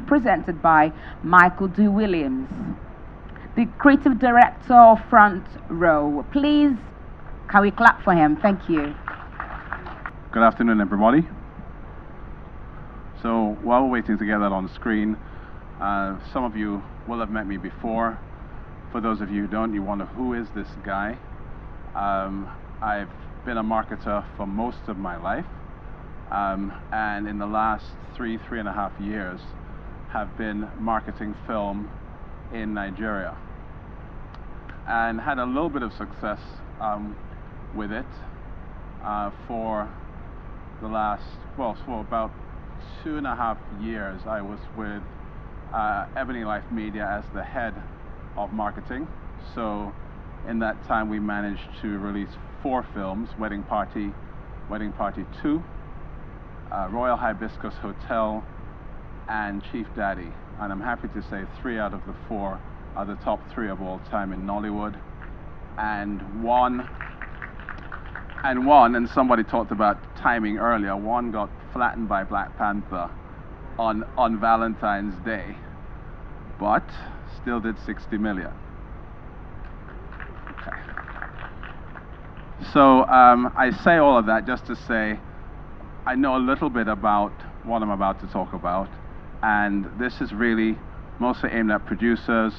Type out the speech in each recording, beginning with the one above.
presented by Michael D. Williams, the creative director of Front Row. Please, can we clap for him? Thank you. Good afternoon, everybody. So while we're waiting to get that on screen, some of you will have met me before. For those of you who don't, you wonder, who is this guy? I've been a marketer for most of my life, and in the last three and a half years have been marketing film in Nigeria, and had a little bit of success with it for the last, well, for about 2.5 years. I was with Ebony Life Media as the head of marketing. So in that time we managed to release 4 films: Wedding Party 2, Royal Hibiscus Hotel, and Chief Daddy. And I'm happy to say 3 out of the 4 are the top 3 of all time in Nollywood. And somebody talked about timing earlier, one got flattened by Black Panther on Valentine's Day, but still did 60 million. Okay. So I say all of that just to say I know a little bit about what I'm about to talk about, and this is really mostly aimed at producers,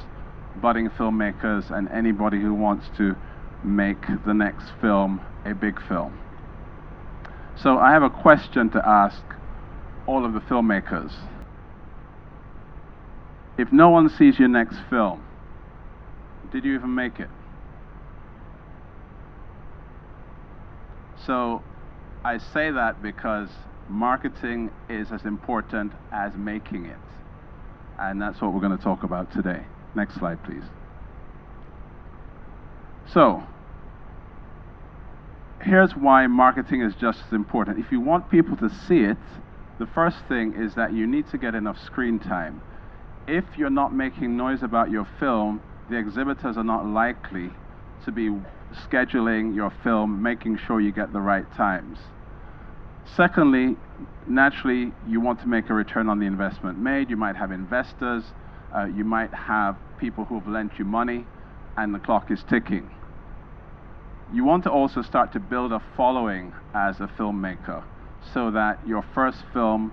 budding filmmakers, and anybody who wants to make the next film a big film. So I have a question to ask all of the filmmakers. If no one sees your next film, did you even make it? So I say that because marketing is as important as making it. And that's what we're going to talk about today. Next slide, please. So here's why marketing is just as important. If you want people to see it, the first thing is that you need to get enough screen time. If you're not making noise about your film, the exhibitors are not likely to be scheduling your film, making sure you get the right times. Secondly, naturally, you want to make a return on the investment made. You might have investors, you might have people who have lent you money, and the clock is ticking. You want to also start to build a following as a filmmaker, so that your first film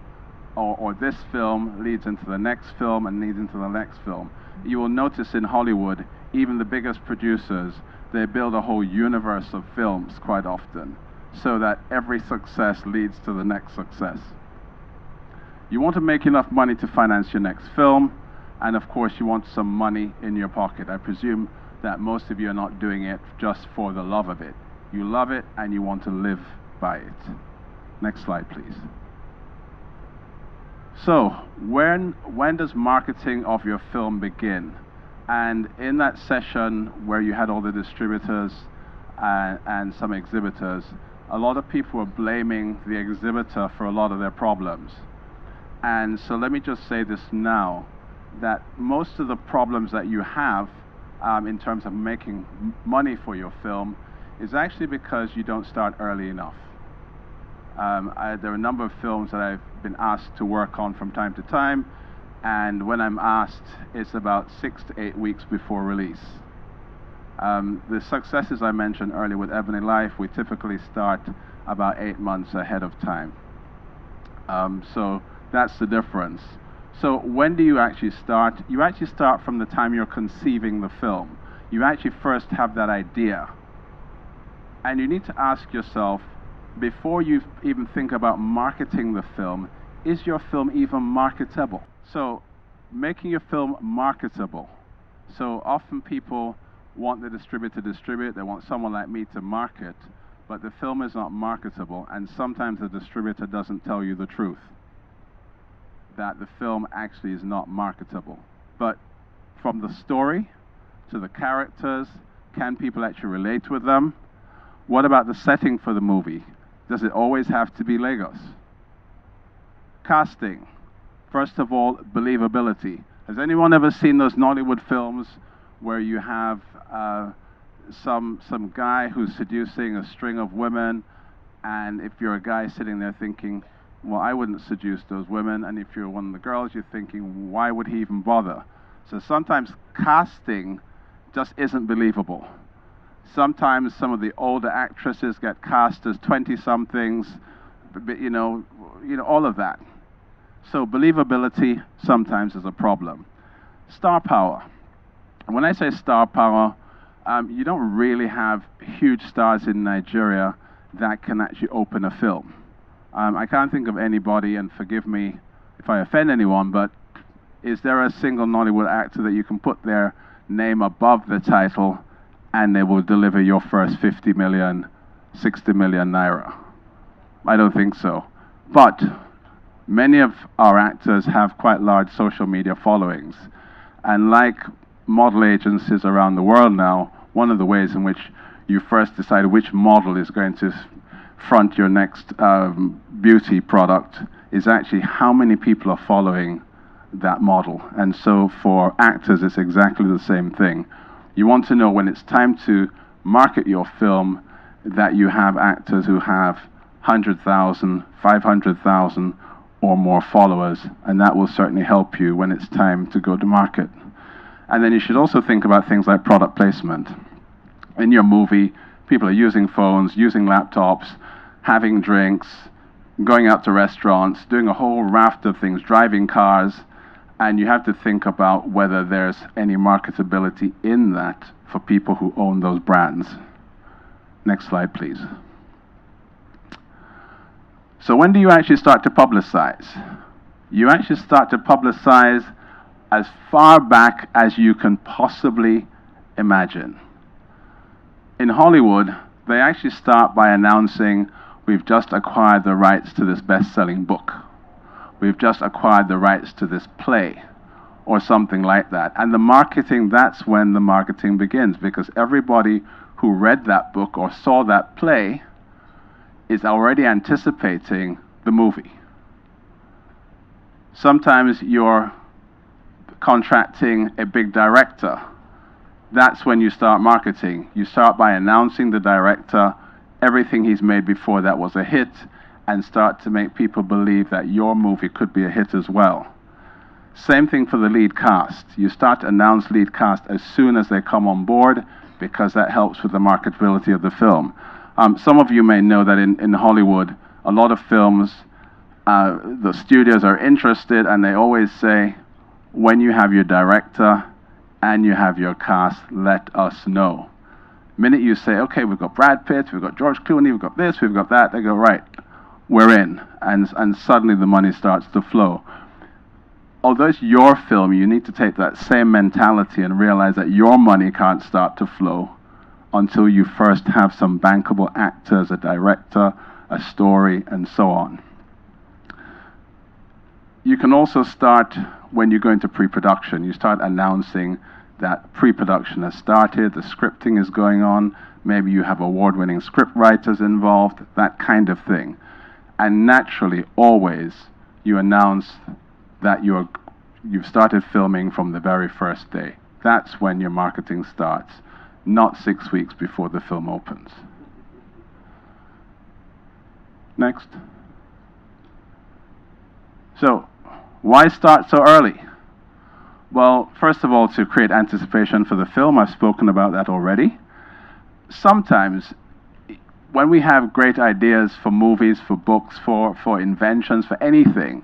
or this film leads into the next film and leads into the next film. You will notice in Hollywood, even the biggest producers, they build a whole universe of films quite often, so that every success leads to the next success. You want to make enough money to finance your next film, and of course you want some money in your pocket. I presume that most of you are not doing it just for the love of it. You love it and you want to live by it. Next slide, please. So when does marketing of your film begin? And in that session where you had all the distributors and some exhibitors, a lot of people were blaming the exhibitor for a lot of their problems. And so let me just say this now, that most of the problems that you have in terms of making money for your film is actually because you don't start early enough. There are a number of films that I've been asked to work on from time to time, and when I'm asked, it's about 6 to 8 weeks before release. The successes I mentioned earlier with Ebony Life, we typically start about 8 months ahead of time. So that's the difference. So when do you actually start? You actually start from the time you're conceiving the film. You actually first have that idea. And you need to ask yourself, before you even think about marketing the film, is your film even marketable? So making your film marketable. So often people want the distributor to distribute, they want someone like me to market, but the film is not marketable, and sometimes the distributor doesn't tell you the truth, that the film actually is not marketable. But from the story to the characters, can people actually relate with them? What about the setting for the movie? Does it always have to be Lagos? Casting. First of all, believability. Has anyone ever seen those Nollywood films where you have some guy who's seducing a string of women, and if you're a guy sitting there thinking, well, I wouldn't seduce those women. And if you're one of the girls, you're thinking, why would he even bother? So sometimes casting just isn't believable. Sometimes some of the older actresses get cast as 20-somethings, all of that. So believability sometimes is a problem. Star power. When I say star power, you don't really have huge stars in Nigeria that can actually open a film. I can't think of anybody, and forgive me if I offend anyone, but is there a single Nollywood actor that you can put their name above the title and they will deliver your first 50 million, 60 million naira? I don't think so. But many of our actors have quite large social media followings. And like model agencies around the world now, one of the ways in which you first decide which model is going to front your next beauty product is actually how many people are following that model. And so for actors, it's exactly the same thing. You want to know when it's time to market your film that you have actors who have 100,000, 500,000 or more followers, and that will certainly help you when it's time to go to market. And then you should also think about things like product placement. In your movie, people are using phones, using laptops, having drinks, going out to restaurants, doing a whole raft of things, driving cars, and you have to think about whether there's any marketability in that for people who own those brands. Next slide, please. So when do you actually start to publicize? You actually start to publicize as far back as you can possibly imagine. In Hollywood, they actually start by announcing, we've just acquired the rights to this best-selling book. We've just acquired the rights to this play, or something like that. And the marketing, that's when the marketing begins, because everybody who read that book or saw that play is already anticipating the movie. Sometimes you're contracting a big director. That's when you start marketing. You start by announcing the director, everything he's made before that was a hit, and start to make people believe that your movie could be a hit as well. Same thing for the lead cast. You start to announce lead cast as soon as they come on board, because that helps with the marketability of the film. Some of you may know that in Hollywood, a lot of films, the studios are interested, and they always say, when you have your director and you have your cast, let us know. The minute you say, okay, we've got Brad Pitt, we've got George Clooney, we've got this, we've got that, they go, right, we're in. And suddenly the money starts to flow. Although it's your film, you need to take that same mentality and realize that your money can't start to flow until you first have some bankable actors, a director, a story, and so on. You can also start when you go into pre-production. You start announcing that pre-production has started, the scripting is going on, maybe you have award-winning script writers involved, that kind of thing. And naturally, always, you announce that you've started filming from the very first day. That's when your marketing starts, not 6 weeks before the film opens. Next. So, why start so early? Well, first of all, to create anticipation for the film. I've spoken about that already. Sometimes, when we have great ideas for movies, for books, for inventions, for anything,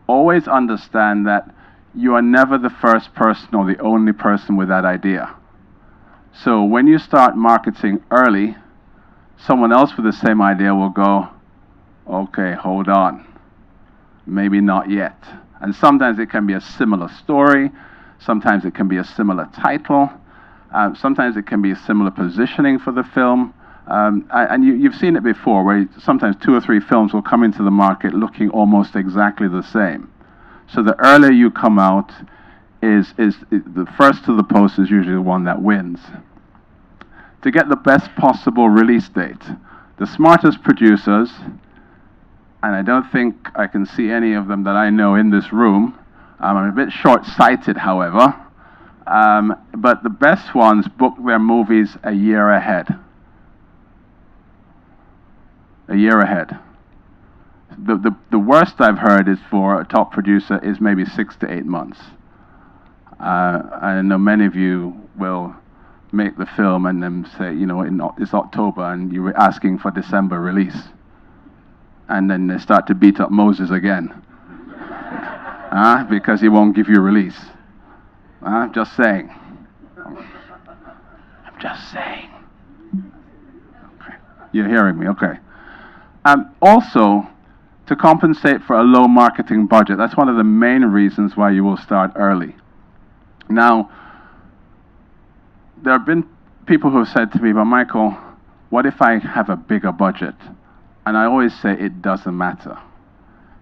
always understand that you are never the first person or the only person with that idea. So when you start marketing early, someone else with the same idea will go, okay, hold on, maybe not yet. And sometimes it can be a similar story, sometimes it can be a similar title, sometimes it can be a similar positioning for the film. And you've seen it before, where sometimes 2 or 3 films will come into the market looking almost exactly the same. So the earlier you come out, is the first to the post is usually the one that wins. To get the best possible release date, the smartest producers, and I don't think I can see any of them that I know in this room. I'm a bit short-sighted, however, but the best ones book their movies a year ahead. A year ahead. The worst I've heard is for a top producer is maybe 6 to 8 months. I know many of you will make the film and then say, you know, it's October and you were asking for December release. And then they start to beat up Moses again. Because he won't give you release. Just saying. I'm just saying. Okay. You're hearing me, okay. Also, to compensate for a low marketing budget, that's one of the main reasons why you will start early. Now, there have been people who have said to me, but Michael, what if I have a bigger budget? And I always say it doesn't matter.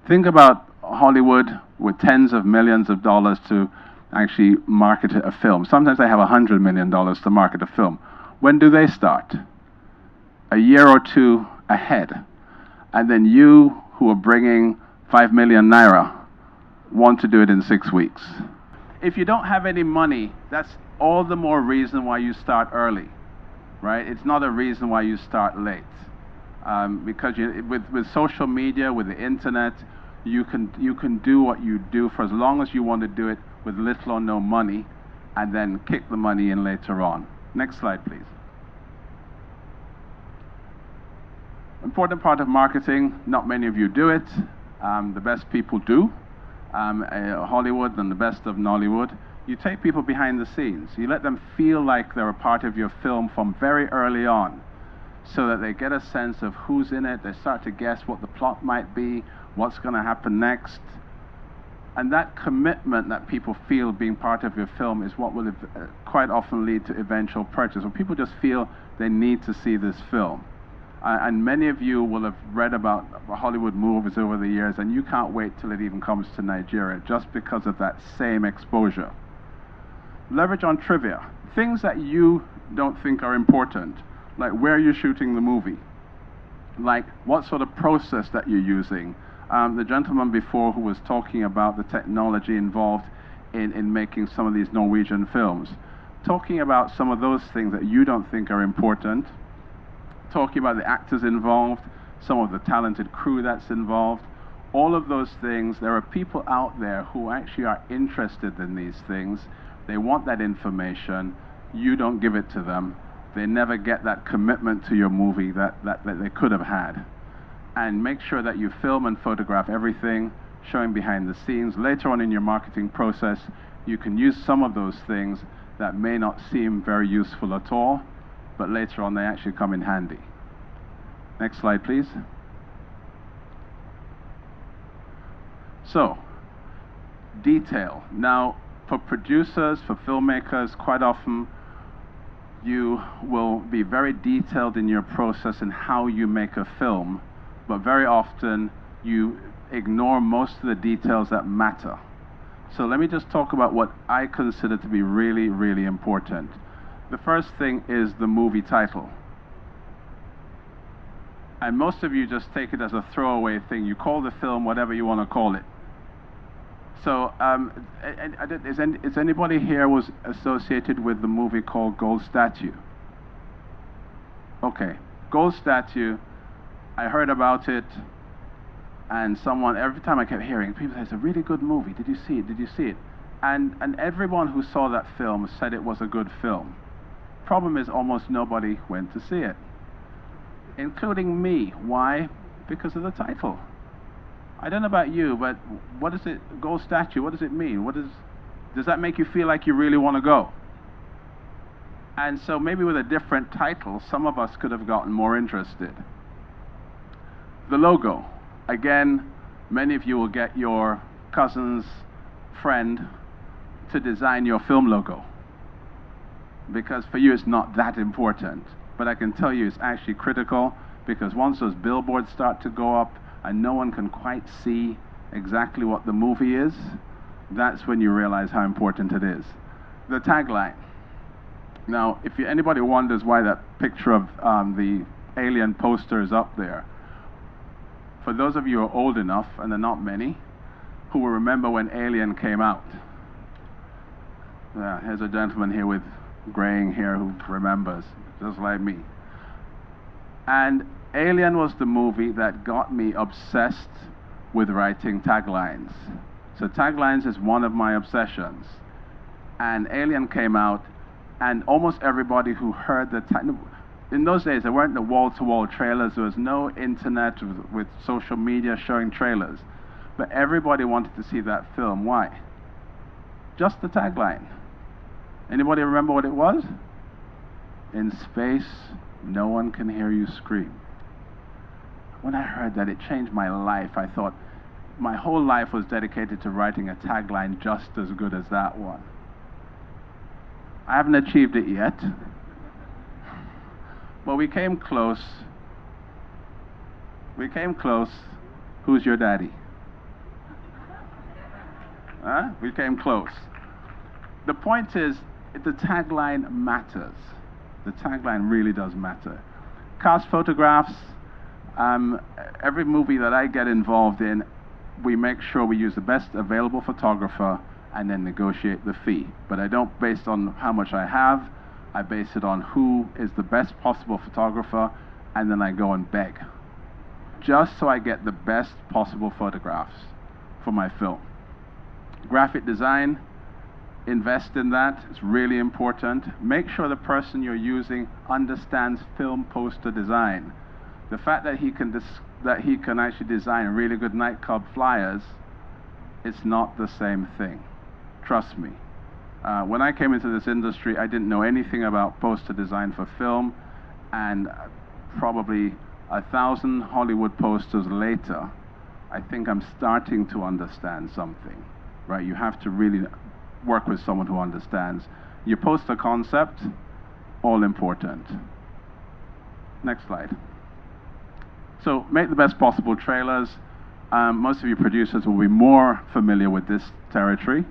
Think about Hollywood with tens of millions of dollars to actually market a film. Sometimes they have $100 million to market a film. When do they start? A year or two ahead. And then you, who are bringing 5 million naira, want to do it in 6 weeks. If you don't have any money, that's all the more reason why you start early, right? It's not a reason why you start late. Because with social media, with the internet, you can do what you do for as long as you want to do it with little or no money, and then kick the money in later on. Next slide, please. Important part of marketing, not many of you do it. The best people do. Hollywood and the best of Nollywood. You take people behind the scenes. You let them feel like they're a part of your film from very early on, so that they get a sense of who's in it. They start to guess what the plot might be, what's going to happen next. And that commitment that people feel being part of your film is what will quite often lead to eventual purchase. When people just feel they need to see this film. And many of you will have read about Hollywood movies over the years, and you can't wait till it even comes to Nigeria, just because of that same exposure. Leverage on trivia. Things that you don't think are important, like where you're shooting the movie, like what sort of process that you're using. The gentleman before who was talking about the technology involved in making some of these Norwegian films, talking about some of those things that you don't think are important, talking about the actors involved, some of the talented crew that's involved, all of those things. There are people out there who actually are interested in these things. They want that information. You don't give it to them. They never get that commitment to your movie that they could have had. And make sure that you film and photograph everything, showing behind the scenes. Later on in your marketing process, you can use some of those things that may not seem very useful at all, but later on they actually come in handy. Next slide, please. So, detail. Now, for producers, for filmmakers, quite often you will be very detailed in your process and how you make a film, but very often you ignore most of the details that matter. So let me just talk about what I consider to be really, really important. The first thing is the movie title. And most of you just take it as a throwaway thing. You call the film whatever you want to call it. So, is anybody here was associated with the movie called Gold Statue? Okay, Gold Statue, I heard about it, and every time I kept hearing, people say, it's a really good movie, did you see it, did you see it? And everyone who saw that film said it was a good film. Problem is, almost nobody went to see it, including me. Why? Because of the title. I don't know about you, but what is it, Gold Statue, what does it mean? Does that make you feel like you really want to go? And so maybe with a different title, some of us could have gotten more interested. The logo. Again, many of you will get your cousin's friend to design your film logo, because for you it's not that important. But I can tell you it's actually critical, because once those billboards start to go up and no one can quite see exactly what the movie is, that's when you realize how important it is. The tagline. Now, if anybody wonders why that picture of the Alien poster is up there, for those of you who are old enough, and there are not many, who will remember when Alien came out. Here's a gentleman here with graying hair who remembers, just like me. And Alien was the movie that got me obsessed with writing taglines. So taglines is one of my obsessions. And Alien came out, and almost everybody who heard the in those days there weren't the wall-to-wall trailers, there was no internet with social media showing trailers. But everybody wanted to see that film. Why? Just the tagline. Anybody remember what it was? In space, no one can hear you scream. When I heard that, it changed my life. I thought my whole life was dedicated to writing a tagline just as good as that one. I haven't achieved it yet, but we came close. We came close. Who's your daddy? Huh? We came close. The point is, the tagline matters. The tagline really does matter. Cast photographs. Every movie that I get involved in, we make sure we use the best available photographer and then negotiate the fee. But I don't base it on how much I have. I base it on who is the best possible photographer, and then I go and beg, just so I get the best possible photographs for my film. Graphic design, invest in that. It's really important. Make sure the person you're using understands film poster design. The fact that he can actually design really good nightclub flyers, it's not the same thing. Trust me. When I came into this industry, I didn't know anything about poster design for film, and probably 1,000 Hollywood posters later, I think I'm starting to understand something. Right? You have to really work with someone who understands. Your poster concept, all important. Next slide. So make the best possible trailers. Most of you producers will be more familiar with this territory,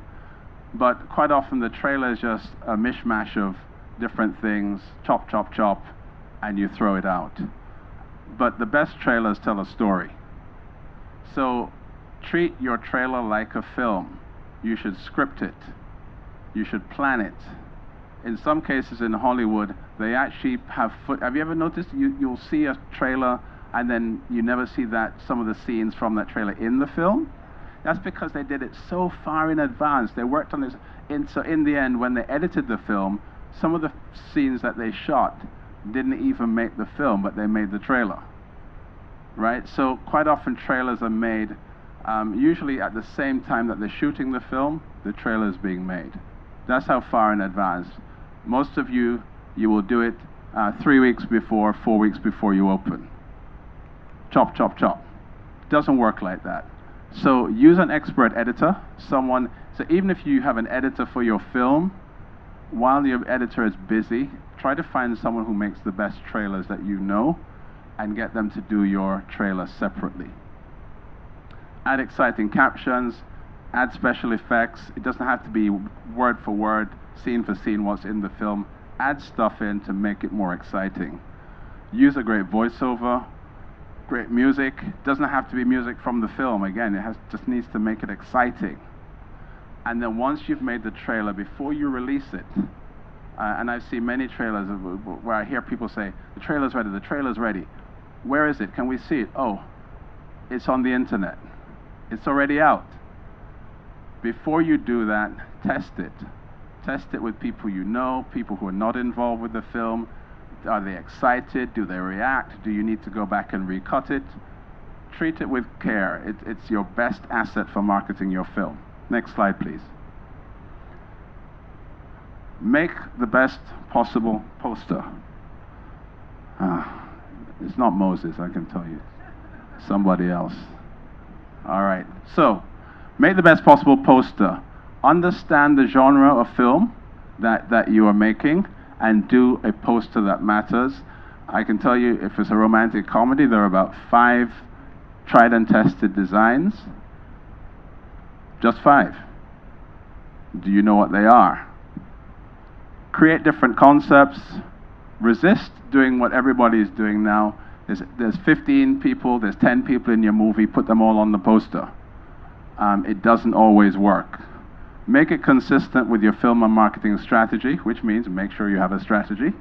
but quite often the trailer is just a mishmash of different things, chop, chop, chop, and you throw it out. But the best trailers tell a story. So treat your trailer like a film. You should script it. You should plan it. In some cases in Hollywood, they actually have have you ever noticed you'll see a trailer and then you never see some of the scenes from that trailer in the film? That's because they did it so far in advance. They worked on this, so in the end, when they edited the film, some of the scenes that they shot didn't even make the film, but they made the trailer. Right? So quite often trailers are made usually at the same time that they're shooting the film, the trailer is being made. That's how far in advance. Most of you will do it 3 weeks before, 4 weeks before you open. Chop, chop, chop. Doesn't work like that. So use an expert editor, so even if you have an editor for your film, while your editor is busy, try to find someone who makes the best trailers that you know and get them to do your trailer separately. Add exciting captions, add special effects. It doesn't have to be word for word, scene for scene what's in the film. Add stuff in to make it more exciting. Use a great voiceover, great music. Doesn't have to be music from the film. Again, just needs to make it exciting. And then once you've made the trailer, before you release it, and I've seen many trailers where I hear people say, the trailer's ready, the trailer's ready. Where is it? Can we see it? Oh, it's on the internet. It's already out. Before you do that, test it. Test it with people you know, people who are not involved with the film. Are they excited? Do they react? Do you need to go back and recut it? Treat it with care. It's your best asset for marketing your film. Next slide, please. Make the best possible poster. It's not Moses, I can tell you. Somebody else. All right. So, make the best possible poster. Understand the genre of film that you are making and do a poster that matters. I can tell you, if it's a romantic comedy, there are about 5 tried and tested designs. Just 5. Do you know what they are? Create different concepts. Resist doing what everybody is doing now. There's 15 people, there's 10 people in your movie, put them all on the poster. It doesn't always work. Make it consistent with your film and marketing strategy, which means make sure you have a strategy.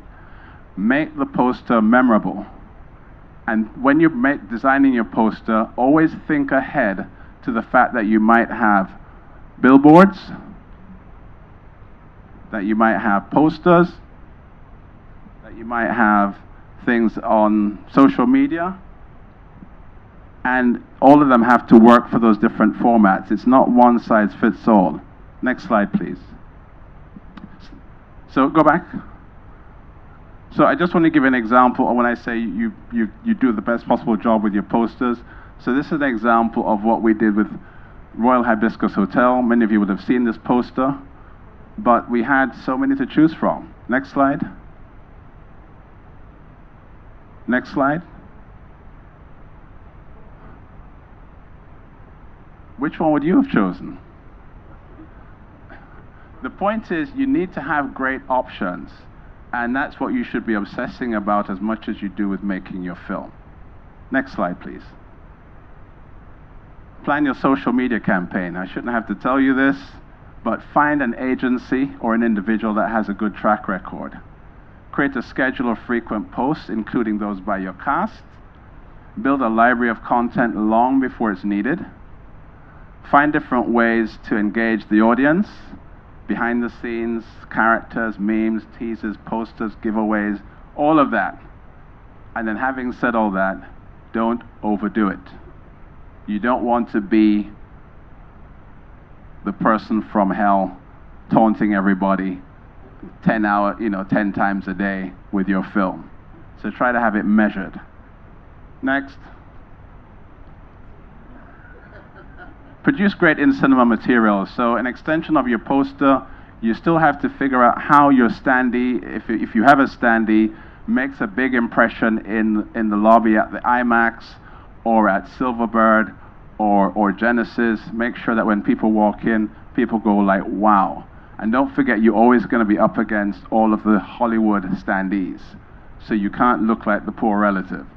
Make the poster memorable. And when you're designing your poster, always think ahead to the fact that you might have billboards, that you might have posters, that you might have things on social media, and all of them have to work for those different formats. It's not one size fits all. Next slide, please. So go back. So I just want to give an example of when I say you do the best possible job with your posters. So this is an example of what we did with Royal Hibiscus Hotel. Many of you would have seen this poster, but we had so many to choose from. Next slide. Next slide. Which one would you have chosen? The point is, you need to have great options, and that's what you should be obsessing about as much as you do with making your film. Next slide, please. Plan your social media campaign. I shouldn't have to tell you this, but find an agency or an individual that has a good track record. Create a schedule of frequent posts, including those by your cast. Build a library of content long before it's needed. Find different ways to engage the audience. Behind the scenes, characters, memes, teasers, posters, giveaways, all of that. And then having said all that, don't overdo it. You don't want to be the person from hell taunting everybody 10 times a day with your film. So try to have it measured. Next. Produce great in-cinema materials. So an extension of your poster, you still have to figure out how your standee, if you have a standee, makes a big impression in the lobby at the IMAX or at Silverbird or Genesis. Make sure that when people walk in, people go like, wow. And don't forget, you're always going to be up against all of the Hollywood standees. So you can't look like the poor relative.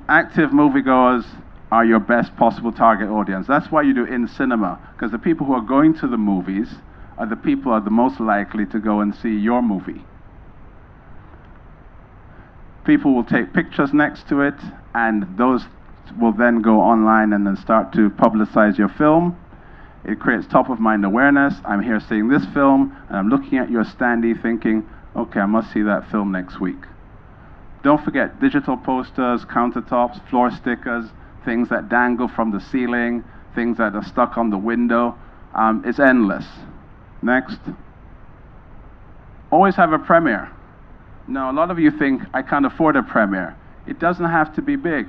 Active moviegoers are your best possible target audience. That's why you do in cinema, because the people who are going to the movies are the people who are the most likely to go and see your movie. People will take pictures next to it, and those will then go online and then start to publicize your film. It creates top-of-mind awareness. I'm here seeing this film, and I'm looking at your standee thinking, okay, I must see that film next week. Don't forget digital posters, countertops, floor stickers, things that dangle from the ceiling, things that are stuck on the window. It's endless. Next. Always have a premiere. Now, a lot of you think, I can't afford a premiere. It doesn't have to be big.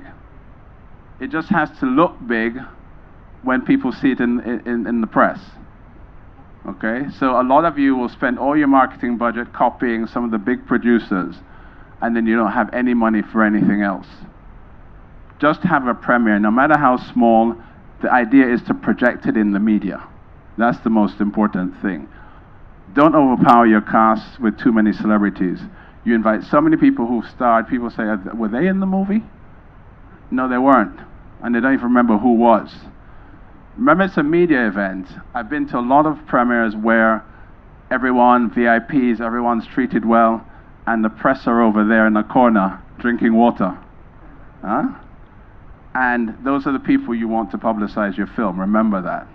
It just has to look big when people see it in the press. Okay? So a lot of you will spend all your marketing budget copying some of the big producers, and then you don't have any money for anything else. Just have a premiere, no matter how small. The idea is to project it in the media. That's the most important thing. Don't overpower your cast with too many celebrities. You invite so many people who've starred, people say, were they in the movie? No, they weren't. And they don't even remember who was. Remember, it's a media event. I've been to a lot of premieres where everyone, VIPs, everyone's treated well, and the press are over there in the corner drinking water. Huh? And those are the people you want to publicize your film. Remember that.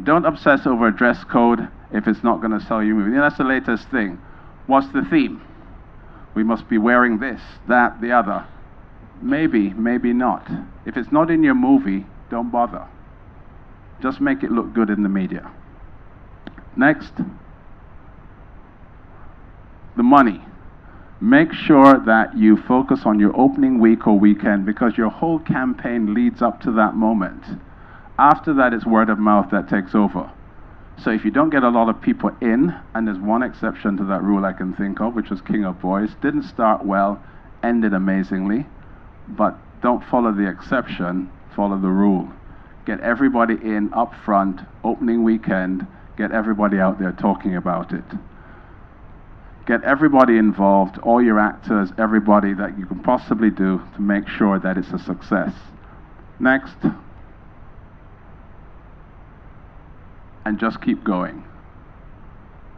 Don't obsess over a dress code if it's not going to sell your movie. That's the latest thing. What's the theme? We must be wearing this, that, the other. Maybe, maybe not. If it's not in your movie, don't bother. Just make it look good in the media. Next. The money. Make sure that you focus on your opening week or weekend, because your whole campaign leads up to that moment. After that, it's word of mouth that takes over. So if you don't get a lot of people in, and there's one exception to that rule I can think of, which was King of Boys, didn't start well, ended amazingly, but don't follow the exception, follow the rule. Get everybody in up front, opening weekend, get everybody out there talking about it. Get everybody involved, all your actors, everybody that you can possibly do to make sure that it's a success. Next. And just keep going.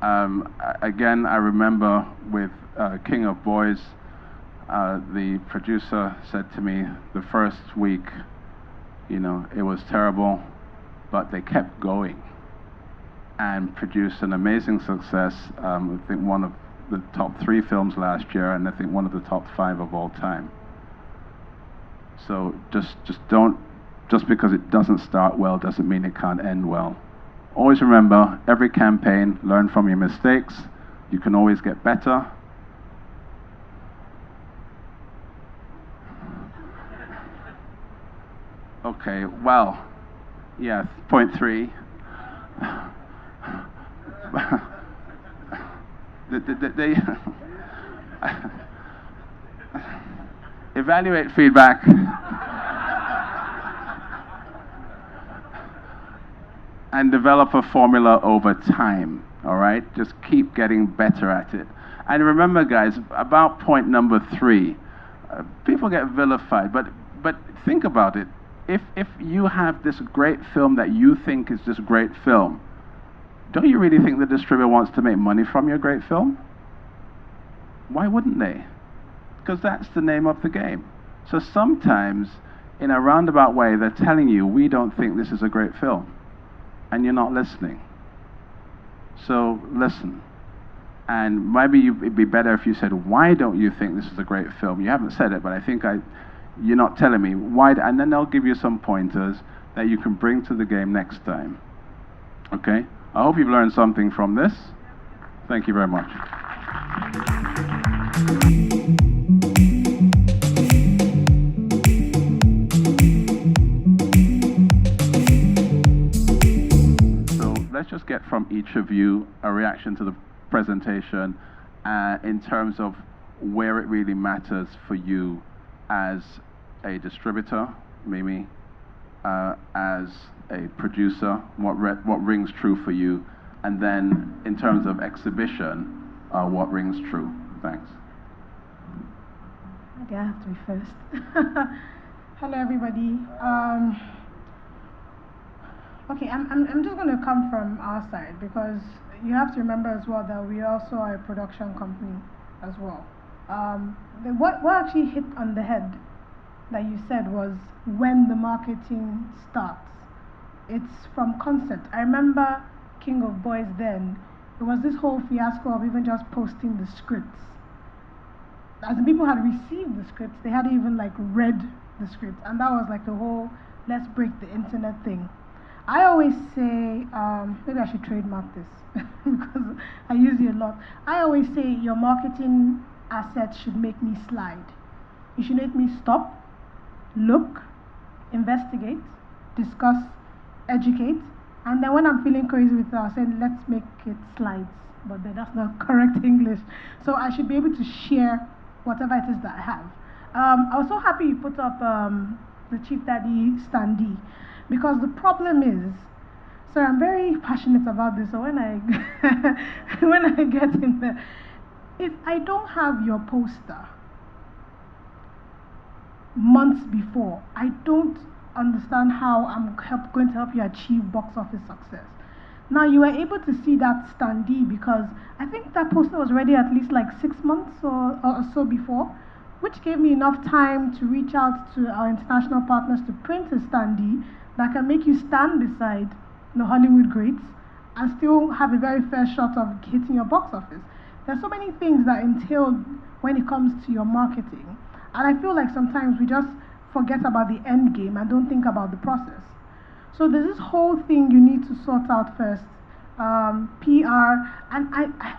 Again, I remember with King of Boys, The producer said to me the first week, it was terrible, but they kept going and produced an amazing success. I think one of the top 3 films last year, and I think one of the top 5 of all time. So just because it doesn't start well doesn't mean it can't end well. Always remember, every campaign, learn from your mistakes. You can always get better. Okay, well, yeah, point 3. They evaluate feedback. And develop a formula over time, all right? Just keep getting better at it. And remember, guys, about point number 3, people get vilified, but think about it. If you have this great film that you think is this great film, don't you really think the distributor wants to make money from your great film? Why wouldn't they? Because that's the name of the game. So sometimes, in a roundabout way, they're telling you, we don't think this is a great film. And you're not listening. So listen. And maybe it'd be better if you said, why don't you think this is a great film? You haven't said it, but I think you're not telling me why. And then they'll give you some pointers that you can bring to the game next time. Okay? I hope you've learned something from this. Thank you very much. Let's just get from each of you a reaction to the presentation in terms of where it really matters for you as a distributor, Mimi, as a producer, what rings true for you, and then in terms of exhibition, what rings true. Thanks. Okay, I have to be first. Hello, everybody. Okay, I'm just going to come from our side, because you have to remember as well that we also are a production company as well. What actually hit on the head that you said was when the marketing starts. It's from concept. I remember King of Boys then, it was this whole fiasco of even just posting the scripts. As in, people had received the scripts, they hadn't even read the script, and that was the whole let's break the internet thing. I always say, maybe I should trademark this because I use it a lot. I always say your marketing assets should make me slide. You should make me stop, look, investigate, discuss, educate, and then when I'm feeling crazy with it, I'll say, let's make it slides. But then that's not correct English. So I should be able to share whatever it is that I have. I was so happy you put up the Chief Daddy standee. Because the problem is, so I'm very passionate about this, so when I when I get in there, if I don't have your poster months before, I don't understand how I'm going to help you achieve box office success. Now, you were able to see that standee because I think that poster was ready at least 6 months or so before, which gave me enough time to reach out to our international partners to print a standee that can make you stand beside the Hollywood greats and still have a very fair shot of hitting your box office. There's so many things that entail when it comes to your marketing, and I feel like sometimes we just forget about the end game and don't think about the process. So there's this whole thing you need to sort out first, PR, and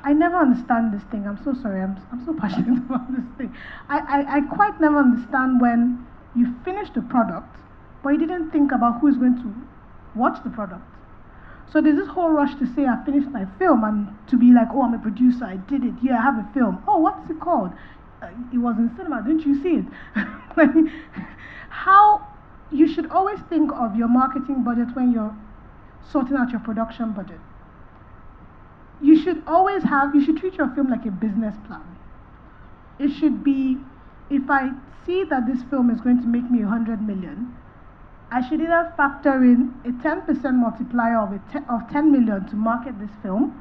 I never understand this thing. I'm so sorry, I'm so passionate about this thing. I quite never understand when you finish the product but you didn't think about who is going to watch the product. So there's this whole rush to say I finished my film and to be like, oh, I'm a producer, I did it, yeah, I have a film. Oh, what's it called? It was in cinema, didn't you see it? How you should always think of your marketing budget when you're sorting out your production budget. You should treat your film like a business plan. It should be, if I see that this film is going to make me 100 million, I should either factor in a 10% multiplier of 10 million to market this film,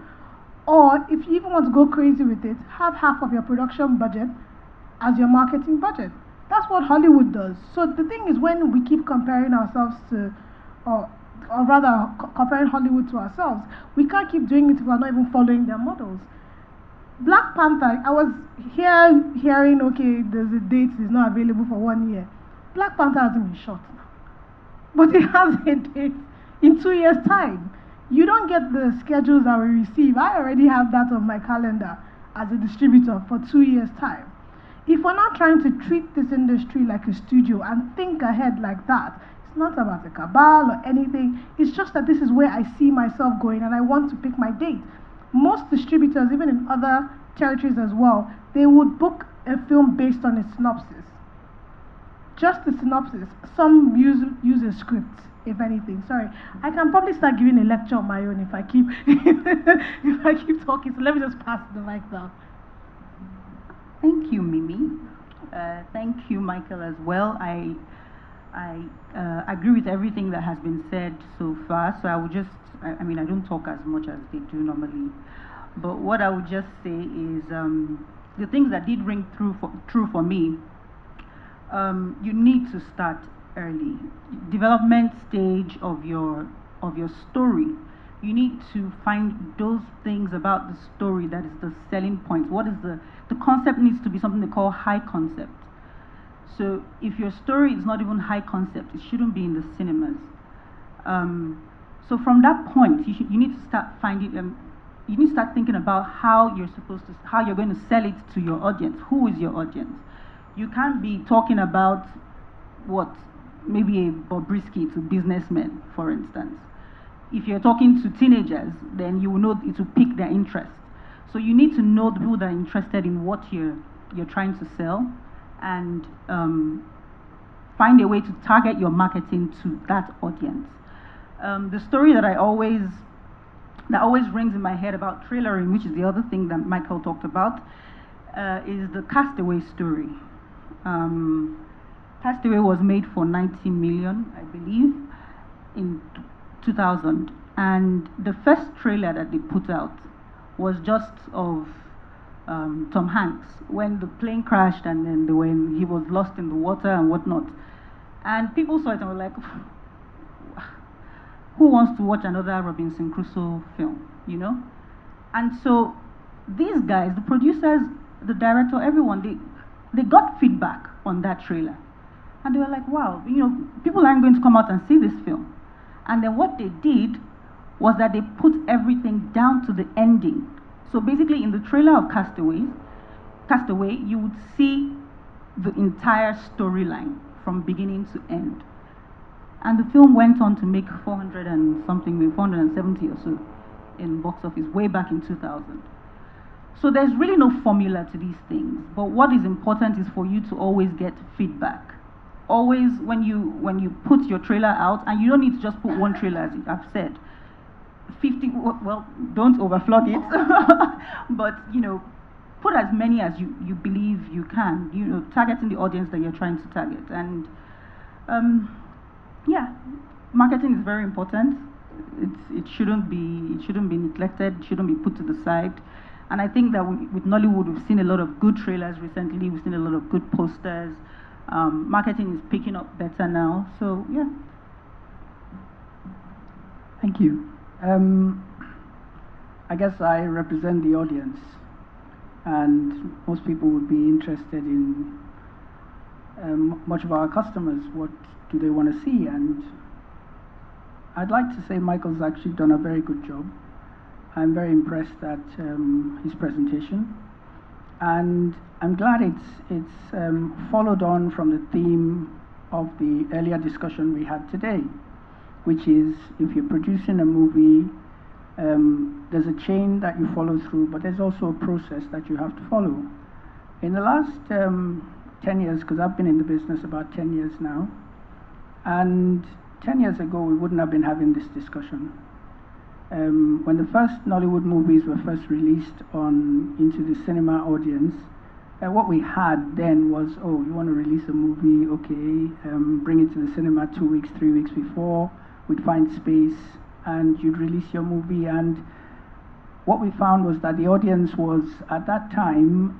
or if you even want to go crazy with it, have half of your production budget as your marketing budget. That's what Hollywood does. So the thing is, when we keep comparing ourselves to, or rather comparing Hollywood to ourselves, we can't keep doing it if we're not even following their models. Black Panther, I was hearing, okay, there's a date, it's not available for 1 year. Black Panther hasn't been shot now, but it has a date in 2 years' time. You don't get the schedules that we receive. I already have that on my calendar as a distributor for 2 years' time. If we're not trying to treat this industry like a studio and think ahead like that, it's not about a cabal or anything. It's just that this is where I see myself going and I want to pick my date. Most distributors, even in other territories as well, they would book a film based on a synopsis. Just a synopsis. Some use a script, if anything. Sorry, I can probably start giving a lecture on my own if I keep if I keep talking. So let me just pass the mic down. Thank you, Mimi. Thank you, Michael, as well. I agree with everything that has been said so far. So I would just, I mean, I don't talk as much as they do normally. But what I would just say is the things that did ring true for me. You need to start early. Development stage of your story. You need to find those things about the story that is the selling point. What is the concept needs to be something they call high concept. So if your story is not even high concept, it shouldn't be in the cinemas. So from that point, you need to start finding. You need to start thinking about how you're going to sell it to your audience. Who is your audience? You can't be talking about maybe a Bobrisky to businessmen, for instance. If you're talking to teenagers, then you will know it will pique their interest. So you need to know the people that are interested in what you're trying to sell, and find a way to target your marketing to that audience. The story that always rings in my head about trailering, which is the other thing that Michael talked about, is the Castaway story. Castaway was made for 90 million, I believe, in 2000, and the first trailer that they put out was just of Tom Hanks when the plane crashed and then when he was lost in the water and whatnot. And people saw it and were like, who wants to watch another Robinson Crusoe film, you know? And so these guys, the producers, the director, everyone, they got feedback on that trailer. And they were like, wow, you know, people aren't going to come out and see this film. And then what they did was that they put everything down to the ending. So basically in the trailer of Castaway, you would see the entire storyline from beginning to end. And the film went on to make 470 or so in box office way back in 2000. So there's really no formula to these things. But what is important is for you to always get feedback. Always when you put your trailer out, and you don't need to just put one trailer, as I've said. 50, well, don't overflog it, but you know, put as many as you believe you can, you know, targeting the audience that you're trying to target. And yeah, marketing is very important. It shouldn't be neglected, it shouldn't be put to the side. And I think that with Nollywood, we've seen a lot of good trailers recently, we've seen a lot of good posters. Marketing is picking up better now, so yeah. Thank you. I guess I represent the audience, and most people would be interested in much of our customers. What do they want to see? And I'd like to say Michael's actually done a very good job. I'm very impressed at his presentation, and I'm glad it's followed on from the theme of the earlier discussion we had today, which is if you're producing a movie, there's a chain that you follow through, but there's also a process that you have to follow. In the last 10 years, because I've been in the business about 10 years now, and 10 years ago we wouldn't have been having this discussion. When the first Nollywood movies were first released into the cinema audience, what we had then was, oh, you want to release a movie, okay, bring it to the cinema 2 weeks, 3 weeks before, we'd find space, and you'd release your movie, and what we found was that the audience was, at that time,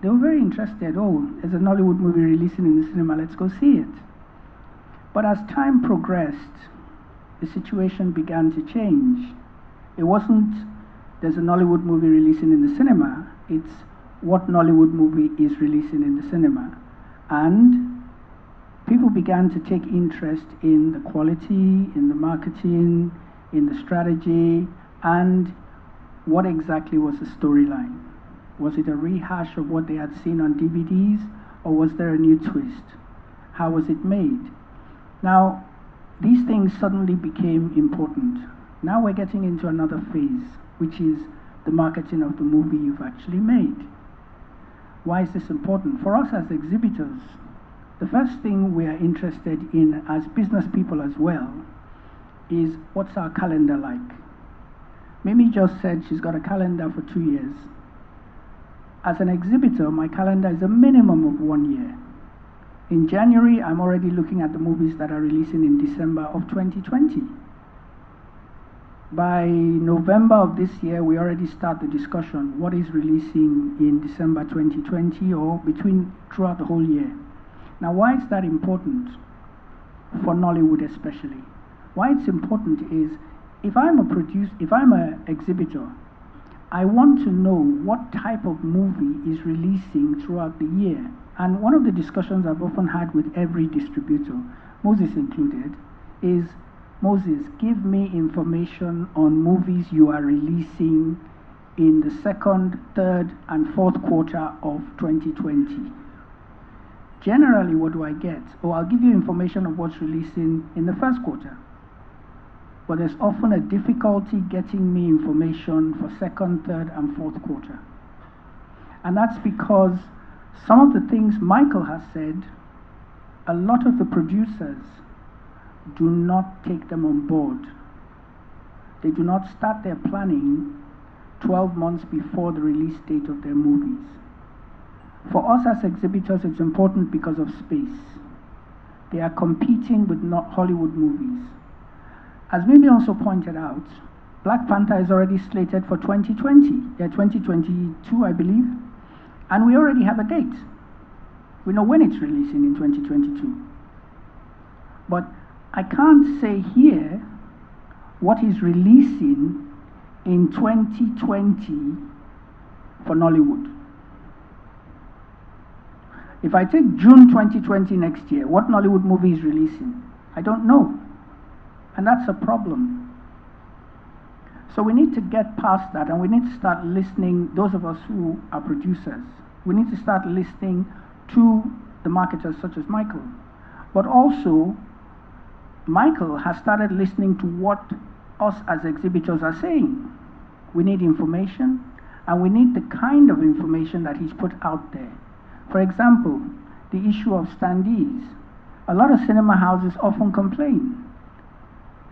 they were very interested. Oh, there's a Nollywood movie releasing in the cinema, let's go see it. But as time progressed, the situation began to change. It wasn't, there's a Nollywood movie releasing in the cinema, it's what Nollywood movie is releasing in the cinema. And people began to take interest in the quality, in the marketing, in the strategy, and what exactly was the storyline. Was it a rehash of what they had seen on DVDs, or was there a new twist? How was it made? Now, these things suddenly became important. Now we're getting into another phase, which is the marketing of the movie you've actually made. Why is this important? For us as exhibitors, the first thing we are interested in as business people as well is what's our calendar like? Mimi just said she's got a calendar for 2 years. As an exhibitor, my calendar is a minimum of 1 year. In January, I'm already looking at the movies that are releasing in December of 2020. By November of this year, we already start the discussion, what is releasing in December 2020 or throughout the whole year. Now, why is that important for Nollywood especially? Why it's important is, if I'm an exhibitor, I want to know what type of movie is releasing throughout the year. And one of the discussions I've often had with every distributor, Moses included, is, Moses, give me information on movies you are releasing in the second, third, and fourth quarter of 2020. Generally, what do I get? Oh, I'll give you information of what's releasing in the first quarter. But there's often a difficulty getting me information for second, third, and fourth quarter. And that's because some of the things Michael has said, a lot of the producers do not take them on board. They do not start their planning 12 months before the release date of their movies. For us as exhibitors, it's important because of space. They are competing with not Hollywood movies. As Mimi also pointed out, Black Panther is already slated for 2020, 2022, I believe, and we already have a date. We know when it's releasing in 2022. But I can't say here what is releasing in 2020 for Nollywood. If I take June 2020 next year, what Nollywood movie is releasing? I don't know. And that's a problem. So we need to get past that, and we need to start listening, those of us who are producers, we need to start listening to the marketers such as Michael. But also, Michael has started listening to what us as exhibitors are saying. We need information, and we need the kind of information that he's put out there. For example, the issue of standees. A lot of cinema houses often complain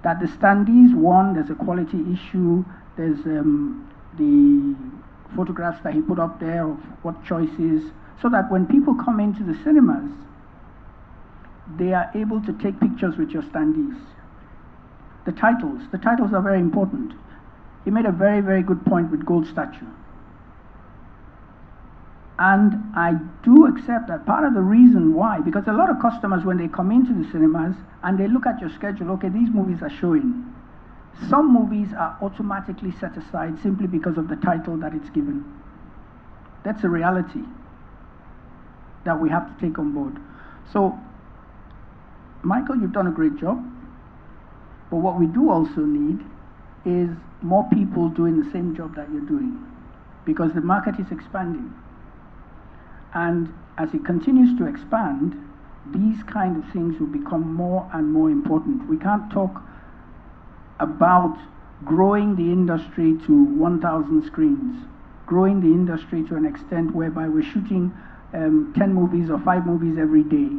that the standees, one, there's a quality issue, there's the photographs that he put up there of what choices, so that when people come into the cinemas, they are able to take pictures with your standees. The titles are very important. He made a very, very good point with Gold Statue. And I do accept that part of the reason why, because a lot of customers, when they come into the cinemas and they look at your schedule, okay, these movies are showing. Some movies are automatically set aside simply because of the title that it's given. That's a reality that we have to take on board. So, Michael, you've done a great job. But what we do also need is more people doing the same job that you're doing, because the market is expanding. And as it continues to expand, these kind of things will become more and more important. We can't talk about growing the industry to 1,000 screens, growing the industry to an extent whereby we're shooting 10 movies or 5 movies every day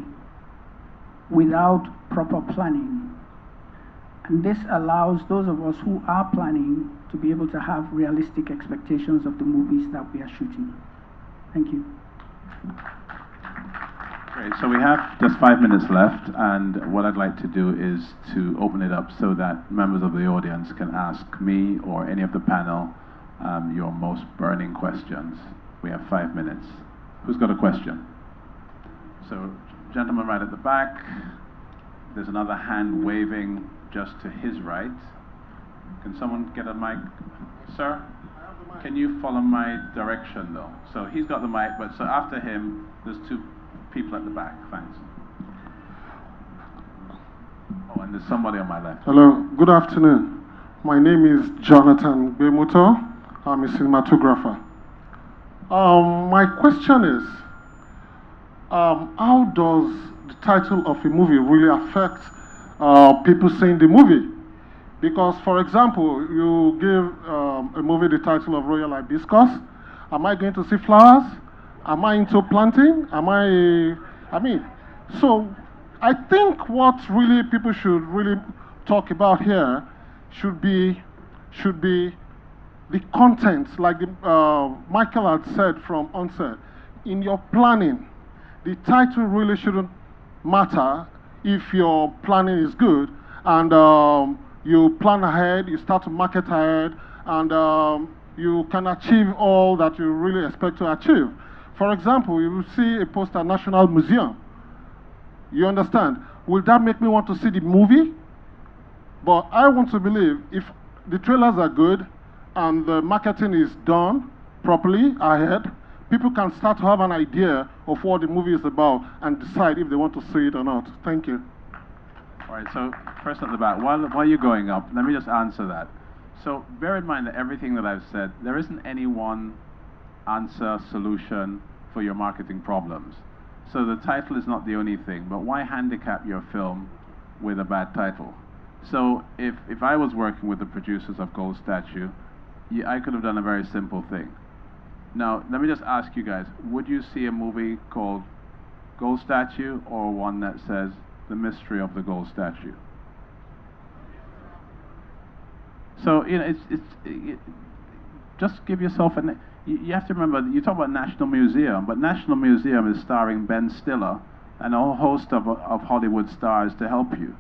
without proper planning. And this allows those of us who are planning to be able to have realistic expectations of the movies that we are shooting. Thank you. Great, so we have just 5 minutes left, and what I'd like to do is to open it up so that members of the audience can ask me or any of the panel your most burning questions. We have 5 minutes. Who's got a question? So, gentleman right at the back. There's another hand waving just to his right. Can someone get a mic? Sir, can you follow my direction though? So he's got the mic, but so after him, there's 2 people at the back. Thanks. Oh, and there's somebody on my left. Hello, good afternoon. My name is Jonathan Bemuto. I'm a cinematographer. My question is, how does the title of a movie really affect people seeing the movie? Because, for example, you give a movie the title of Royal Hibiscus. Am I going to see flowers? Am I into planting? So I think what really people should really talk about here should be the content, like Michael had said from onset. In your planning, the title really shouldn't matter if your planning is good and you plan ahead, you start to market ahead, and you can achieve all that you really expect to achieve. For example, you will see a poster at National Museum. You understand? Will that make me want to see the movie? But I want to believe if the trailers are good and the marketing is done properly ahead, people can start to have an idea of what the movie is about and decide if they want to see it or not. Thank you. All right, so first at the back, while you're going up, let me just answer that. So bear in mind that everything that I've said, there isn't any one answer, solution for your marketing problems. So the title is not the only thing, but why handicap your film with a bad title? So if I was working with the producers of Gold Statue, I could have done a very simple thing. Now, let me just ask you guys, would you see a movie called Gold Statue or one that says The Mystery of the Gold Statue? So, you know, just give yourself you have to remember, you talk about National Museum, but National Museum is starring Ben Stiller and a whole host of Hollywood stars to help you.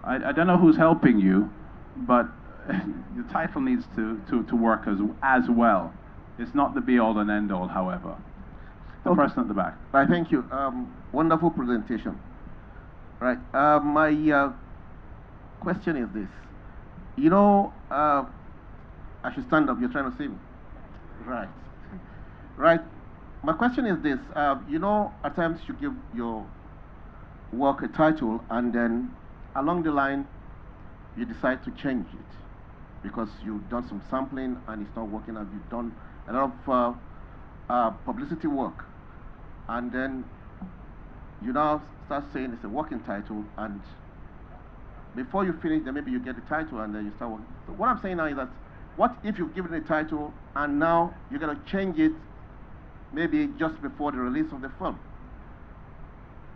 I don't know who's helping you, but the title needs to work as well. It's not the be-all and end-all, however. The person at the back. Right, thank you. Wonderful presentation. Right, my question is this. You know, I should stand up. You're trying to see me. Right. Right. My question is this. You know, at times you give your work a title and then along the line you decide to change it because you've done some sampling and it's not working and you've done a lot of publicity work. And then you now start saying it's a working title, and before you finish, then maybe you get the title and then you start working. So what I'm saying now is that, what if you've given a title and now you're going to change it maybe just before the release of the film?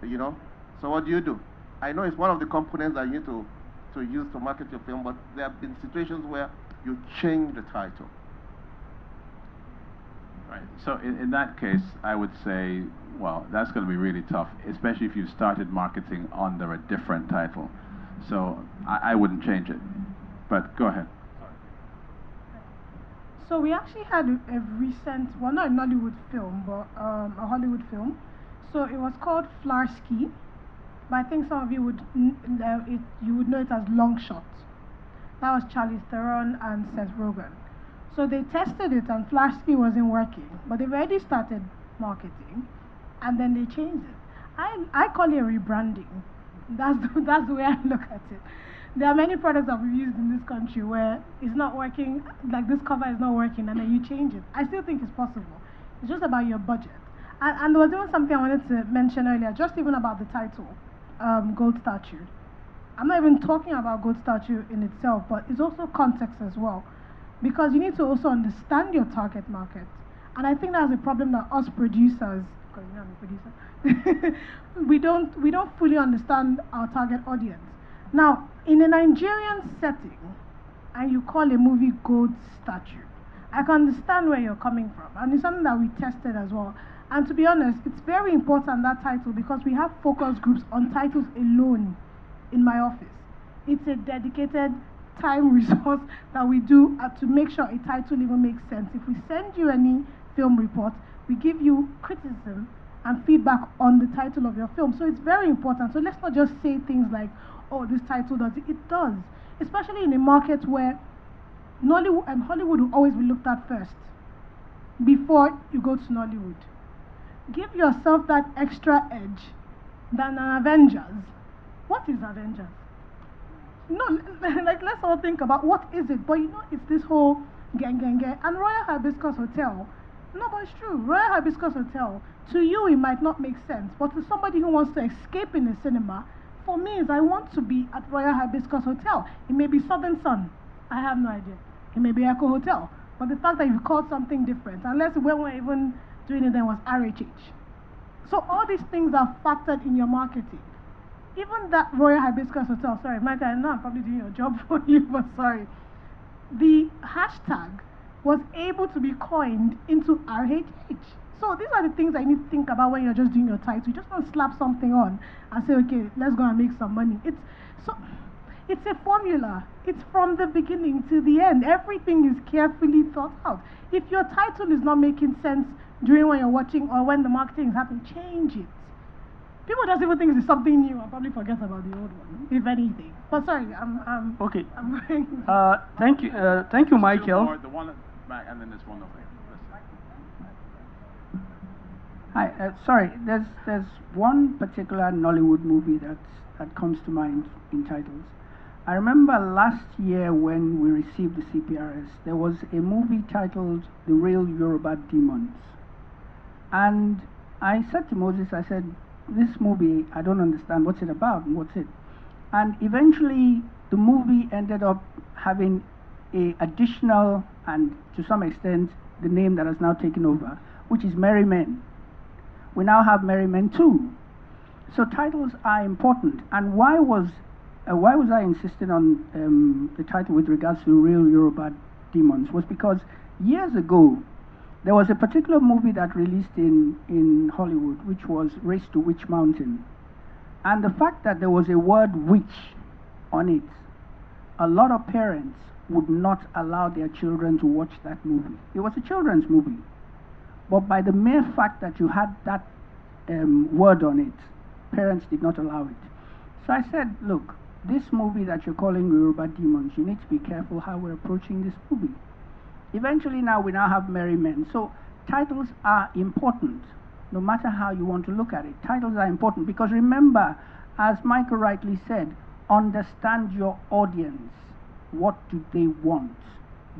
You know? So what do? I know it's one of the components that you need to use to market your film, but there have been situations where you change the title. Right. So in that case, I would say, well, that's going to be really tough, especially if you started marketing under a different title. So I wouldn't change it. But go ahead. So we actually had a recent, well, not a Nollywood film, but a Hollywood film. So it was called Flarsky, but I think some of you would you would know it as Long Shot. That was Charlize Theron and Seth Rogen. So they tested it and Flarsky wasn't working, but they've already started marketing, and then they changed it. I call it rebranding. That's the way I look at it. There are many products that we've used in this country where it's not working, like this cover is not working, and then you change it. I still think it's possible. It's just about your budget. And there was even something I wanted to mention earlier, just even about the title, Gold Statue. I'm not even talking about Gold Statue in itself, but it's also context as well. Because you need to also understand your target market. And I think that's a problem that us producers, because you know I'm a producer, we don't fully understand our target audience. Now, in a Nigerian setting, and you call a movie Gold Statue, I can understand where you're coming from. And it's something that we tested as well. And to be honest, it's very important, that title, because we have focus groups on titles alone in my office. It's a dedicated time resource that we do to make sure a title even makes sense. If we send you any film report, we give you criticism and feedback on the title of your film. So it's very important. So let's not just say things like, oh, this title does it. It does. Especially in a market where Nollywood and Hollywood will always be looked at first before you go to Nollywood. Give yourself that extra edge than an Avengers. What is Avengers? No, like let's all think about what is it. But you know, it's this whole gang. And Royal Hibiscus Hotel. No, but it's true. Royal Hibiscus Hotel, to you it might not make sense, but to somebody who wants to escape in the cinema, for me is I want to be at Royal Hibiscus Hotel. It may be Southern Sun. I have no idea. It may be Echo Hotel. But the fact that you called something different, unless when we're even doing it then was RHH. So all these things are factored in your marketing. Even that Royal Hibiscus Hotel, sorry, Michael, I know I'm probably doing your job for you, but sorry. The hashtag was able to be coined into RHH. So these are the things I need to think about when you're just doing your title. You just don't slap something on and say, okay, let's go and make some money. It's a formula. It's from the beginning to the end. Everything is carefully thought out. If your title is not making sense during when you're watching or when the marketing is happening, change it. People just even think it's something new and probably forget about the old one, if anything. But sorry, I'm okay. I'm going. Thank you, Michael. More, the one at the back, and then there's one over there. Hi, sorry, there's one particular Nollywood movie that comes to mind in titles. I remember last year when we received the CPRS, there was a movie titled The Real Yoruba Demons. And I said to Moses, I said, this movie, I don't understand what's it about and what's it. And eventually the movie ended up having a additional, and to some extent, the name that has now taken over, which is Merry Men. We now have Merry Men 2. So titles are important. And why was I insisting on the title with regards to Real Yoruba Demons was because years ago, there was a particular movie that released in Hollywood, which was Race to Witch Mountain. And the fact that there was a word witch on it, a lot of parents would not allow their children to watch that movie. It was a children's movie. But by the mere fact that you had that word on it, parents did not allow it. So I said, look, this movie that you're calling Yoruba Demons, you need to be careful how we're approaching this movie. Eventually we now have Merry Men. So titles are important, no matter how you want to look at it. Titles are important because remember, as Michael rightly said, understand your audience. What do they want?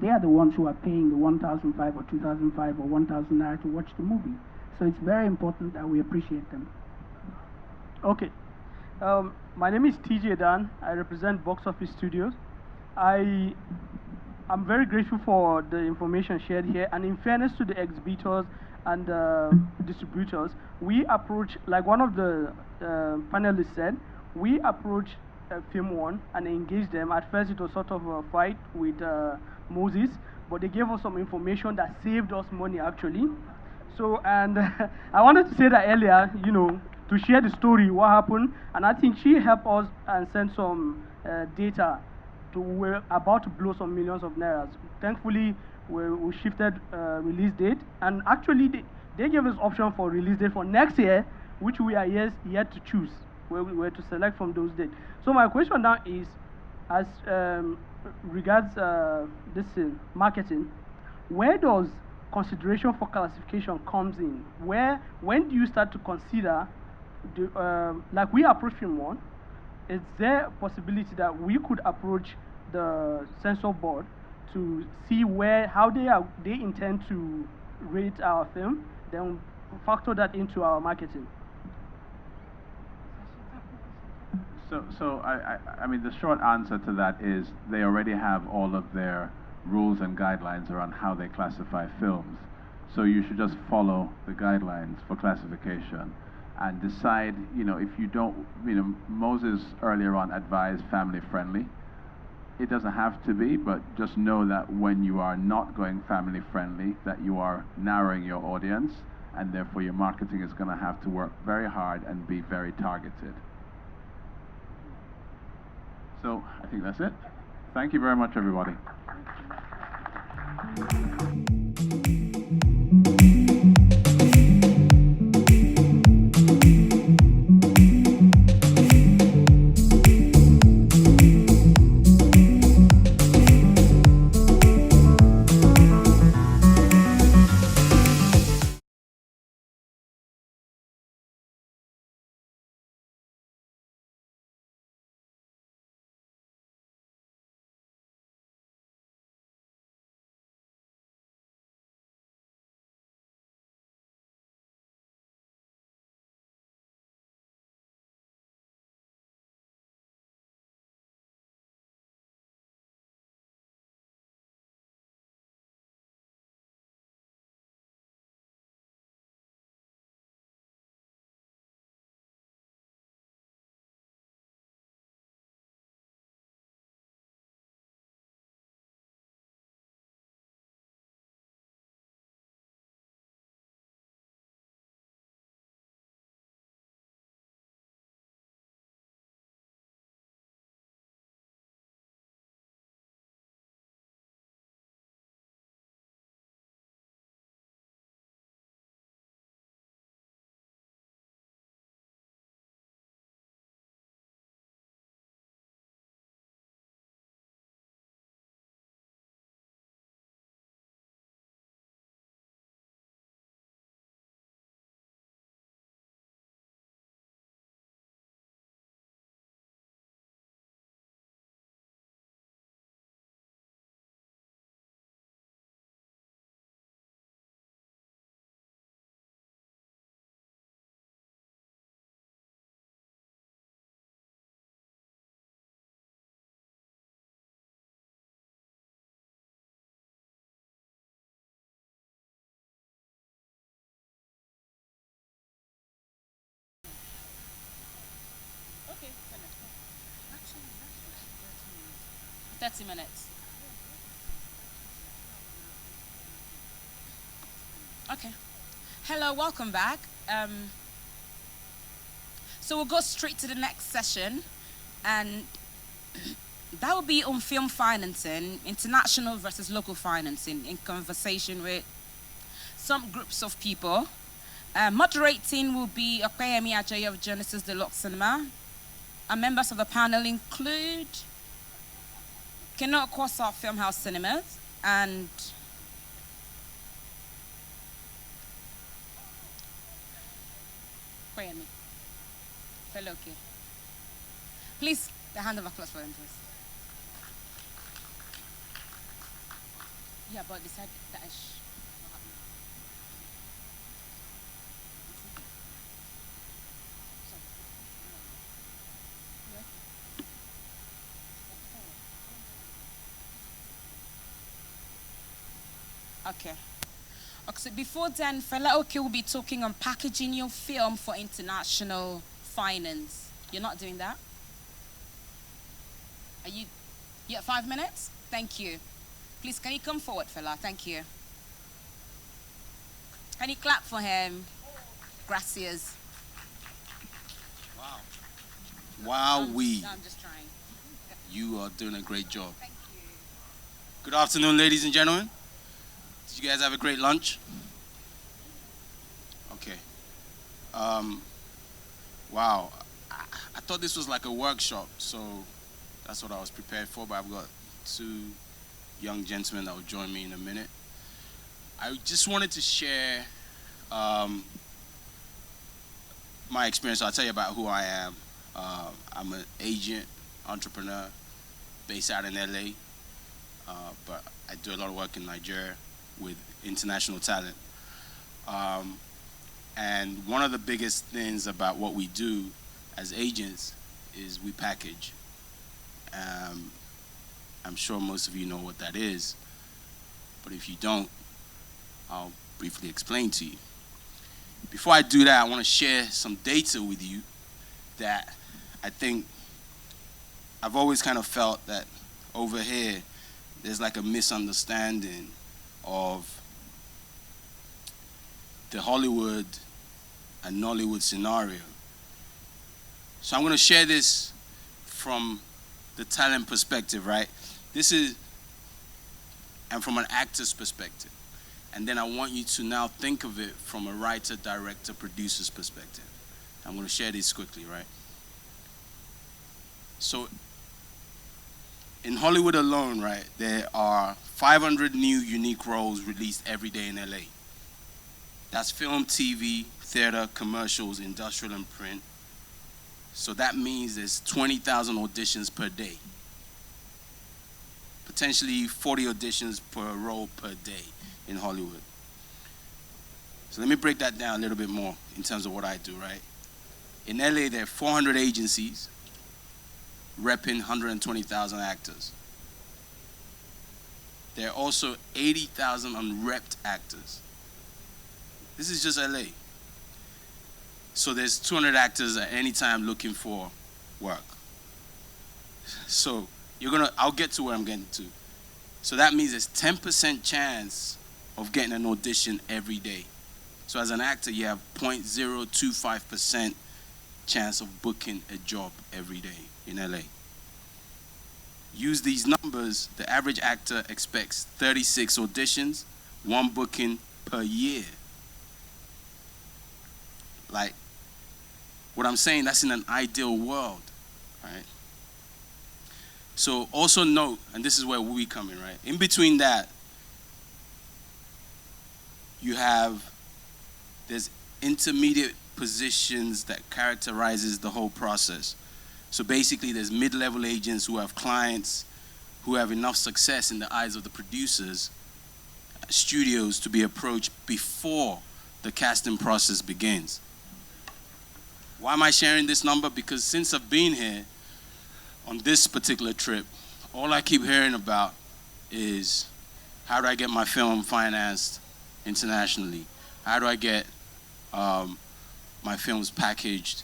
They are the ones who are paying the 1,005 or 2,005 or 1,000 naira to watch the movie. So it's very important that we appreciate them. Okay. My name is TJ Dan. I represent Box Office Studios. I'm very grateful for the information shared here, and in fairness to the exhibitors and distributors, we approach, like one of the panelists said, we approach Film One and engage them. At first it was sort of a fight with Moses, but they gave us some information that saved us money actually. So, and I wanted to say that earlier, to share the story, what happened, and I think she helped us and sent some data. We're about to blow some millions of nairas. Thankfully, we shifted release date, and actually they gave us option for release date for next year, which we are yet to choose, where we were to select from those dates. So my question now is, as regards this marketing, where does consideration for classification comes in? When do you start to consider, like we approach Film One, is there a possibility that we could approach the censor board to see how they intend to rate our film, then factor that into our marketing? So I mean, the short answer to that is they already have all of their rules and guidelines around how they classify films. So you should just follow the guidelines for classification and decide, if you don't, Moses earlier on advised family friendly. It doesn't have to be, but just know that when you are not going family friendly, that you are narrowing your audience, and therefore your marketing is going to have to work very hard and be very targeted. So I think that's it. Thank you very much, everybody. Okay, 30 minutes. Okay. Hello, welcome back. So we'll go straight to the next session, and that will be on film financing, international versus local financing, in conversation with some groups of people. Moderating will be Okayemi Ajayi of Genesis Deluxe Cinema. And members of the panel include Keno Kosa Filmhouse Cinemas and Okayemi. Fellow okay. Please, the hand of applause for them, please. Yeah, but decide that is. Okay. So before then, Fela Oke will be talking on packaging your film for international finance. You're not doing that? Are you? You have 5 minutes? Thank you. Please, can you come forward, Fela? Thank you. Can you clap for him? Gracias. Wow. Wow, No, I'm just trying. You are doing a great job. Thank you. Good afternoon, ladies and gentlemen. Did you guys have a great lunch? Okay. Wow. I thought this was like a workshop, so that's what I was prepared for, but I've got two young gentlemen that will join me in a minute. I just wanted to share my experience. I'll tell you about who I am. I'm an agent, entrepreneur, based out in LA, but I do a lot of work in Nigeria with international talent. And one of the biggest things about what we do as agents is we package. I'm sure most of you know what that is, but if you don't, I'll briefly explain to you. Before I do that, I want to share some data with you that I think I've always kind of felt that over here there's like a misunderstanding of the Hollywood and Nollywood scenario. So I'm going to share this from the talent perspective, right? This is, and from an actor's perspective. And then I want you to now think of it from a writer, director, producer's perspective. I'm going to share this quickly, right? So, in Hollywood alone, right, there are 500 new unique roles released every day in LA. That's film, TV, theater, commercials, industrial, and print. So that means there's 20,000 auditions per day. Potentially 40 auditions per role per day in Hollywood. So let me break that down a little bit more in terms of what I do, right? In LA, there are 400 agencies repping 120,000 actors. There are also 80,000 unrepped actors. This is just LA. So there's 200 actors at any time looking for work. So I'll get to where I'm getting to. So that means there's 10% chance of getting an audition every day. So as an actor, you have 0.025% chance of booking a job every day in LA. Use these numbers, the average actor expects 36 auditions, 1 booking per year. Like, what I'm saying, that's in an ideal world, right? So also note, and this is where we come in, right? In between that, there's intermediate positions that characterizes the whole process. So basically, there's mid-level agents who have clients who have enough success in the eyes of the producers, studios, to be approached before the casting process begins. Why am I sharing this number? Because since I've been here on this particular trip, all I keep hearing about is how do I get my film financed internationally? How do I get my films packaged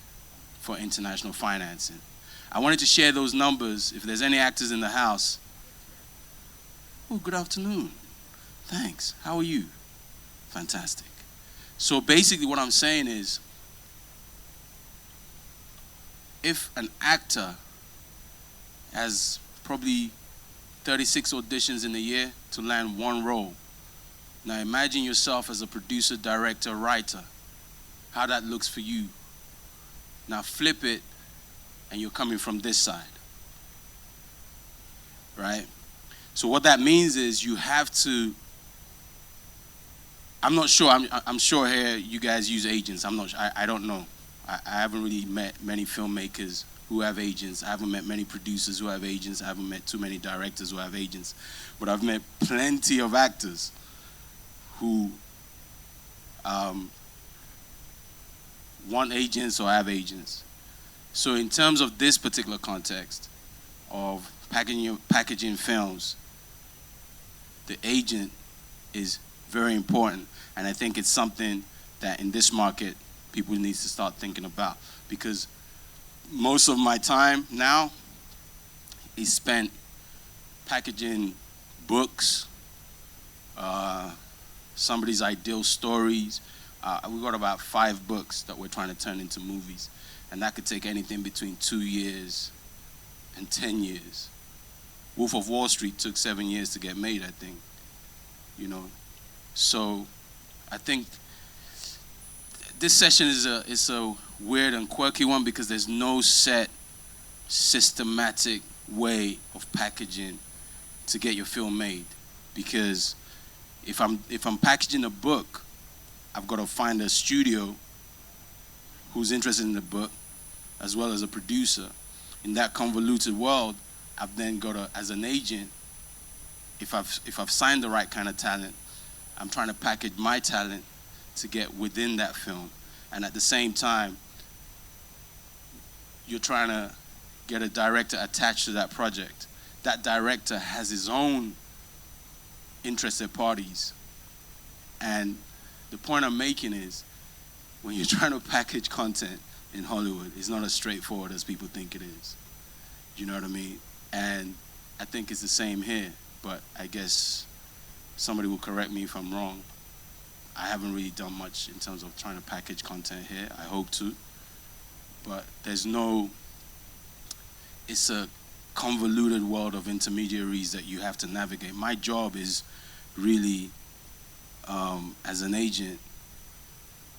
for international financing? I wanted to share those numbers. If there's any actors in the house. Oh, good afternoon. Thanks. How are you? Fantastic. So basically what I'm saying is, if an actor has probably 36 auditions in a year to land 1 role, now imagine yourself as a producer, director, writer, how that looks for you. Now flip it, and you're coming from this side, right? So what that means is you have to, I'm not sure, I'm sure here you guys use agents. I don't know. I haven't really met many filmmakers who have agents. I haven't met many producers who have agents. I haven't met too many directors who have agents. But I've met plenty of actors who want agents or have agents. So in terms of this particular context of packaging films, the agent is very important. And I think it's something that in this market, people need to start thinking about, because most of my time now is spent packaging books, somebody's ideal stories. We got about 5 books that we're trying to turn into movies, and that could take anything between 2 years and 10 years. Wolf of Wall Street took 7 years to get made, I think. So I think this session is a weird and quirky one, because there's no set systematic way of packaging to get your film made. Because if I'm packaging a book, I've got to find a studio who's interested in the book, as well as a producer. In that convoluted world, I've then got to, as an agent, if I've signed the right kind of talent, I'm trying to package my talent to get within that film. And at the same time, you're trying to get a director attached to that project. That director has his own interested parties. And the point I'm making is, when you're trying to package content in Hollywood, it's not as straightforward as people think it is. You know what I mean? And I think it's the same here, but I guess somebody will correct me if I'm wrong. I haven't really done much in terms of trying to package content here. I hope to. But it's a convoluted world of intermediaries that you have to navigate. My job is really, as an agent,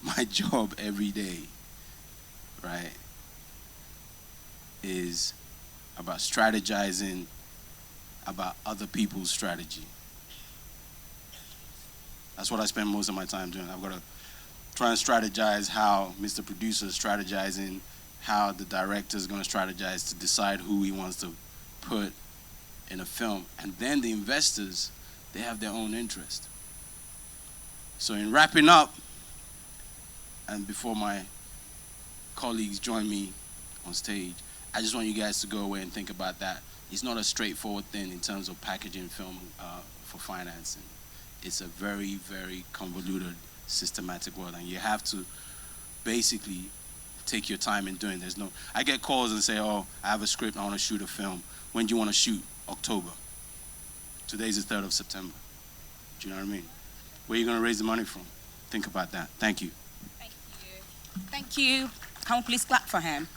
my job every day, right, is about strategizing about other people's strategy. That's what I spend most of my time doing. I've got to try and strategize how Mr. Producer is strategizing, how the director is going to strategize to decide who he wants to put in a film. And then the investors, they have their own interest. So in wrapping up, and before my colleagues join me on stage, I just want you guys to go away and think about that. It's not a straightforward thing in terms of packaging film for financing. It's a very, very convoluted, systematic world, and you have to basically take your time in doing. There's no. I get calls and say, "Oh, I have a script. I want to shoot a film. When do you want to shoot?" October. Today's the 3rd of September. Do you know what I mean? Where are you going to raise the money from? Think about that. Thank you. Thank you. Thank you. Can we please clap for him?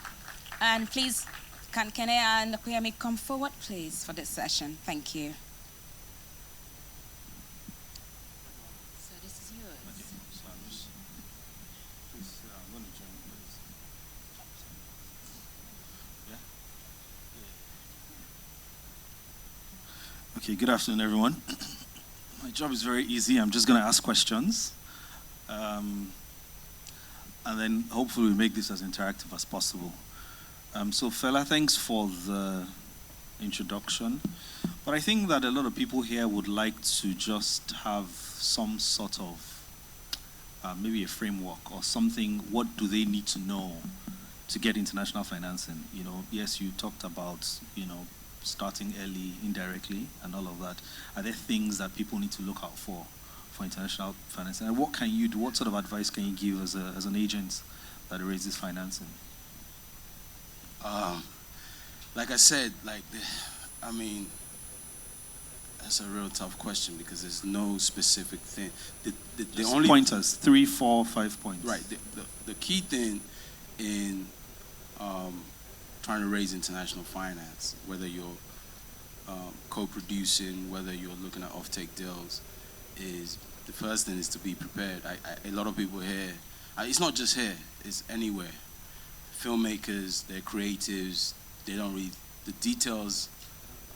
And please, can Kene and Kuyemi come forward, please, for this session? Thank you. So this is yours. Okay, so I'm just, please, I'm going to join you, please. Yeah? Okay, good afternoon, everyone. My job is very easy. I'm just going to ask questions. And then hopefully we make this as interactive as possible. So Fela, thanks for the introduction. But I think that a lot of people here would like to just have some sort of maybe a framework or something. What do they need to know to get international financing? You know, yes, you talked about, you know, starting early, indirectly, and all of that. Are there things that people need to look out for international financing? And what can you do? What sort of advice can you give as an agent that raises financing? Like I said, I mean, that's a real tough question because there's no specific thing. The only pointers, 3, 4, 5 points. Right. The key thing in trying to raise international finance, whether you're co-producing, whether you're looking at off-take deals, is the first thing is to be prepared. A lot of people here, it's not just here, it's anywhere. Filmmakers, they're creatives, they don't read, the details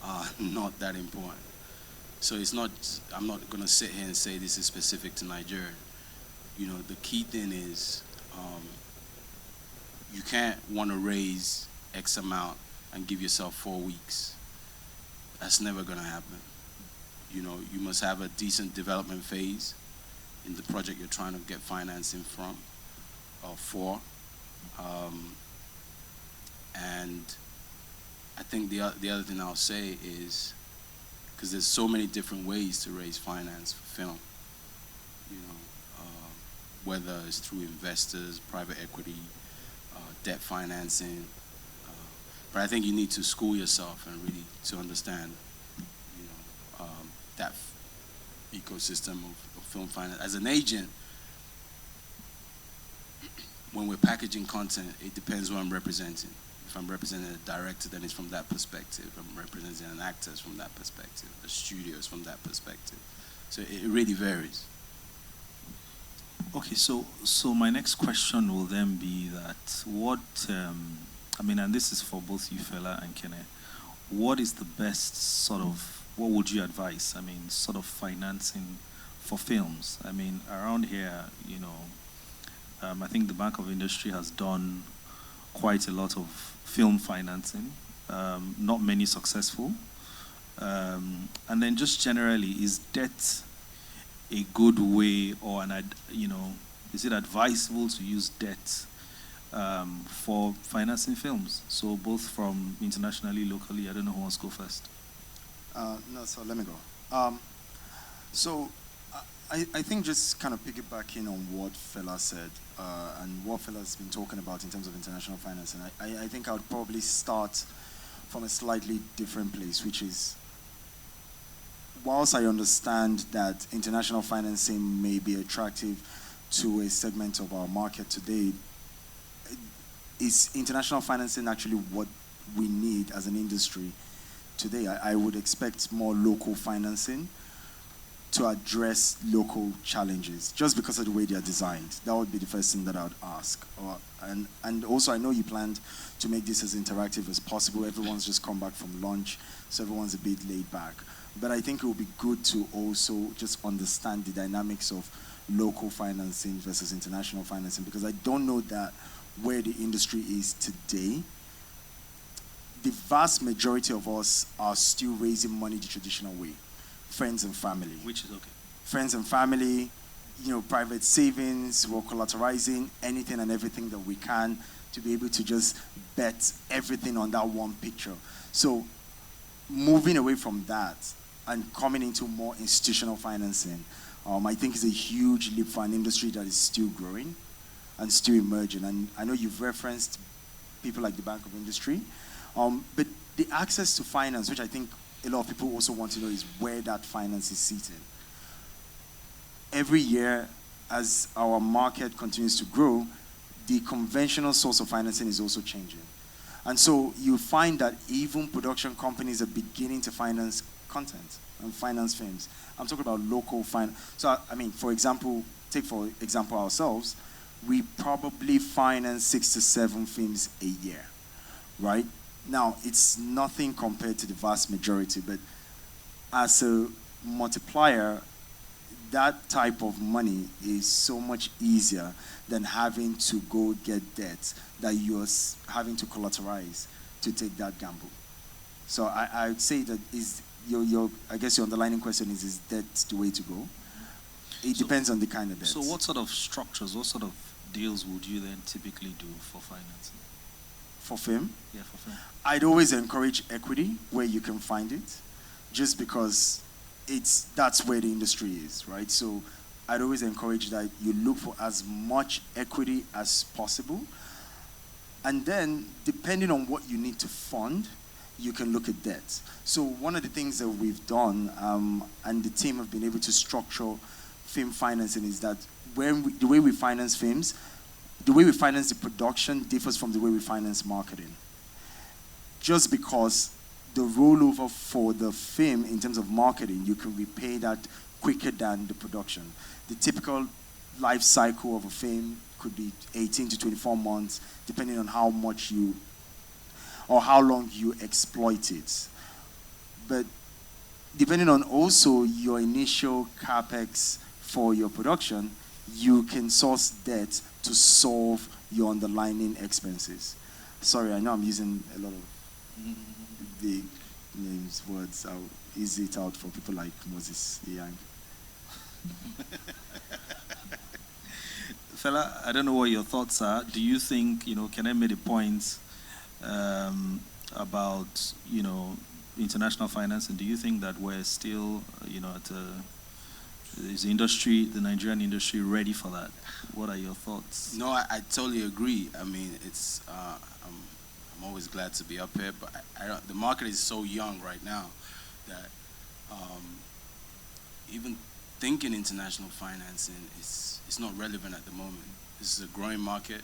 are not that important. So it's not, I'm not gonna sit here and say this is specific to Nigeria. You know, the key thing is you can't want to raise X amount and give yourself 4 weeks. That's never gonna happen. You know, you must have a decent development phase in the project you're trying to get financing from or for. And I think the other thing I'll say is, because there's so many different ways to raise finance for film, you know, whether it's through investors, private equity, debt financing, but I think you need to school yourself and really to understand, you know, that ecosystem of film finance. As an agent, when we're packaging content, it depends who I'm representing. If I'm representing a director, then it's from that perspective. If I'm representing an actor, it's from that perspective. The studio is from that perspective. So it really varies. Okay, so my next question will then be that what, I mean, and this is for both you, Fela and Kene, what is the best sort of, what would you advise? I mean, sort of financing for films. I mean, around here, you know, I think the Bank of Industry has done quite a lot of film financing, not many successful. And then just generally, is debt a good way, or you know, is it advisable to use debt for financing films? So both from internationally, locally. I don't know who wants to go first. No, so let me go. So I think just kind of piggybacking on what Fela said and what Fela's been talking about in terms of international financing, I think I would probably start from a slightly different place, which is, whilst I understand that international financing may be attractive to a segment of our market today, is international financing actually what we need as an industry today. I would expect more local financing to address local challenges, just because of the way they are designed. That would be the first thing that I would ask. And also, I know you planned to make this as interactive as possible. Everyone's just come back from lunch, so everyone's a bit laid back. But I think it would be good to also just understand the dynamics of local financing versus international financing, because I don't know that where the industry is today, the vast majority of us are still raising money the traditional way. Friends and family. Which is okay. Friends and family, private savings, we're collateralizing anything and everything that we can to be able to just bet everything on that one picture. So moving away from that and coming into more institutional financing, I think is a huge leap for an industry that is still growing and still emerging. And I know you've referenced people like the Bank of Industry, but the access to finance, which I think a lot of people also want to know, is where that finance is seated. Every year, as our market continues to grow, the conventional source of financing is also changing. And so you find that even production companies are beginning to finance content and finance films. I'm talking about local finance. So, for example, ourselves, we probably finance 6 to 7 films a year, right? Now, it's nothing compared to the vast majority, but as a multiplier, that type of money is so much easier than having to go get debt that you're having to collateralize to take that gamble. So I would say that I guess your underlying question is debt the way to go? It depends on the kind of debt. So what sort of structures, what sort of deals would you then typically do for financing? For film? Yeah, for film. I'd always encourage equity where you can find it, just because that's where the industry is, right? So I'd always encourage that you look for as much equity as possible. And then, depending on what you need to fund, you can look at debt. So one of the things that we've done, and the team have been able to structure film financing, is that the way we finance films, the way we finance the production differs from the way we finance marketing. Just because the rollover for the film in terms of marketing, you can repay that quicker than the production. The typical life cycle of a film could be 18 to 24 months, depending on how much or how long you exploit it. But depending on also your initial capex for your production, you can source debt to solve your underlying expenses. Sorry, I know I'm using a lot of big names, words. I'll ease it out for people like Moses Young. Fela, I don't know what your thoughts are. Do you think, can I make a point about, international finance, and do you think that we're still, is the Nigerian industry ready for that? What are your thoughts? No, I totally agree. It's I'm always glad to be up here, but the market is so young right now that even thinking international financing is not relevant at the moment. This is a growing market.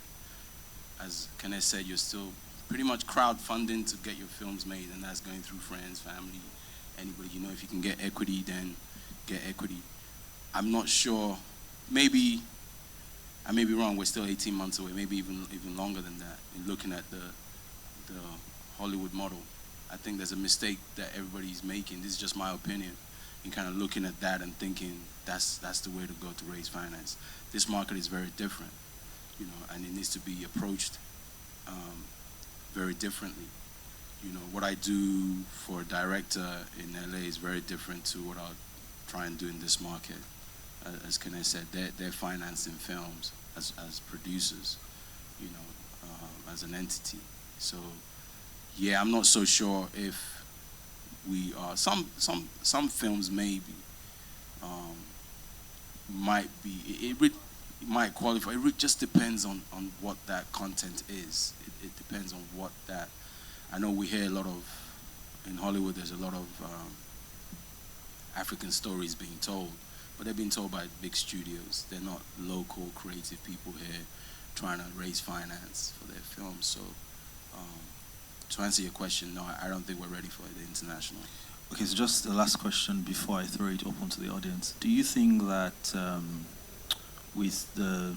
As Kenneth said, you're still pretty much crowdfunding to get your films made, and that's going through friends, family, anybody. If you can get equity, then get equity. I'm not sure. Maybe I may be wrong. We're still 18 months away, maybe even longer than that. In looking at the Hollywood model, I think there's a mistake that everybody's making. This is just my opinion. In kind of looking at that and thinking that's the way to go to raise finance. This market is very different, and it needs to be approached very differently. What I do for a director in LA is very different to what I'll try and do in this market. As Kenneth said, they're financing films as producers, as an entity. So, yeah, I'm not so sure if we are. Some films maybe might be. It might qualify. It just depends on what that content is. It depends on what that. I know we hear a lot of in Hollywood. There's a lot of African stories being told, but they're being told by big studios. They're not local creative people here trying to raise finance for their films. So to answer your question, no, I don't think we're ready for the international. Okay, so just the last question before I throw it open to the audience. Do you think that with the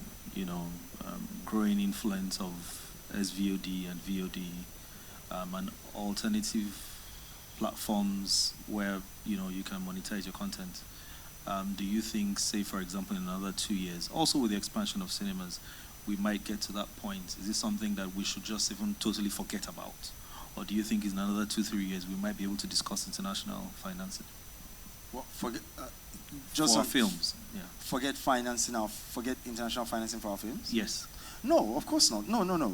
growing influence of SVOD and VOD and alternative platforms where you can monetize your content, do you think, say for example, in another 2 years, also with the expansion of cinemas, we might get to that point? Is this something that we should just even totally forget about? Or do you think in another 2-3 years we might be able to discuss international financing? Well, forget just for our films. Yeah. Forget international financing for our films. Yes. No, of course not. No.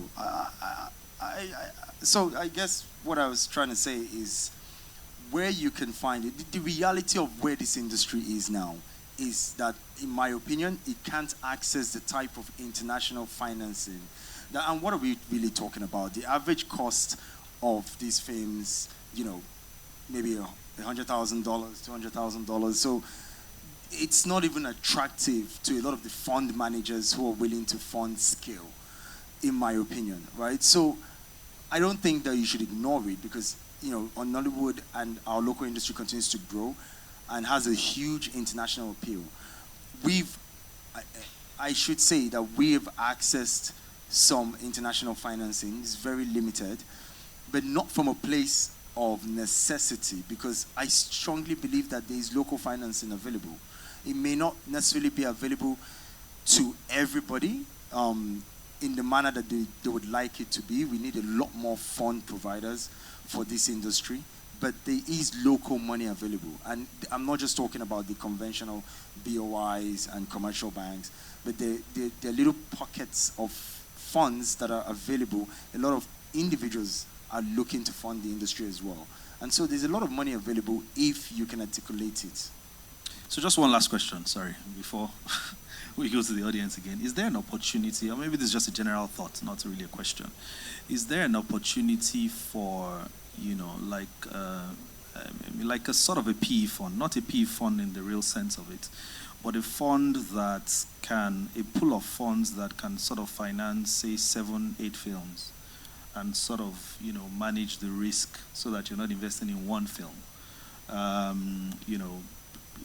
So I guess what I was trying to say is where you can find it. The reality of where this industry is now is that, in my opinion, it can't access the type of international financing. And what are we really talking about? The average cost of these films, maybe $100,000, $200,000. So it's not even attractive to a lot of the fund managers who are willing to fund scale, in my opinion, right? So I don't think that you should ignore it because, on Nollywood and our local industry continues to grow and has a huge international appeal. I should say that we've accessed some international financing. It's very limited, but not from a place of necessity, because I strongly believe that there is local financing available. It may not necessarily be available to everybody in the manner that they would like it to be. We need a lot more fund providers for this industry, but there is local money available. And I'm not just talking about the conventional BOIs and commercial banks, but there are little pockets of funds that are available. A lot of individuals are looking to fund the industry as well. And so there's a lot of money available if you can articulate it. So just one last question, sorry, before we go to the audience again. Is there an opportunity, or maybe this is just a general thought, not really a question. Is there an opportunity for, like a sort of a PE fund, not a PE fund in the real sense of it, but a fund that a pool of funds that can sort of finance, say, 7-8 films and sort of, manage the risk so that you're not investing in one film?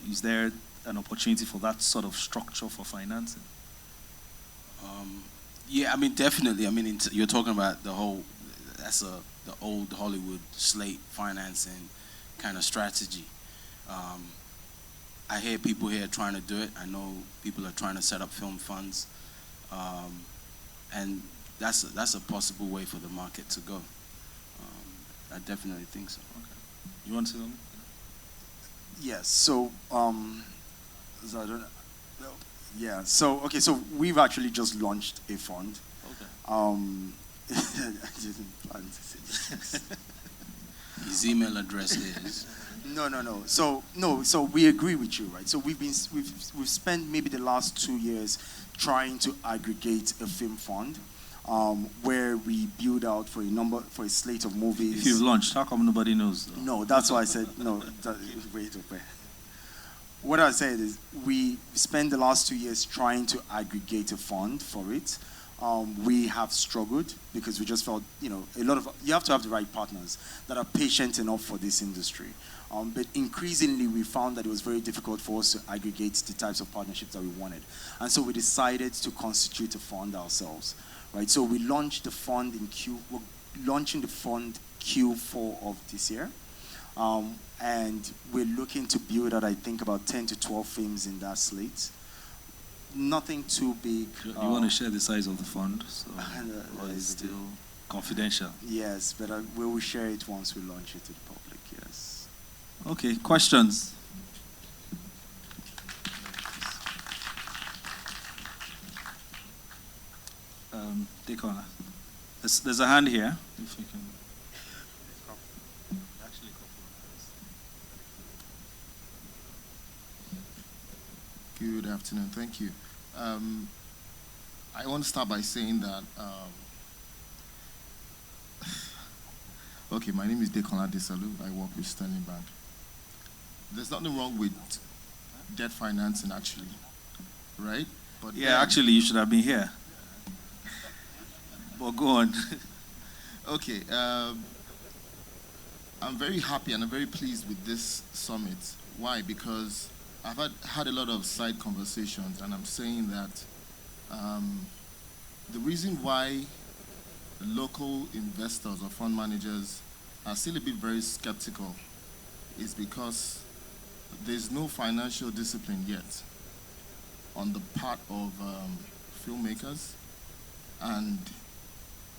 Is there an opportunity for that sort of structure for financing? Yeah, definitely. You're talking about the old Hollywood slate financing kind of strategy. I hear people here trying to do it. I know people are trying to set up film funds. And that's a possible way for the market to go. I definitely think so. Okay. You want to say something? Yes. So, so we've actually just launched a fund. Okay. I didn't plan to say this. His email address is. No. So we agree with you, right? So we've spent maybe the last 2 years trying to aggregate a film fund, where we build out for a slate of movies. If you've launched, how come nobody knows? No, that's why I said no. Wait. What I said is we spent the last 2 years trying to aggregate a fund for it. We have struggled because we just felt, you have to have the right partners that are patient enough for this industry. But increasingly, we found that it was very difficult for us to aggregate the types of partnerships that we wanted. And so we decided to constitute a fund ourselves, right? So we launched the fund we're launching the fund Q4 of this year. And we're looking to build out, I think, about 10 to 12 films in that slate. Nothing too big. You want to share the size of the fund? So, or is it still confidential? Yes, but we will share it once we launch it to the public, yes. Okay, questions? Dekona, there's a hand here, if you can. Good afternoon. Thank you. I want to start by saying that, okay, my name is Dekola Desalu. I work with Sterling Bank. There's nothing wrong with debt financing, actually, right? But yeah, actually, you should have been here. But go on. Okay. I'm very happy and I'm very pleased with this summit. Why? Because I've had a lot of side conversations, and I'm saying that the reason why local investors or fund managers are still a bit very skeptical is because there's no financial discipline yet on the part of filmmakers. And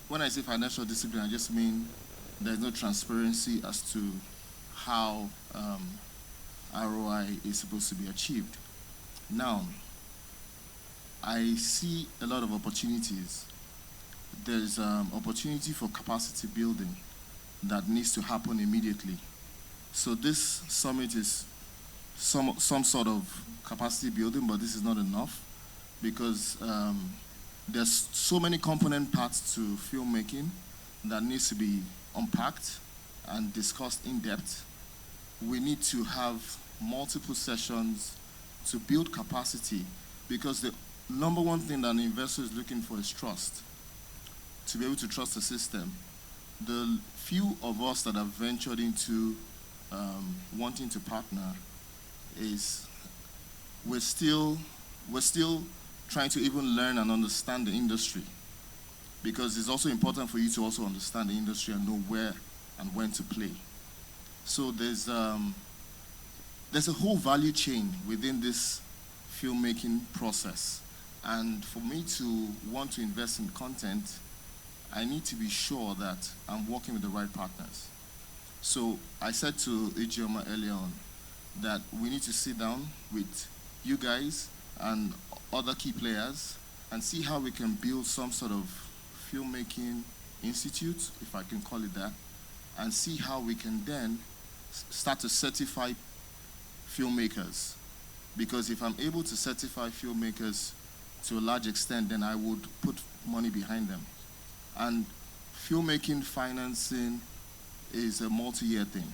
when I say financial discipline, I just mean there's no transparency as to how ROI is supposed to be achieved. Now, I see a lot of opportunities. There's opportunity for capacity building that needs to happen immediately. So this summit is some sort of capacity building, but this is not enough because there's so many component parts to filmmaking that needs to be unpacked and discussed in depth. We need to have multiple sessions to build capacity, because the number one thing that an investor is looking for is trust. To be able to trust the system. The few of us that have ventured into wanting to partner is we're still trying to even learn and understand the industry, because it's also important for you to also understand the industry and know where and when to play. So there's a whole value chain within this filmmaking process, and for me to want to invest in content, I need to be sure that I'm working with the right partners. So I said to Ijeoma earlier on that we need to sit down with you guys and other key players and see how we can build some sort of filmmaking institute, if I can call it that, and see how we can then start to certify filmmakers. Because if I'm able to certify filmmakers to a large extent, then I would put money behind them. And filmmaking financing is a multi-year thing.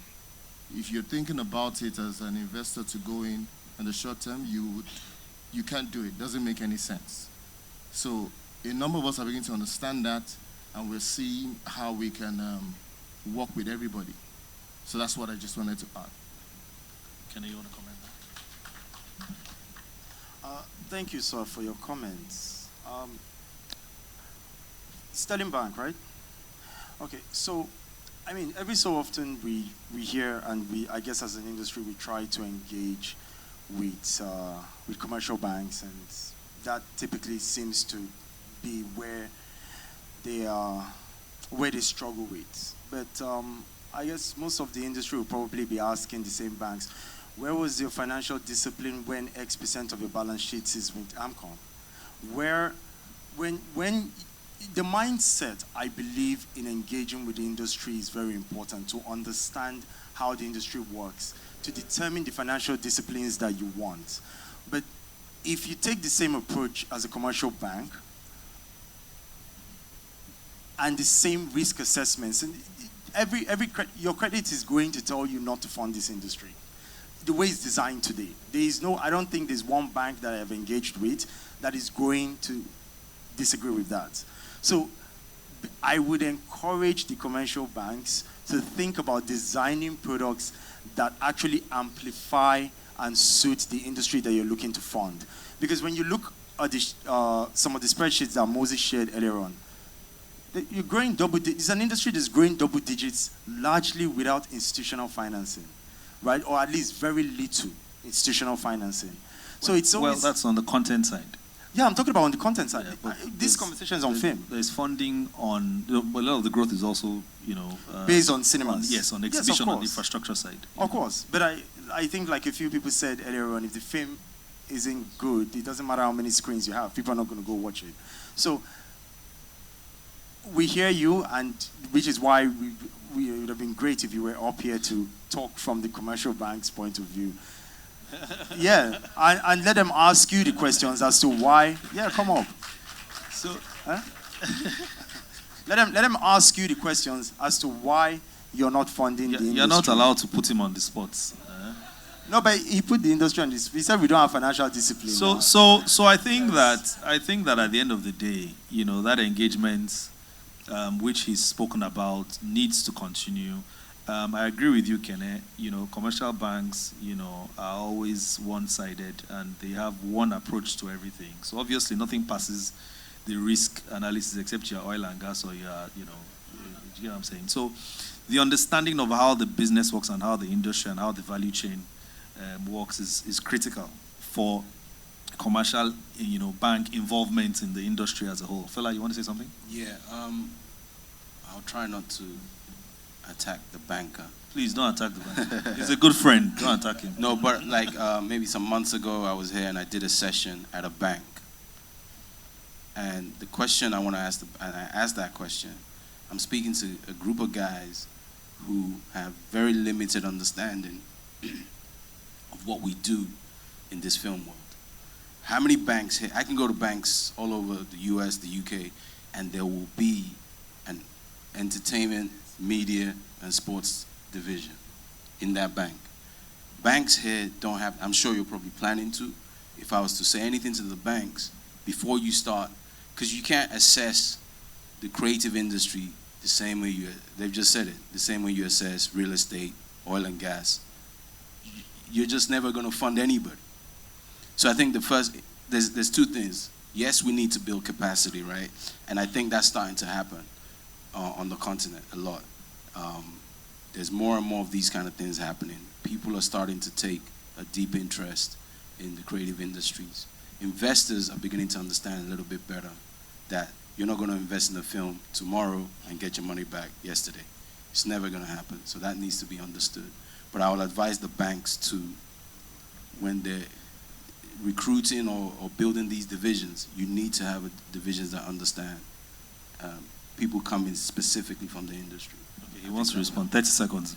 If you're thinking about it as an investor to go in the short term, you can't do it. Doesn't make any sense. So a number of us are beginning to understand that, and we're seeing how we can work with everybody. So that's what I just wanted to add. Kenny, you want to comment? Thank you, sir, for your comments. Sterling Bank, right? Okay, so, I mean, every so often we hear, and I guess as an industry, we try to engage with commercial banks, and that typically seems to be where they struggle with. But I guess most of the industry will probably be asking the same banks, where was your financial discipline when X% of your balance sheet is with AMCON? When the mindset, I believe, in engaging with the industry is very important to understand how the industry works, to determine the financial disciplines that you want. But if you take the same approach as a commercial bank and the same risk assessments, and your credit is going to tell you not to fund this industry. The way it's designed today, I don't think there's one bank that I have engaged with that is going to disagree with that. So I would encourage the commercial banks to think about designing products that actually amplify and suit the industry that you're looking to fund. Because when you look at some of the spreadsheets that Moses shared earlier on, you're growing double digits. It's an industry that's growing double digits largely without institutional financing, right? Or at least very little institutional financing. So it's always... Well, that's on the content side. Yeah, I'm talking about on the content side. Yeah, this conversation is on film. There's funding on... A lot of the growth is also, based on cinemas. On exhibition, on the infrastructure side. Of course. But I think, like a few people said earlier on, if the film isn't good, it doesn't matter how many screens you have. People are not going to go watch it. So we hear you, and which is why it would have been great if you were up here to talk from the commercial bank's point of view. Yeah, and let them ask you the questions as to why. Yeah, come up. So, let them ask you the questions as to why you're not funding the industry. You're not allowed to put him on the spot. No, but he put the industry on this. He said we don't have financial discipline. So I think that at the end of the day, that engagement, which he's spoken about, needs to continue. I agree with you, Kene. You know, commercial banks, you know, are always one-sided and they have one approach to everything. So obviously nothing passes the risk analysis except your oil and gas or your, you know what I'm saying? So the understanding of how the business works and how the industry and how the value chain works is critical for commercial, you know, bank involvement in the industry as a whole. Fella, you want to say something? Yeah, I'll try not to attack the banker. Please don't attack the banker. He's a good friend. Don't attack him. No, but like maybe some months ago, I was here and I did a session at a bank. And the question I want to ask, and I asked that question, I'm speaking to a group of guys who have very limited understanding of what we do in this film world. How many banks here? I can go to banks all over the US, the UK, and there will be an entertainment, media, and sports division in that bank. Banks here don't have, I'm sure you're probably planning to, if I was to say anything to the banks before you start, because you can't assess the creative industry the same way they've just said it, the same way you assess real estate, oil and gas. You're just never going to fund anybody. So I think the first, there's two things. Yes, we need to build capacity, right? And I think that's starting to happen on the continent a lot. There's more and more of these kind of things happening. People are starting to take a deep interest in the creative industries. Investors are beginning to understand a little bit better that you're not going to invest in a film tomorrow and get your money back yesterday. It's never going to happen. So that needs to be understood. But I will advise the banks to, when they're recruiting or building these divisions, you need to have divisions that understand people coming specifically from the industry. Okay, he wants to respond. 30 seconds.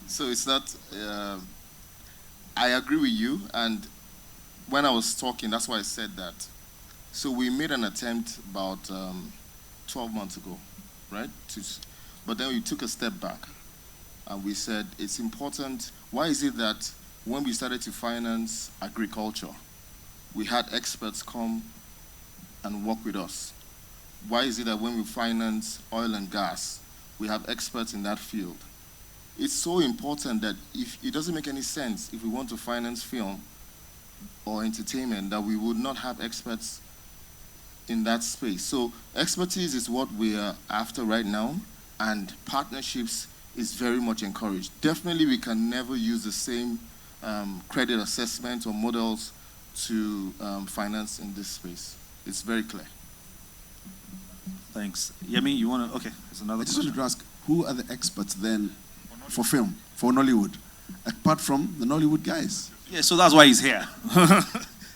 So it's not, I agree with you, and when I was talking, that's why I said that. So we made an attempt about 12 months ago, right? But then we took a step back, and we said it's important. Why is it that when we started to finance agriculture, we had experts come and work with us? Why is it that when we finance oil and gas, we have experts in that field? It's so important that if it doesn't make any sense if we want to finance film or entertainment that we would not have experts in that space. So expertise is what we are after right now, and partnerships is very much encouraged. Definitely we can never use the same credit assessment or models to finance in this space. It's very clear. Thanks. Yemi, you want to, okay, there's another I just question. wanted to ask, who are the experts then for film, for Nollywood, apart from the Nollywood guys? Yeah, so that's why he's here.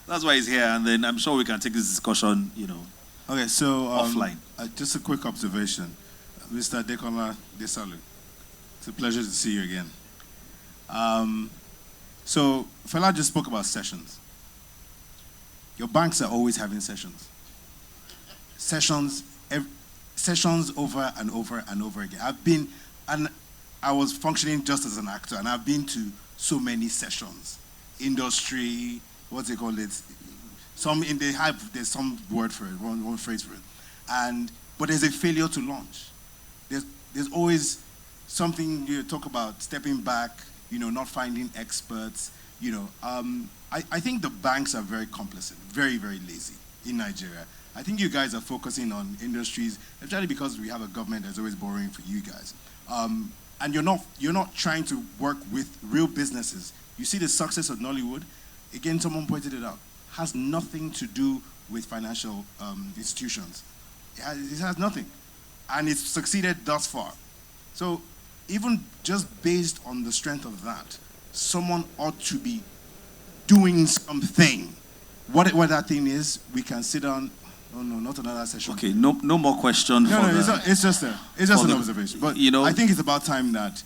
That's why he's here, and then I'm sure we can take this discussion, you know, okay, so offline. Just a quick observation. Mr. Dekola Desalu, it's a pleasure to see you again. So Fela just spoke about sessions. Your banks are always having sessions. Sessions over and over and over again. I was functioning just as an actor, and I've been to so many sessions. Industry, what's they call it? There's some word for it, one phrase for it. But there's a failure to launch. There's always something you talk about, stepping back, not finding experts, I think the banks are very complicit, very, very lazy in Nigeria. I think you guys are focusing on industries, especially because we have a government that's always borrowing for you guys. And you're not trying to work with real businesses. You see the success of Nollywood, again, someone pointed it out, has nothing to do with financial institutions. It has nothing. And it's succeeded thus far. So even just based on the strength of that, someone ought to be doing something. What that thing is, we can sit down. Oh no, not another session. Okay, no more question. It's just an observation. But I think it's about time that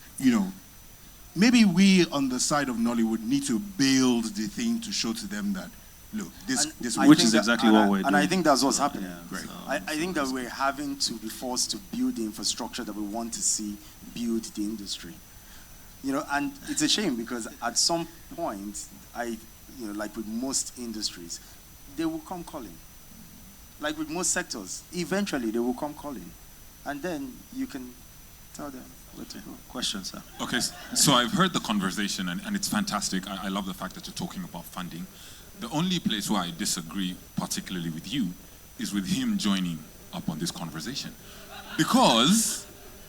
maybe we on the side of Nollywood need to build the thing to show to them that look, this which is exactly what we're doing. And I think that's what's happening. Yeah, great. I think that we're having to be forced to build the infrastructure that we want to see build the industry. And it's a shame because at some point, like with most industries, they will come calling. Like with most sectors, eventually they will come calling. And then you can tell them, Question, sir. Okay, so I've heard the conversation and it's fantastic. I love the fact that you're talking about funding. The only place where I disagree particularly with you is with him joining up on this conversation. Because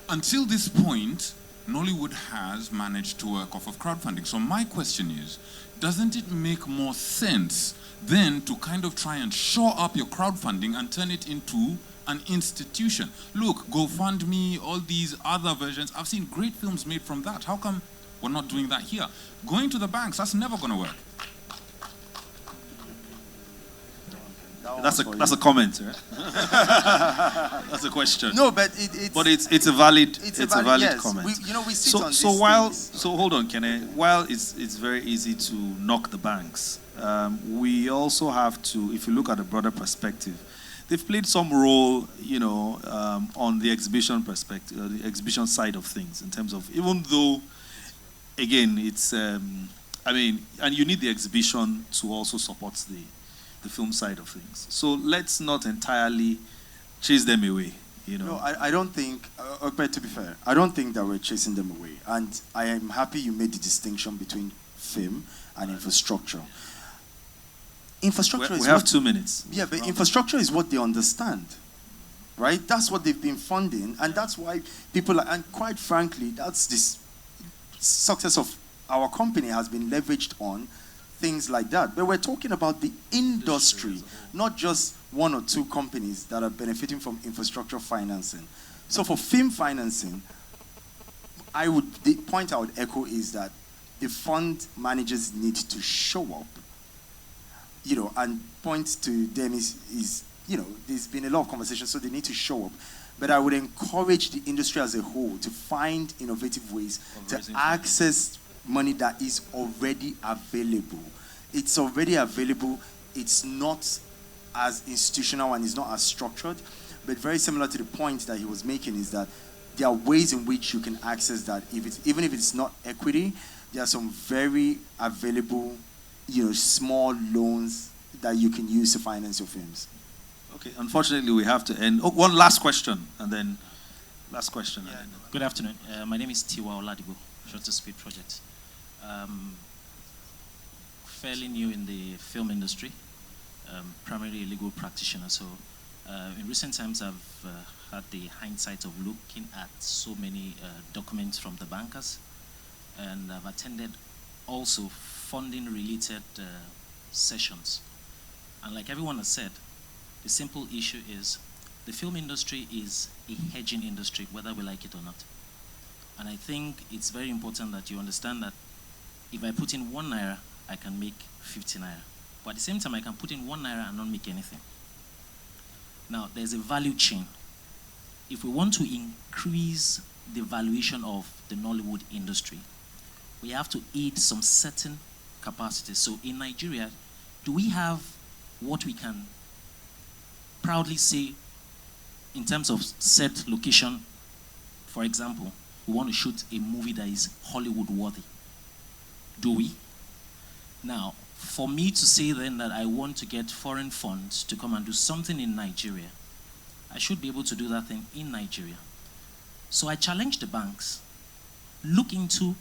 until this point, Nollywood has managed to work off of crowdfunding. So my question is, doesn't it make more sense then to kind of try and shore up your crowdfunding and turn it into an institution? Look, GoFundMe, all these other versions, I've seen great films made from that. How come we're not doing that here? Going to the banks, that's never going to work. That's a comment, right? That's a question. No, but it's a valid yes. comment. We sit on so these while things. so hold on, Kene. While it's very easy to knock the banks, we also have to, if you look at a broader perspective, they've played some role, on the exhibition perspective, the exhibition side of things, in terms of, even though, again, it's, and you need the exhibition to also support the film side of things. So let's not entirely chase them away, No, I don't think, but to be fair, I don't think that we're chasing them away. And I am happy you made the distinction between film and infrastructure. Infrastructure we have 2 minutes. Yeah, but infrastructure is what they understand, right? That's what they've been funding, and that's why people are, and quite frankly, that's this success of our company has been leveraged on things like that. But we're talking about the industry, not just one or two companies that are benefiting from infrastructure financing. So for film financing, the point I would echo is that the fund managers need to show up, and point to them is there's been a lot of conversation, so they need to show up. But I would encourage the industry as a whole to find innovative ways to access money that is already available. It's already available. It's not as institutional and it's not as structured, but very similar to the point that he was making is that there are ways in which you can access that. Even if it's not equity, there are some very available, small loans that you can use to finance your films. Okay, unfortunately, we have to end. Oh, one last question, and then last question. Yeah. Good afternoon. My name is Tiwa Oladipo, Shutter Speed Project. Fairly new in the film industry, primarily a legal practitioner. So in recent times, I've had the hindsight of looking at so many documents from the bankers, and I've attended also funding-related sessions. And like everyone has said, the simple issue is the film industry is a hedging industry, whether we like it or not. And I think it's very important that you understand that if I put in 1 naira, I can make 50 naira. But at the same time, I can put in 1 naira and not make anything. Now, there's a value chain. If we want to increase the valuation of the Nollywood industry, we have to aid some certain capacities. So in Nigeria, do we have what we can proudly say in terms of set location? For example, we want to shoot a movie that is Hollywood worthy. Do we? Now, for me to say then that I want to get foreign funds to come and do something in Nigeria, I should be able to do that thing in Nigeria. So I challenge the banks, look into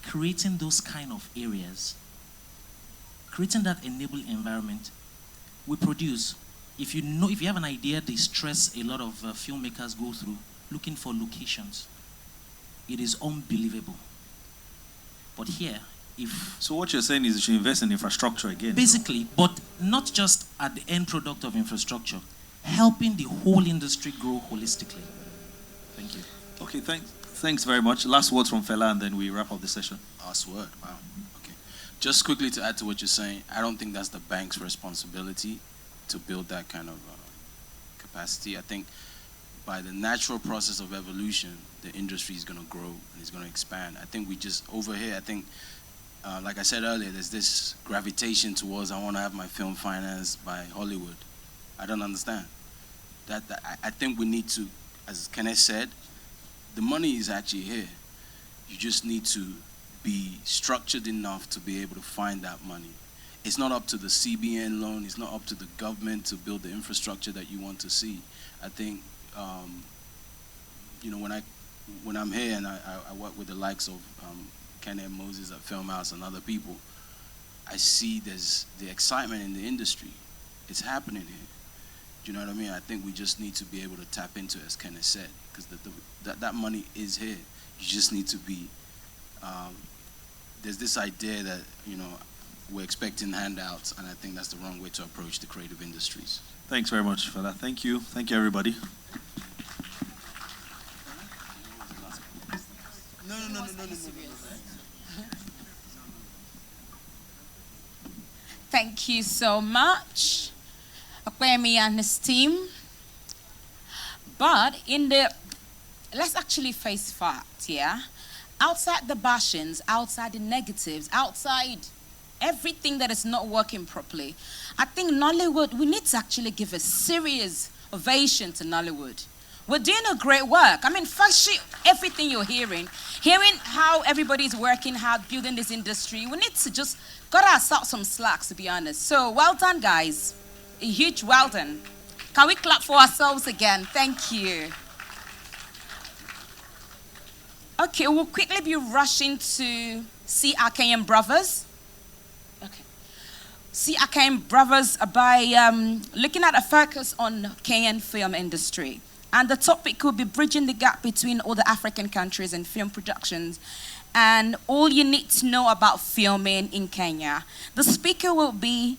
creating those kind of areas, creating that enabling environment. We produce. If you have an idea, the stress a lot of filmmakers go through, looking for locations, it is unbelievable. But here, so what you're saying is you should invest in infrastructure again. Basically, but not just at the end product of infrastructure, helping the whole industry grow holistically. Thank you. Okay, thanks very much. Last words from Fela, and then we wrap up the session. Last word, wow. Okay. Just quickly to add to what you're saying, I don't think that's the bank's responsibility to build that kind of capacity. I think by the natural process of evolution, the industry is going to grow and it's going to expand. I think we just, over here, I think, like I said earlier, there's this gravitation towards I want to have my film financed by Hollywood. I don't understand. I think we need to, as Kenneth said, the money is actually here. You just need to be structured enough to be able to find that money. It's not up to the CBN loan. It's not up to the government to build the infrastructure that you want to see. I think, when I when I'm here and I work with the likes of Kenny and Moses at Film House and other people, I see there's the excitement in the industry. It's happening here. Do you know what I mean? I think we just need to be able to tap into it, as Kenneth said, because that money is here. You just need to be, there's this idea that, you know, we're expecting handouts, and I think that's the wrong way to approach the creative industries. Thanks very much, fella. Thank you. Thank you, everybody. No. Thank you so much, Okwemi and his team. But let's actually face facts, yeah? Outside the bashings, outside the negatives, outside everything that is not working properly, I think Nollywood, we need to actually give a serious ovation to Nollywood. We're doing a great work. I mean, first, everything you're hearing how everybody's working hard, building this industry, we need to just cut ourselves some slacks, to be honest. So, well done, guys. A huge well done. Can we clap for ourselves again? Thank you. Okay, we'll quickly be rushing to see our Kenyan brothers. Okay. See our Kenyan brothers by looking at a focus on Kenyan film industry. And the topic will be bridging the gap between all the African countries and film productions and all you need to know about filming in Kenya. The speaker will be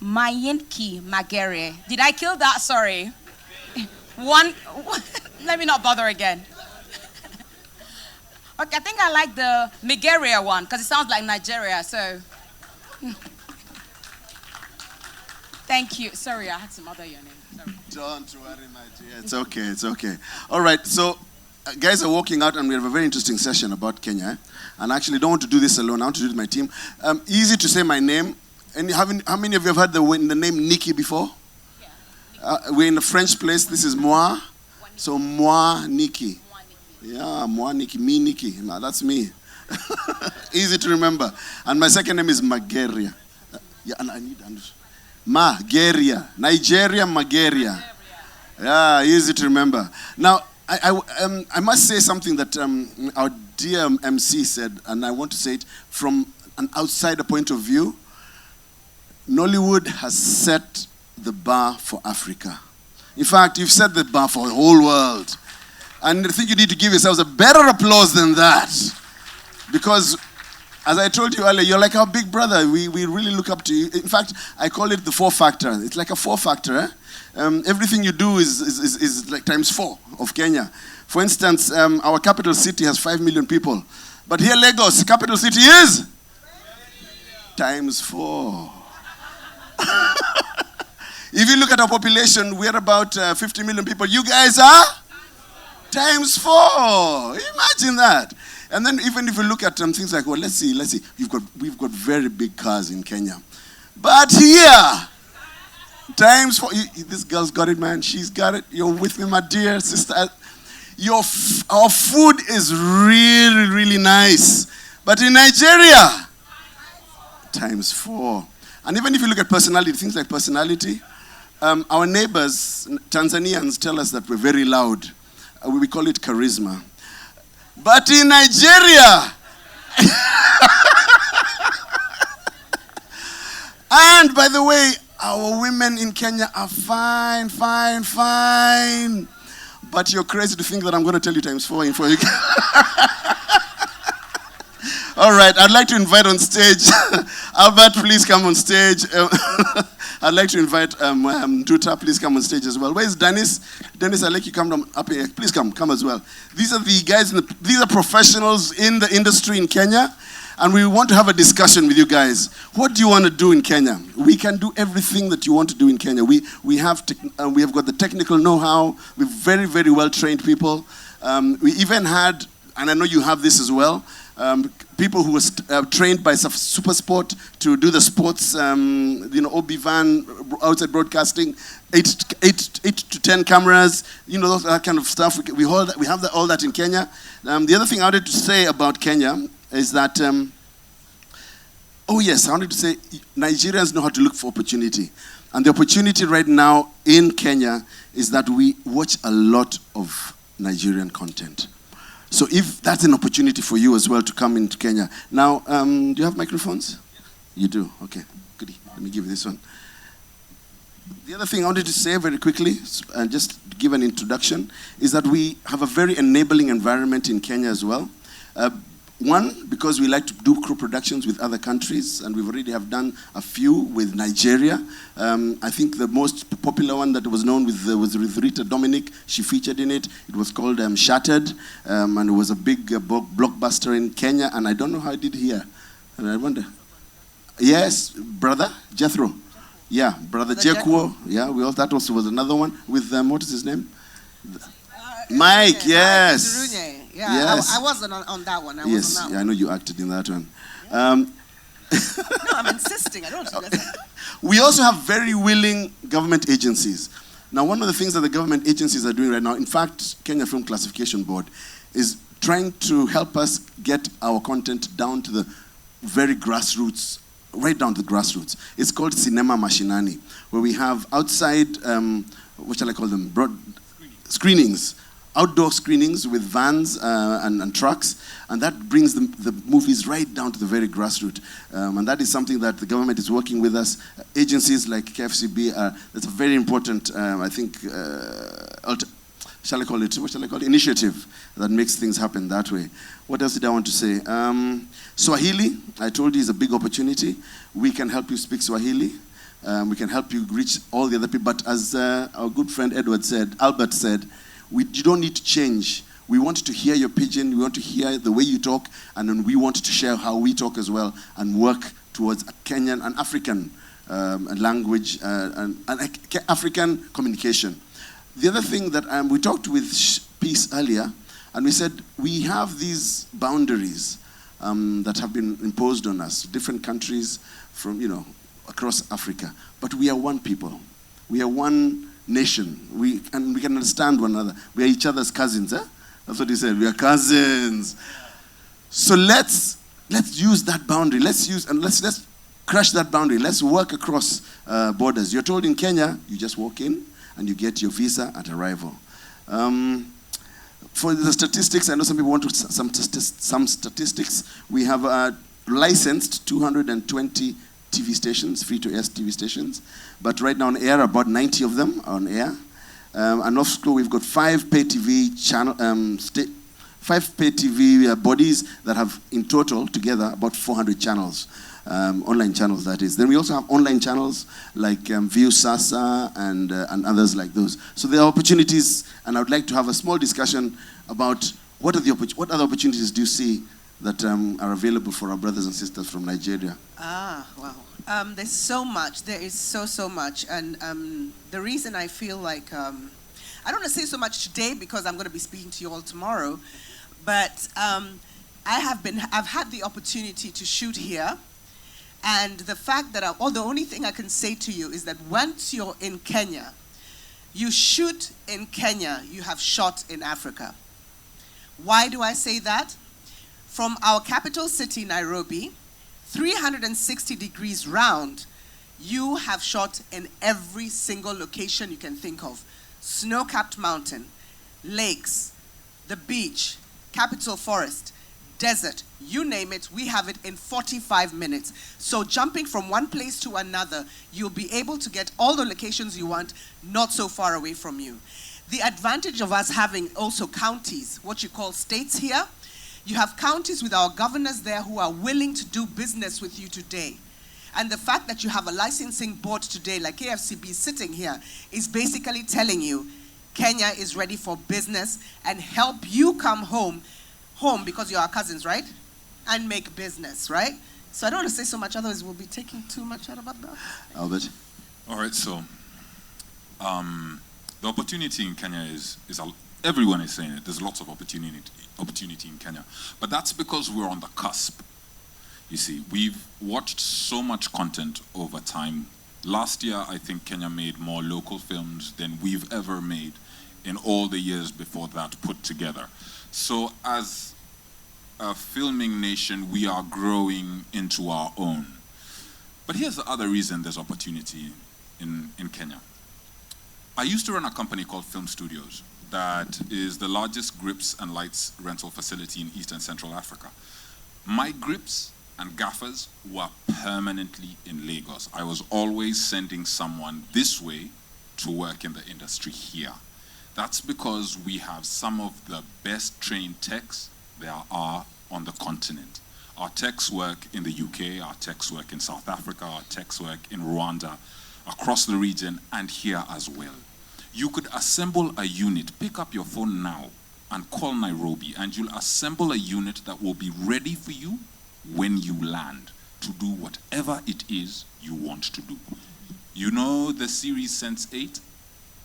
Mayenki Magere. Did I kill that? Sorry. Let me not bother again. Okay, I think I like the Nigeria one because it sounds like Nigeria, so. Thank you. Sorry, I had to mother your name. Sorry. Don't worry, my dear. It's okay, it's okay. All right, so guys are walking out and we have a very interesting session about Kenya. And I actually don't want to do this alone. I want to do it with my team. Easy to say my name. And how many of you have heard the name Nikki before? Yeah. We're in a French place. This is moi. So moi Nikki. Yeah, moi Nikki. Me Nikki. Nah, that's me. Easy to remember. And my second name is Mageria. Yeah, and I need Mageria. Nigeria, Mageria. Yeah, easy to remember. Now, I must say something that our dear MC said, and I want to say it from an outsider point of view. Nollywood has set the bar for Africa. In fact, you've set the bar for the whole world. And I think you need to give yourselves a better applause than that. Because, as I told you earlier, you're like our big brother. We really look up to you. In fact, I call it the 4-factor. It's like a 4-factor. Eh? Everything you do is like times 4 of Kenya. For instance, our capital city has 5 million people. But here, Lagos, capital city is times 4. If you look at our population, we're about 50 million people. You guys are times 4. Imagine that. And then even if you look at things like, well, let's see. We've got very big cars in Kenya. But here, times 4. This girl's got it, man. She's got it. You're with me, my dear sister. Our food is really, really nice. But in Nigeria, times 4. And even if you look at personality, things like personality, our neighbors, Tanzanians, tell us that we're very loud. We call it charisma. But in Nigeria, and by the way, our women in Kenya are fine. But you're crazy to think that I'm going to tell you times 4 for you. All right, I'd like to invite on stage, Albert, please come on stage. I'd like to invite Duta, please come on stage as well. Where's Dennis? Dennis, I'd like you to come up here. Please come as well. These are the guys, these are professionals in the industry in Kenya, and we want to have a discussion with you guys. What do you want to do in Kenya? We can do everything that you want to do in Kenya. We have got the technical know-how. We're very, very well-trained people. We even had, and I know you have this as well, people who were trained by Super Sport to do the sports, Obi-Wan, outside broadcasting, 8 to 10 cameras, that kind of stuff. We have all that in Kenya. The other thing I wanted to say about Kenya is that, I wanted to say Nigerians know how to look for opportunity. And the opportunity right now in Kenya is that we watch a lot of Nigerian content. So if that's an opportunity for you as well to come into Kenya. Now, do you have microphones? You do, okay, goody. Let me give you this one. The other thing I wanted to say very quickly, and just give an introduction, is that we have a very enabling environment in Kenya as well. One, because we like to do co-productions with other countries, and we've already have done a few with Nigeria. I think the most popular one that was known was with Rita Dominic. She featured in it. It was called Shattered, and it was a big blockbuster in Kenya, and I don't know how it did here. And I wonder. Yes, brother Jethro. Yeah, brother Jekuo. Yeah, that also was another one with, what is his name? Mike, yes. Yeah, yes. I wasn't on that one. Yes, I know you acted in that one. No, I'm insisting. I don't do that. We also have very willing government agencies. Now, one of the things that the government agencies are doing right now, in fact, Kenya Film Classification Board is trying to help us get our content down to the very grassroots, right down to the grassroots. It's called Cinema Mashinani, where we have outside, what shall I call them, screenings. Outdoor screenings with vans and trucks, and that brings the movies right down to the very grassroots. And that is something that the government is working with us. Agencies like KFCB, that's a very important, I think, shall I call it, what shall I call it? Initiative that makes things happen that way. What else did I want to say? Swahili, I told you, is a big opportunity. We can help you speak Swahili. We can help you reach all the other people. But as our good friend Albert said, you don't need to change. We want to hear your pidgin, we want to hear the way you talk, and then we want to share how we talk as well and work towards a Kenyan and African language and African communication. The other thing that we talked with Peace earlier, and we said we have these boundaries that have been imposed on us, different countries from, across Africa, but we are one people. We are one nation. We can understand one another. We are each other's cousins. That's what he said. We are cousins. So let's use that boundary. Let's crush that boundary. Let's work across borders. You're told in Kenya, you just walk in and you get your visa at arrival. For the statistics, I know some people want some statistics. We have licensed 220 TV stations, free-to-air TV stations, but right now on air, about 90 of them are on air. And off-school, we've got 5 pay TV bodies that have, in total, together, about 400 channels, online channels, that is. Then we also have online channels like View Sasa and others like those. So there are opportunities, and I would like to have a small discussion about what other opportunities do you see that are available for our brothers and sisters from Nigeria? Wow. There's so much. There is so much. And the reason I feel like, I don't want to say so much today because I'm going to be speaking to you all tomorrow, but I've had the opportunity to shoot here. And the fact that, the only thing I can say to you is that once you're in Kenya, you shoot in Kenya, you have shot in Africa. Why do I say that? From our capital city, Nairobi, 360 degrees round, you have shot in every single location you can think of. Snow-capped mountain, lakes, the beach, Capitol Forest, desert, you name it, we have it in 45 minutes. So jumping from one place to another, you'll be able to get all the locations you want, not so far away from you. The advantage of us having also counties, what you call states here, you have counties with our governors there who are willing to do business with you today. And the fact that you have a licensing board today, like KFCB sitting here, is basically telling you Kenya is ready for business and help you come home because you're our cousins, right? And make business, right? So I don't want to say so much, otherwise we'll be taking too much out about that. Albert? All right, so the opportunity in Kenya is everyone is saying it. There's lots of opportunity in Kenya. But that's because we're on the cusp. You see, we've watched so much content over time. Last year, I think Kenya made more local films than we've ever made in all the years before that put together. So as a filming nation, we are growing into our own. But here's the other reason there's opportunity in Kenya. I used to run a company called Film Studios that is the largest grips and lights rental facility in East and Central Africa. My grips and gaffers were permanently in Lagos. I was always sending someone this way to work in the industry here. That's because we have some of the best trained techs there are on the continent. Our techs work in the UK, our techs work in South Africa, our techs work in Rwanda, across the region, and here as well. You could assemble a unit, pick up your phone now and call Nairobi, and you'll assemble a unit that will be ready for you when you land to do whatever it is you want to do. You know the series Sense8?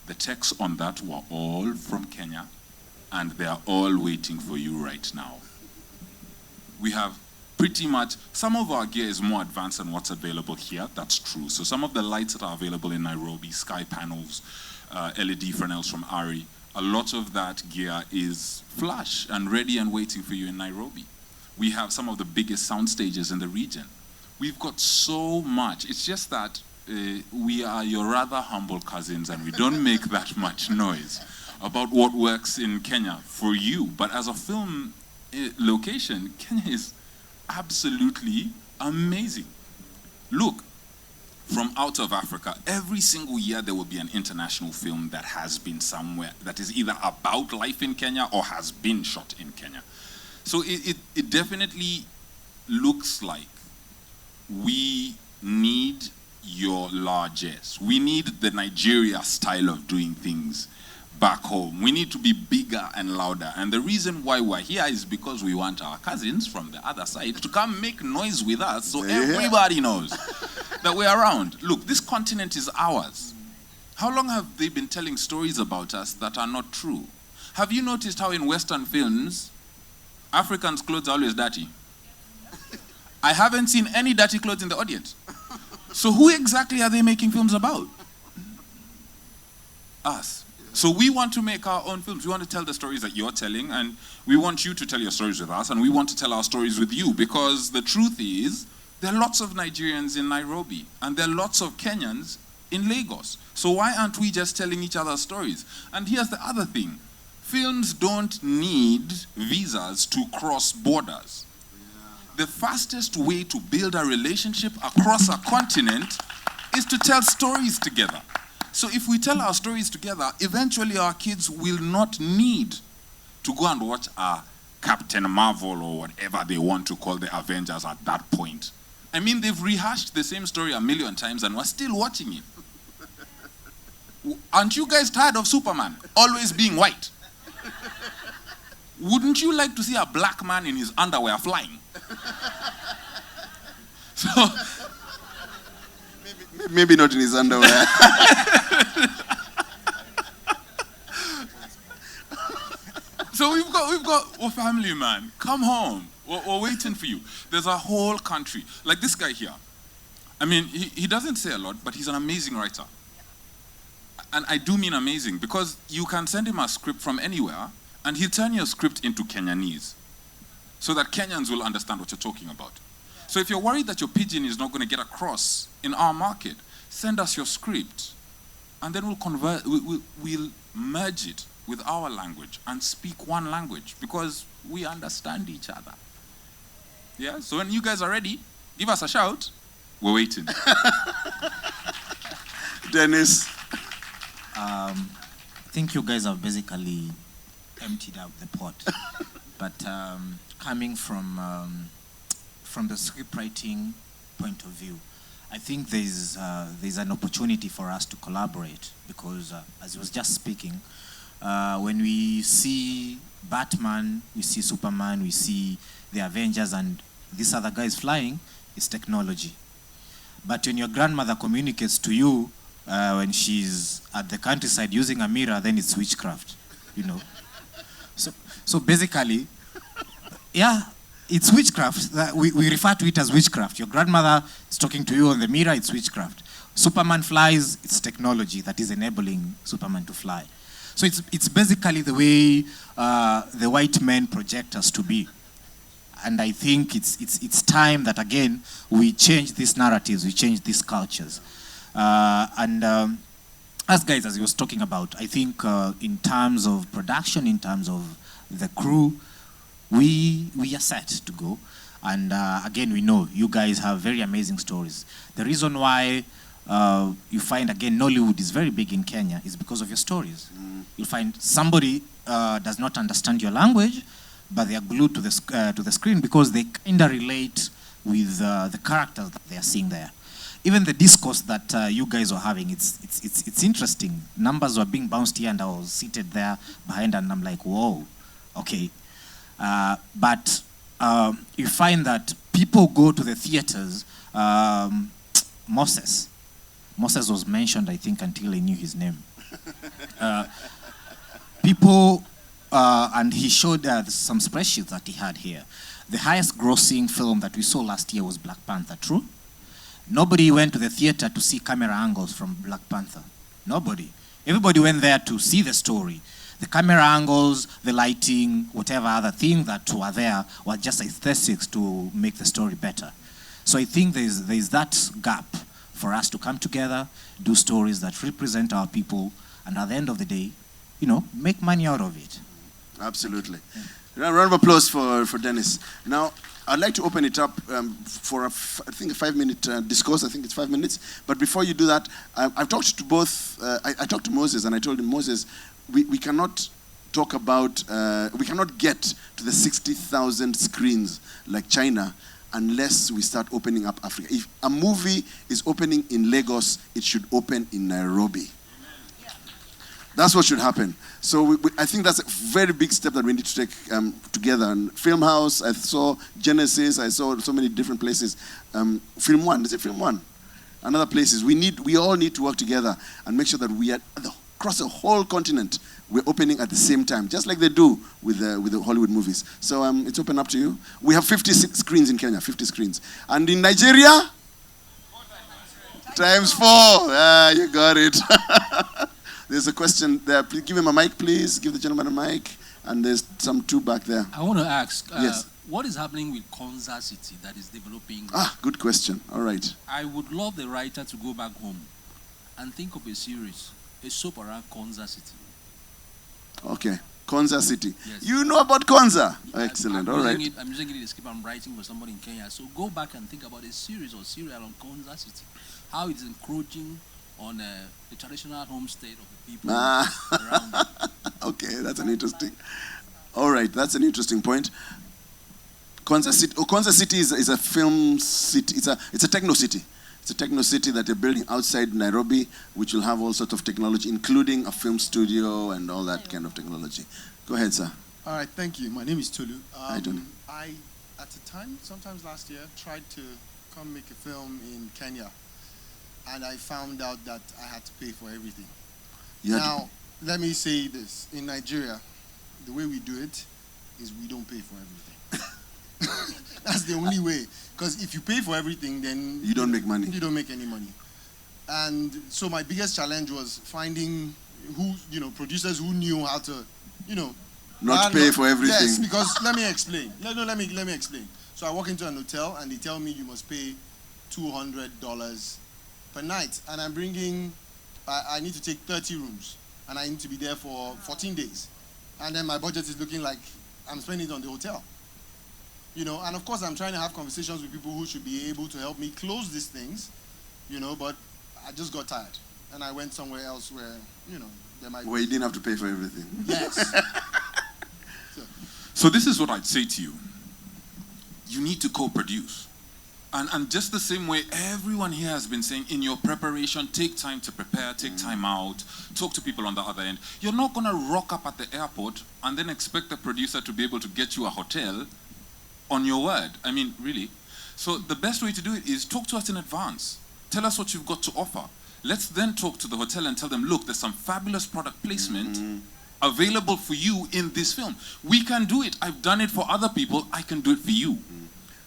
The techs on that were all from Kenya, and they're all waiting for you right now. We have pretty much, some of our gear is more advanced than what's available here, that's true. So some of the lights that are available in Nairobi, sky panels, LED Fresnels from Ari, a lot of that gear is flash and ready and waiting for you in Nairobi. We have some of the biggest sound stages in the region. We've got so much. It's just that we are your rather humble cousins and we don't make that much noise about what works in Kenya for you. But as a film location, Kenya is absolutely amazing. Look, from out of Africa, every single year there will be an international film that has been somewhere, that is either about life in Kenya or has been shot in Kenya. So it definitely looks like we need your largesse. We need the Nigeria style of doing things back home. We need to be bigger and louder. And the reason why we're here is because we want our cousins from the other side to come make noise with us so everybody knows that we're around. Look, this continent is ours. How long have they been telling stories about us that are not true? Have you noticed how in Western films, Africans' clothes are always dirty? I haven't seen any dirty clothes in the audience. So who exactly are they making films about? Us. So we want to make our own films. We want to tell the stories that you're telling, and we want you to tell your stories with us, and we want to tell our stories with you, because the truth is, there are lots of Nigerians in Nairobi, and there are lots of Kenyans in Lagos. So why aren't we just telling each other's stories? And here's the other thing. Films don't need visas to cross borders. The fastest way to build a relationship across a continent is to tell stories together. So if we tell our stories together, eventually our kids will not need to go and watch a Captain Marvel or whatever they want to call the Avengers at that point. I mean, they've rehashed the same story 1,000,000 times and we're still watching it. Aren't you guys tired of Superman always being white? Wouldn't you like to see a black man in his underwear flying? So, maybe not in his underwear. So we've got, oh family man, come home. We're waiting for you. There's a whole country. Like this guy here. I mean, he doesn't say a lot, but he's an amazing writer. And I do mean amazing, because you can send him a script from anywhere, and he'll turn your script into Kenyanese, so that Kenyans will understand what you're talking about. So if you're worried that your pidgin is not going to get across in our market, send us your script, and then we'll convert. We'll merge it with our language and speak one language, because we understand each other. Yeah. So when you guys are ready, give us a shout. We're waiting. Dennis. I think you guys have basically emptied out the pot. But coming from the scriptwriting point of view, I think there's an opportunity for us to collaborate, because as I was just speaking, when we see Batman, we see Superman, we see the Avengers and these other guys flying, it's technology. But when your grandmother communicates to you when she's at the countryside using a mirror, then it's witchcraft, you know. So basically, yeah, it's witchcraft. We refer to it as witchcraft. Your grandmother is talking to you on the mirror, it's witchcraft. Superman flies, it's technology that is enabling Superman to fly. So it's basically the way the white men project us to be. And I think it's time that, again, we change these narratives, we change these cultures. And as he was talking about, I think in terms of production, in terms of the crew, we are set to go. And again, we know you guys have very amazing stories. The reason why you find, again, Nollywood is very big in Kenya is because of your stories. You'll find somebody does not understand your language, but they are glued to the screen because they kind of relate with the characters that they are seeing there. Even the discourse that you guys were having, it's interesting. Numbers were being bounced here, and I was seated there behind, and I'm like, whoa, okay. But you find that people go to the theaters. Moses was mentioned, I think, until I knew his name. People, and he showed some spreadsheets that he had here. The highest grossing film that we saw last year was Black Panther, true? Nobody went to the theater to see camera angles from Black Panther. Nobody. Everybody went there to see the story. The camera angles, the lighting, whatever other things that were there were just aesthetics to make the story better. So I think there's that gap for us to come together, do stories that represent our people, and at the end of the day, make money out of it. Absolutely. Yeah. A round of applause for Dennis. Now, I'd like to open it up for, I think, a 5-minute discourse. I think it's 5 minutes. But before you do that, I've talked to both, I talked to Moses, and I told him, Moses, we cannot talk about, we cannot get to the 60,000 screens like China unless we start opening up Africa. If a movie is opening in Lagos, it should open in Nairobi. That's what should happen. So I think that's a very big step that we need to take together. And Film House, I saw Genesis, I saw so many different places. Film One, is it Film One? And other places. We all need to work together and make sure that we are across the whole continent, we're opening at the same time, just like they do with the Hollywood movies. So it's open up to you. We have 50 screens in Kenya, 50 screens. And in Nigeria, times 4. You got it. There's a question there. Please give him a mic, please. Give the gentleman a mic. And there's some 2 back there. I want to ask, yes. What is happening with Konza City that is developing? Good question. All right. I would love the writer to go back home and think of a series, a soap around Konza City. Okay. Konza City. Yes. You know about Konza? Excellent. All right. I'm using it as a script I'm writing for somebody in Kenya. So go back and think about a series or serial on Konza City. How it's encroaching on the traditional homestead of the people around it. Okay, that's an interesting. All right, that's an interesting point. Konza City is a film city. It's a techno city. It's a techno city that they're building outside Nairobi, which will have all sorts of technology, including a film studio and all that kind of technology. Go ahead, sir. All right, thank you. My name is Tolu. Hi, Tolu. I, at the time, sometimes last year, tried to come make a film in Kenya. And I found out that I had to pay for everything. Now, let me say this. In Nigeria, the way we do it is we don't pay for everything. That's the only way. Because if you pay for everything, then you don't make money. You don't make any money. And so my biggest challenge was finding producers who knew how to, not pay for everything. Yes, because let me explain. Let me explain. So I walk into an hotel and they tell me you must pay $200 per night, and I'm bringing, I need to take 30 rooms, and I need to be there for 14 days. And then my budget is looking like I'm spending it on the hotel. And of course I'm trying to have conversations with people who should be able to help me close these things, but I just got tired. And I went somewhere else where, there might Where you didn't have to pay for everything. Yes. So this is what I'd say to you. You need to co-produce. And just the same way everyone here has been saying, in your preparation, take time to prepare, take time out, talk to people on the other end. You're not going to rock up at the airport and then expect the producer to be able to get you a hotel on your word. I mean, really. So the best way to do it is talk to us in advance. Tell us what you've got to offer. Let's then talk to the hotel and tell them, look, there's some fabulous product placement available for you in this film. We can do it. I've done it for other people. I can do it for you.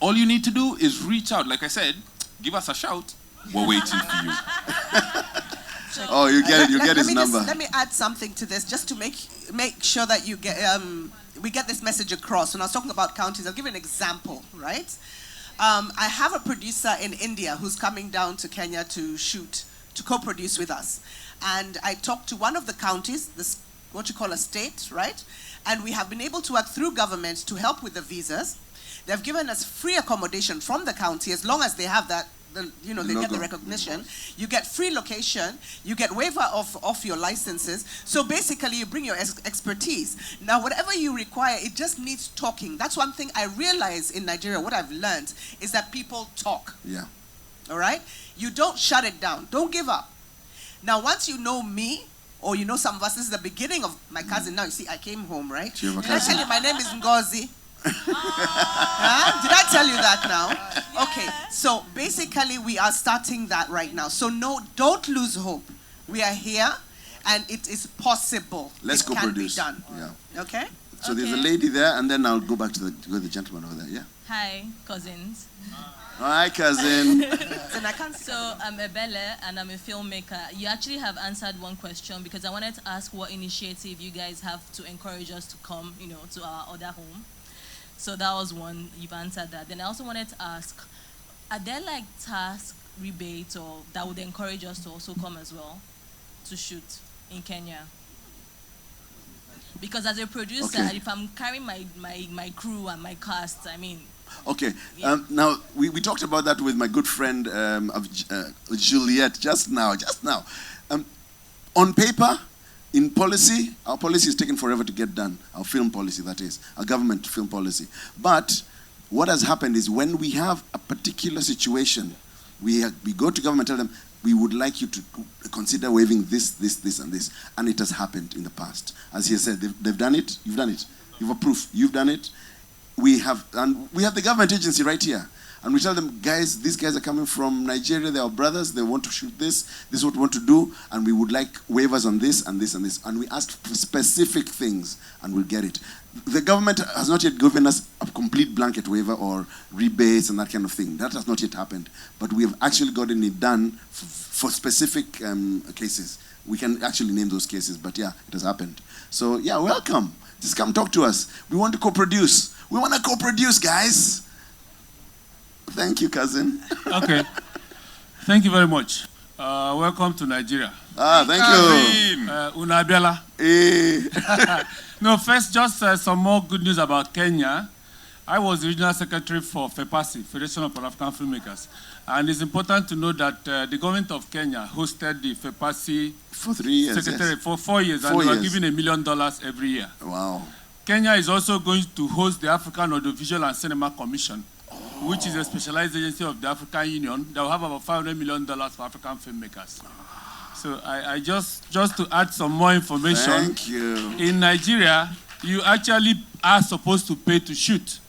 All you need to do is reach out. Like I said, give us a shout. We're waiting for you. Oh, you get it. You get his number. Let me add something to this, just to make sure that you get we get this message across. When I was talking about counties, I'll give you an example, right? I have a producer in India who's coming down to Kenya to shoot, to co-produce with us. And I talked to one of the counties, this, what you call a state, right? And we have been able to work through government to help with the visas. They've given us free accommodation from the county as long as they have that, they get the recognition. You get free location, you get waiver of your licenses. So basically you bring your expertise. Now whatever you require, it just needs talking. That's one thing I realize in Nigeria, what I've learned is that people talk. Yeah. All right? You don't shut it down. Don't give up. Now once you know me, or you know some of us, this is the beginning of my cousin. Now you see, I came home, right? Did I tell you my name is Ngozi? Huh? Did I tell you that now? Okay, so basically we are starting that right now. So no, don't lose hope. We are here and it is possible. Let's go produce. It can be done. Yeah. Okay? So there's a lady there, and then I'll go back to the gentleman over there. Yeah. Hi, cousins. Hi, cousin. So I'm Ebele, and I'm a filmmaker. You actually have answered one question because I wanted to ask what initiative you guys have to encourage us to come, to our other home. So that was one. You've answered that. Then I also wanted to ask, are there like task rebates or that would encourage us to also come as well to shoot in Kenya? Because as a producer, if I'm carrying my crew and my cast, I mean. Okay. Now we talked about that with my good friend Juliet just now. On paper, in policy, our policy is taking forever to get done. Our film policy, that is, our government film policy. But what has happened is when we have a particular situation, we go to government and tell them, we would like you to consider waiving this, and this. And it has happened in the past. As he said, they've done it, you've done it. You've approved, you've done it. We have the government agency right here. And we tell them, guys, these guys are coming from Nigeria, they are brothers, they want to shoot this is what we want to do, and we would like waivers on this and this and this. And we ask for specific things, and we'll get it. The government has not yet given us a complete blanket waiver or rebates and that kind of thing. That has not yet happened. But we have actually gotten it done for specific cases. We can actually name those cases, but yeah, it has happened. So yeah, welcome. Just come talk to us. We want to co-produce. We want to co-produce, guys. Thank you, cousin. Okay. Thank you very much. Welcome to Nigeria. Thank you. Unabiala. No, first, just some more good news about Kenya. I was the regional secretary for FEPASI, Federation of Pan-African Filmmakers. And it's important to know that the government of Kenya hosted the FEPASI for 3 years, secretary for 4 years, and they were given $1 million every year. Wow. Kenya is also going to host the African Audiovisual and Cinema Commission, which is a specialized agency of the African Union that will have about $500 million for African filmmakers. So I just to add some more information. Thank you. In Nigeria, you actually are supposed to pay to shoot.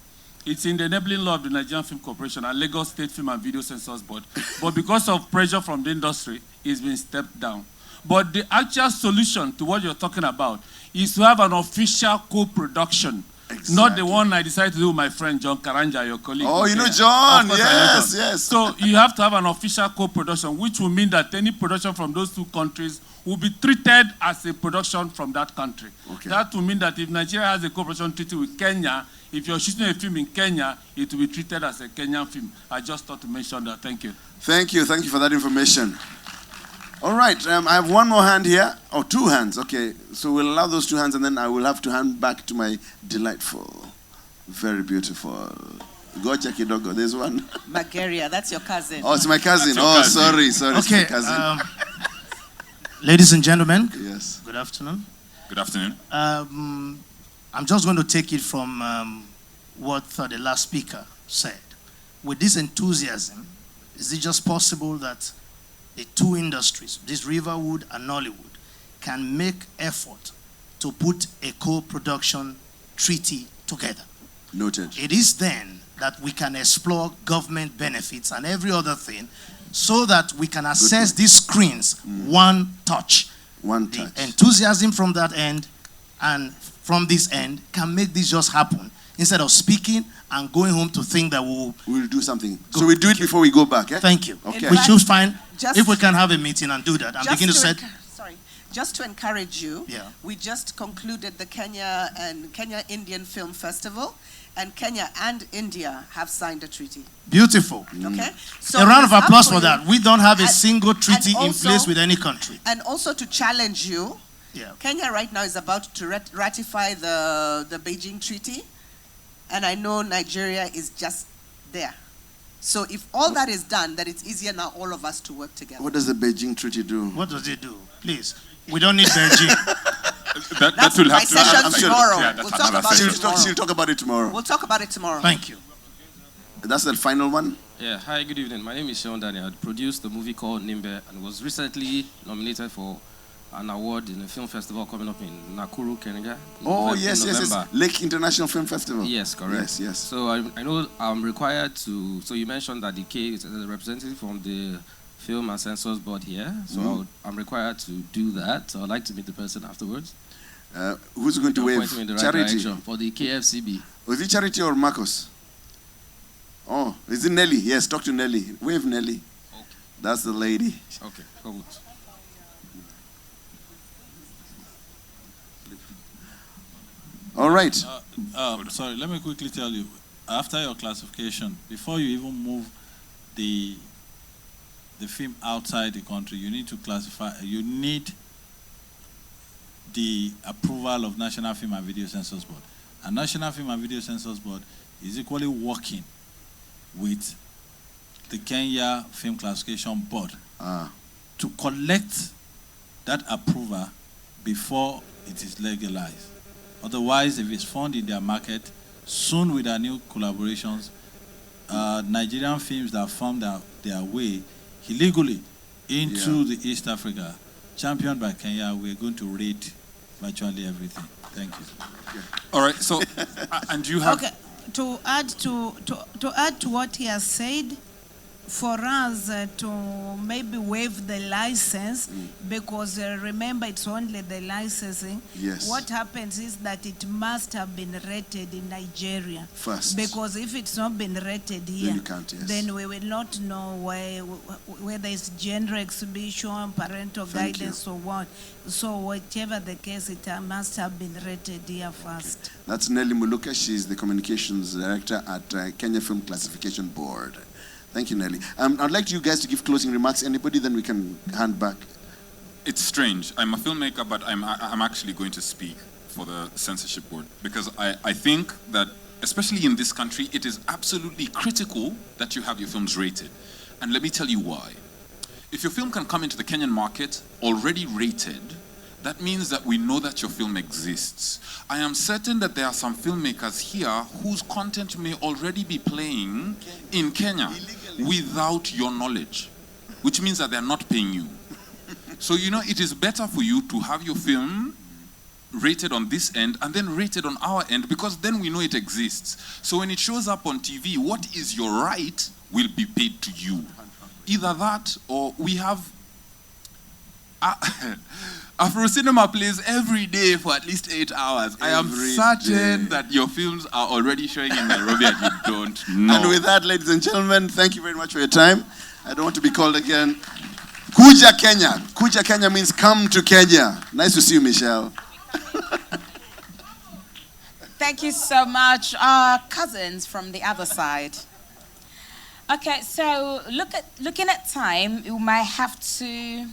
It's in the enabling law of the Nigerian Film Corporation and Lagos State Film and Video Censors Board. But because of pressure from the industry, it's been stepped down. But the actual solution to what you're talking about is to have an official co-production. Exactly. Not the one I decided to do with my friend John Karanja, your colleague. Oh, you know John, yes, yes. So you have to have an official co-production, which will mean that any production from those two countries will be treated as a production from that country. Okay. That will mean that if Nigeria has a co-production treaty with Kenya, if you're shooting a film in Kenya, it will be treated as a Kenyan film. I just thought to mention that. Thank you. Thank you for that information. All right, I have one more hand here, or 2 hands. Okay, so we'll allow those 2 hands, and then I will have to hand back to my delightful, very beautiful Gocha Kidogo. There's one. Magaria, that's your cousin. Oh, it's my cousin. Sorry. Okay, it's my cousin. Ladies and gentlemen. Yes. Good afternoon. Good afternoon. I'm just going to take it from what the last speaker said. With this enthusiasm, is it just possible that the two industries, this Riverwood and Nollywood, can make effort to put a co-production treaty together? Noted. It is then that we can explore government benefits and every other thing so that we can access these screens one touch. One touch. The enthusiasm from that end and from this end can make this just happen instead of speaking and going home to think that we'll do something. So we do it before we go back, eh? Thank you. Okay. We should find, if we can have a meeting and do that. I'm beginning to set. Just to encourage you, yeah. We just concluded the Kenya Indian Film Festival, and Kenya and India have signed a treaty. Beautiful. Okay, So a round of it's up applause for you. that. We don't have a And- single treaty in also- place with any country. And also to challenge you, Yeah. Kenya right now is about to ratify the Beijing Treaty, and I know Nigeria is just there. So if all that is done, then it's easier now all of us to work together. What does the Beijing Treaty do? What does it do? Please, we don't need Beijing. That will have to. session I'm sure- tomorrow. yeah, that's We'll talk another about it session. tomorrow. She'll talk about it tomorrow. We'll talk about it tomorrow. Thank you. That's the final one? Yeah, hi, good evening. My name is Sean Daniel. I produced a movie called Nimbe and was recently nominated for an award in a film festival coming up in Nakuru, Kenya. Oh, in yes. November. Lake International Film Festival. Yes, correct. Yes, yes. So I know I'm required to, so you mentioned that the K is a representative from the Film and Censors Board here. So I'm required to do that. So I'd like to meet the person afterwards. Who's going to Don't wave? point me in the right Charity. direction for the KFCB. Was it Charity or Marcos? Oh, is it Nelly? Yes, talk to Nelly. Wave Nelly. Okay. That's the lady. Okay, good. All right. Sorry, let me quickly tell you. After your classification, before you even move the film outside the country, you need to classify. You need the approval of National Film and Video Censors Board. And National Film and Video Censors Board is equally working with the Kenya Film Classification Board to collect that approval before it is legalized. Otherwise, if it's found in their market, soon with our new collaborations, Nigerian films that found their way illegally into the East Africa, championed by Kenya, we're going to raid virtually everything. Thank you. All right. So, and you have. Okay. To add to what he has said, for us to maybe waive the license, because remember it's only the licensing. Yes. What happens is that it must have been rated in Nigeria first. Because if it's not been rated here, you can't, yes. then we will not know whether it's gender exhibition, parental Thank guidance, or what. So whatever the case, it must have been rated here first. That's Nelly Muluka. She's the communications director at Kenya Film Classification Board. Thank you, Nelly. I'd like you guys to give closing remarks. Anybody, then we can hand back. It's strange. I'm a filmmaker, but I'm actually going to speak for the censorship board because I think that, especially in this country, it is absolutely critical that you have your films rated. And let me tell you why. If your film can come into the Kenyan market already rated, that means that we know that your film exists. I am certain that there are some filmmakers here whose content may already be playing in Kenya without your knowledge, which means that they're not paying you. So, it is better for you to have your film rated on this end and then rated on our end, because then we know it exists. So when it shows up on TV, what is your right will be paid to you. Either that, or we have Afro Cinema plays every day for at least 8 hours. I am certain that your films are already showing in Nairobi and you don't know. And with that, ladies and gentlemen, thank you very much for your time. I don't want to be called again. Kuja Kenya. Kuja Kenya means come to Kenya. Nice to see you, Michelle. Thank you so much. Our cousins from the other side. Okay, so looking at time, we might have to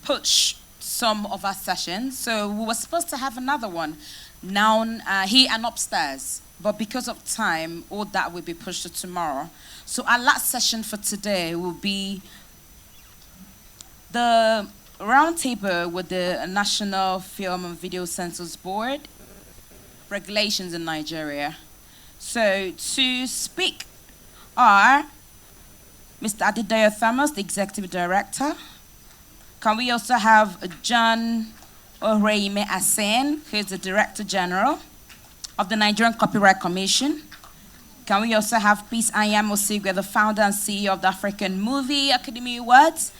push some of our sessions. So we were supposed to have another one down here and upstairs, but because of time, all that will be pushed to tomorrow. So our last session for today will be the roundtable with the National Film and Video Censors Board, regulations in Nigeria. So to speak are Mr. Adedayo Thomas, the Executive Director. Can we also have John Oreime Asen, who is the Director General of the Nigerian Copyright Commission? Can we also have Peace Anyamo Sigwe, the founder and CEO of the African Movie Academy Awards?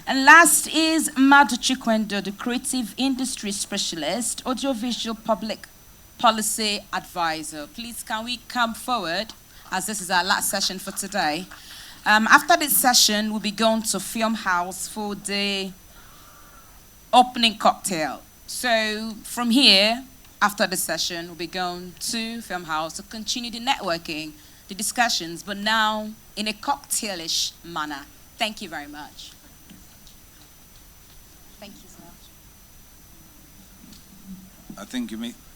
And last is Madu Chikwendo, the Creative Industry Specialist, Audiovisual Public Policy Advisor. Please, can we come forward, as this is our last session for today. After this session, we'll be going to Film House for the opening cocktail. So from here, after the session, we'll be going to Film House to continue the networking, the discussions, but now in a cocktailish manner. Thank you very much. Thank you, sir. I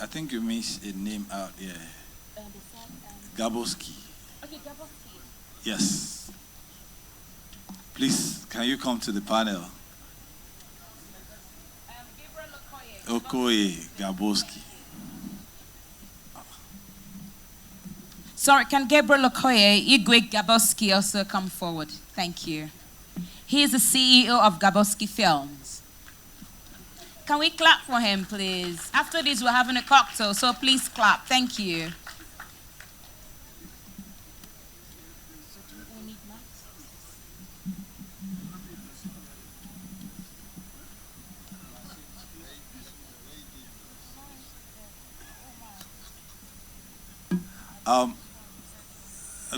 think you missed a name out here. Gaboski. Okay, Gaboski. Yes. Please, can you come to the panel? Okoye Gaboski. Sorry, can Gabriel Okoye, Igwe Gaboski also come forward? Thank you. He is the CEO of Gaboski Films. Can we clap for him, please? After this, we're having a cocktail, so please clap. Thank you.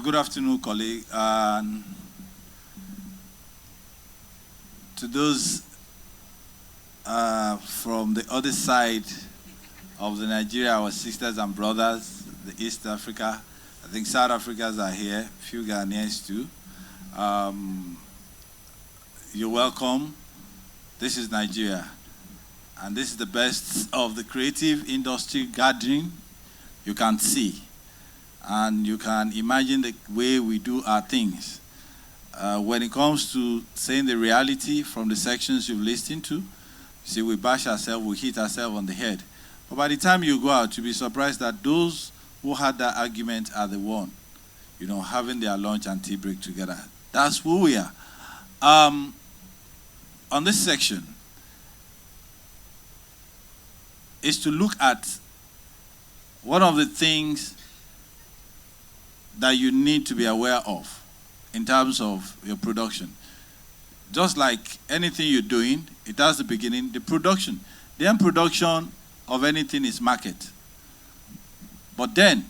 Good afternoon, colleague. To those from the other side of the Nigeria, our sisters and brothers, the East Africa, I think South Africans are here, a few Ghanaians too. You're welcome. This is Nigeria, and this is the best of the creative industry gathering you can see. And you can imagine the way we do our things. When it comes to saying the reality from the sections you've listened to, you see, we bash ourselves, we hit ourselves on the head. But by the time you go out, you'll be surprised that those who had that argument are the one, having their lunch and tea break together. That's who we are. On this section is to look at one of the things that you need to be aware of in terms of your production. Just like anything you're doing, it has the beginning, the production. The end production of anything is market. But then,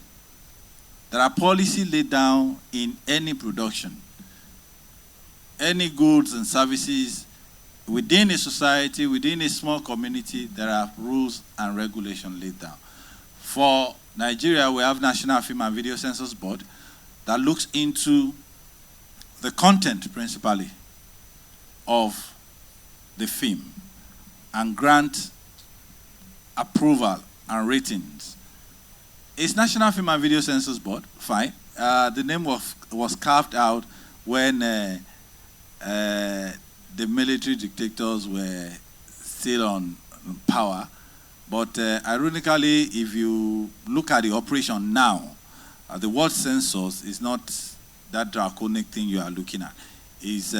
there are policies laid down in any production. Any goods and services within a society, within a small community, there are rules and regulations laid down. For Nigeria, we have National Film and Video Censors Board that looks into the content, principally, of the film and grant approval and ratings. It's National Film and Video Censors Board, fine. The name was carved out when the military dictators were still on power. But ironically, if you look at the operation now, the word censors is not that draconic thing you are looking at. It's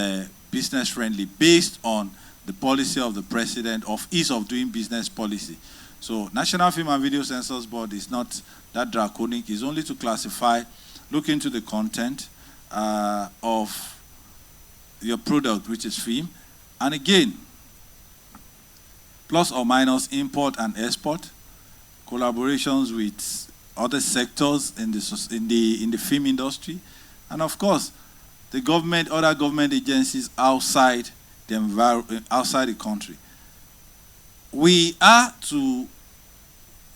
business friendly based on the policy of the president of ease of doing business policy. So National Film and Video Censors Board is not that draconic. It's only to classify, look into the content of your product, which is film. And again, plus or minus import and export, collaborations with other sectors in the film industry, and of course, the government, other government agencies outside the country. We are to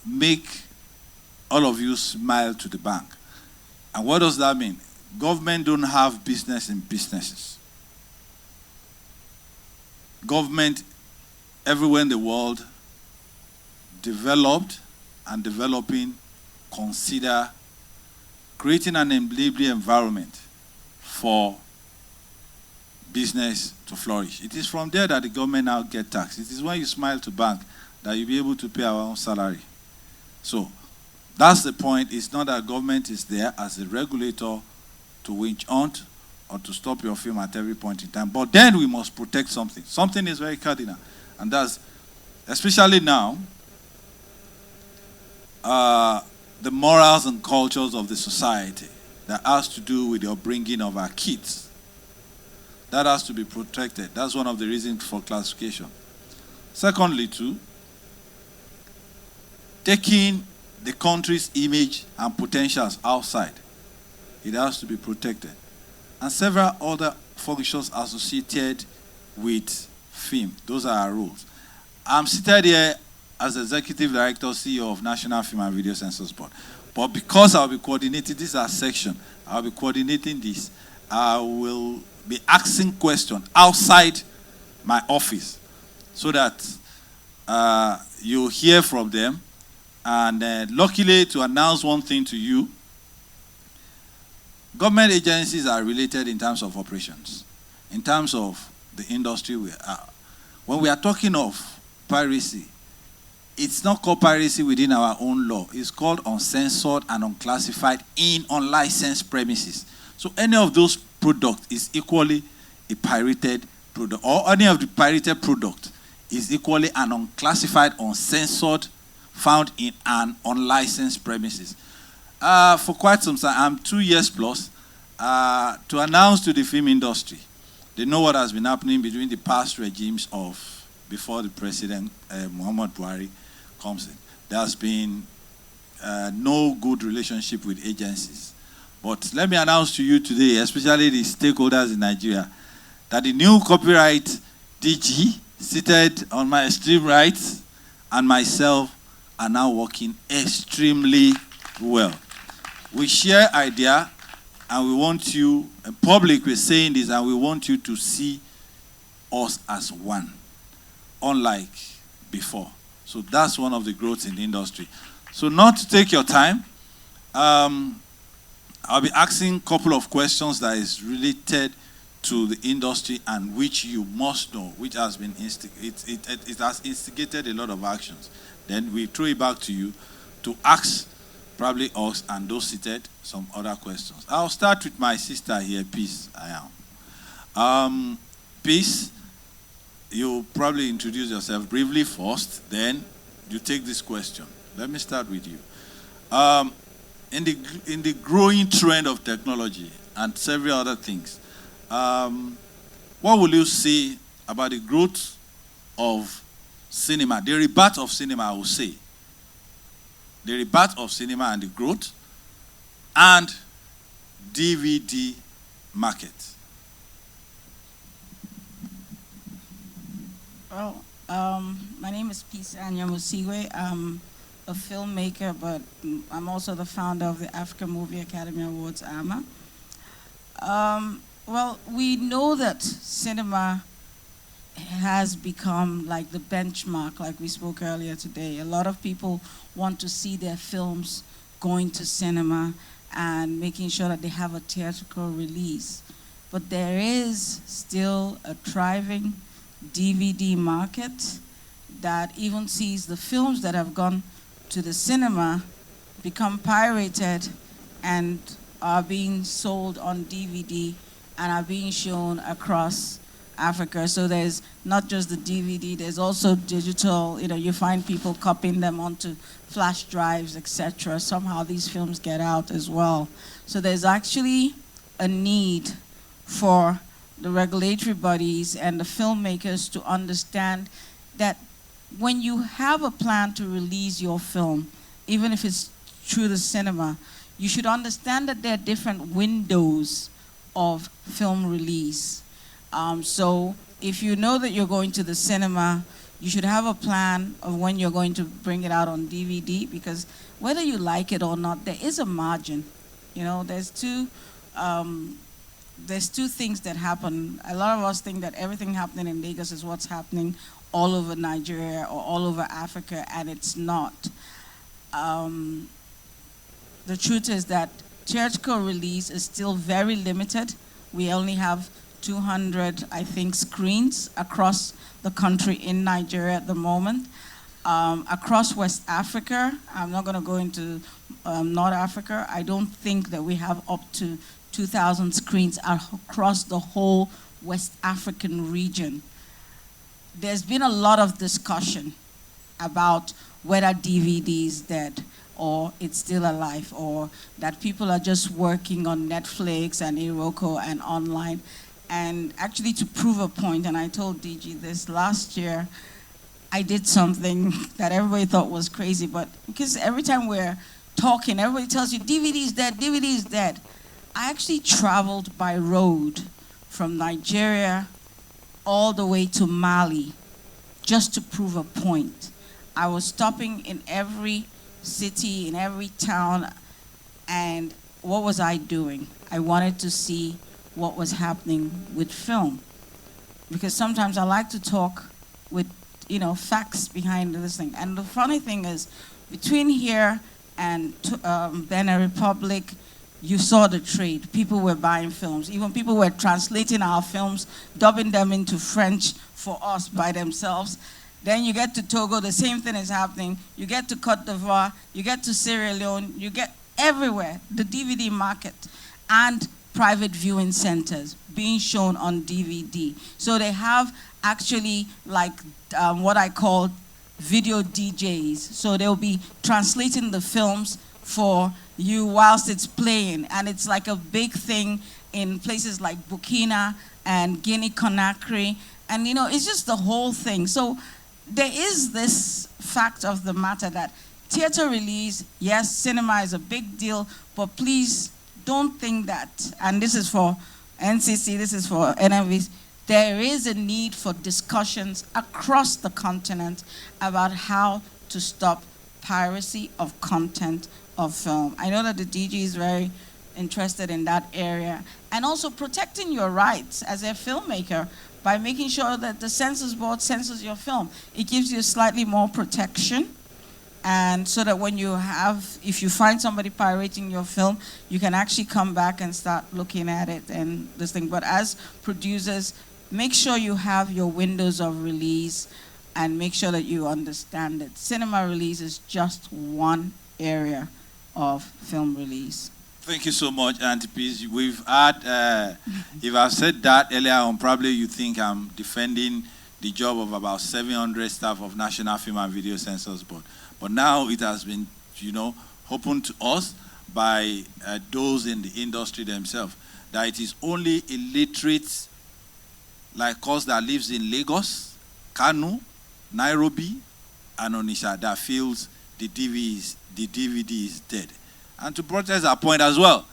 make all of you smile to the bank. And what does that mean? Government don't have business in businesses. Government everywhere in the world developed and developing consider creating an enabling environment for business to flourish. It is from there that the government now gets taxed. It is when you smile to bank that you'll be able to pay our own salary. So that's the point. It's not that government is there as a regulator to winch on or to stop your film at every point in time. But then we must protect something. Something is very cardinal. And that's, especially now, the morals and cultures of the society that has to do with the upbringing of our kids. That has to be protected. That's one of the reasons for classification. Secondly, too, taking the country's image and potentials outside. It has to be protected. And several other functions associated with film. Those are our rules. I'm seated here as Executive Director, CEO of National Film and Video Censors Board. But because I'll be coordinating, this is our section, I'll be coordinating this. I will be asking questions outside my office so that you hear from them. And luckily, to announce one thing to you, government agencies are related in terms of operations, in terms of the industry we are. When we are talking of piracy, it's not called piracy within our own law. It's called uncensored and unclassified in unlicensed premises. So any of those products is equally a pirated product, or any of the pirated product is equally an unclassified, uncensored, found in an unlicensed premises. For quite some time, I'm 2 years plus, to announce to the film industry, they know what has been happening between the past regimes of before the president, Muhammad Buhari, comes in. There's been no good relationship with agencies. But let me announce to you today, especially the stakeholders in Nigeria, that the new copyright DG, seated on my extreme right, and myself are now working extremely well. We share idea, and we want you, in public we're saying this, and we want you to see us as one, unlike before. So that's one of the growths in the industry. So not to take your time, I'll be asking a couple of questions that is related to the industry and which you must know, which has been it has instigated a lot of actions. Then we throw it back to you to ask probably us and those seated some other questions. I'll start with my sister here, Peace. Peace, you probably introduce yourself briefly first, then you take this question. Let me start with you. In the growing trend of technology and several other things, what will you say about the growth of cinema, the rebirth of cinema, I will say. The rebirth of cinema and the growth, and DVD market. Well, my name is Peace Anyamusigwe. I'm a filmmaker, but I'm also the founder of the African Movie Academy Awards, AMA. Well, we know that cinema has become like the benchmark, like we spoke earlier today. A lot of people want to see their films going to cinema and making sure that they have a theatrical release. But there is still a thriving DVD market that even sees the films that have gone to the cinema become pirated and are being sold on DVD and are being shown across Africa. So there's not just the DVD, there's also digital, you find people copying them onto flash drives, etc. Somehow these films get out as well. So there's actually a need for the regulatory bodies and the filmmakers to understand that when you have a plan to release your film, even if it's through the cinema, you should understand that there are different windows of film release. So if you know that you're going to the cinema, you should have a plan of when you're going to bring it out on DVD, because whether you like it or not, there is a margin. There's two things that happen. A lot of us think that everything happening in Lagos is what's happening all over Nigeria or all over Africa, and it's not. The truth is that theatrical release is still very limited. We only have 200, I think, screens across the country in Nigeria at the moment. Across West Africa, I'm not going to go into North Africa, I don't think that we have up to 2,000 screens across the whole West African region. There's been a lot of discussion about whether DVD is dead or it's still alive, or that people are just working on Netflix and Iroko and online. And actually, to prove a point, and I told DG this last year, I did something that everybody thought was crazy, but because every time we're talking, everybody tells you DVD is dead, DVD is dead. I actually traveled by road from Nigeria all the way to Mali just to prove a point. I was stopping in every city, in every town, and what was I doing? I wanted to see what was happening with film. Because sometimes I like to talk with, facts behind this thing. And the funny thing is, between here and Benin Republic, you saw the trade. People were buying films. Even people were translating our films, dubbing them into French for us by themselves. Then you get to Togo, the same thing is happening. You get to Cote d'Ivoire, you get to Sierra Leone, you get everywhere, the DVD market, and private viewing centers being shown on DVD. So they have actually like what I call video DJs. So they'll be translating the films for you whilst it's playing. And it's like a big thing in places like Burkina and Guinea-Conakry. And it's just the whole thing. So there is this fact of the matter that theater release, yes, cinema is a big deal, but please don't think that, and this is for NCC, this is for NMVs, there is a need for discussions across the continent about how to stop piracy of content of film. I know that the DG is very interested in that area, and also protecting your rights as a filmmaker by making sure that the Censors Board censors your film. It gives you slightly more protection, and so that when if you find somebody pirating your film, you can actually come back and start looking at it and this thing. But as producers, make sure you have your windows of release and make sure that you understand it. Cinema release is just one area of film release. Thank you so much, Auntie Peace. We've had, if I've said that earlier on, probably you think I'm defending the job of about 700 staff of National Film and Video Censors Board. But now it has been, opened to us by those in the industry themselves, that it is only illiterates like us that lives in Lagos, Kano, Nairobi, and Onitsha that feels the DVD is dead. And to protest our point as well,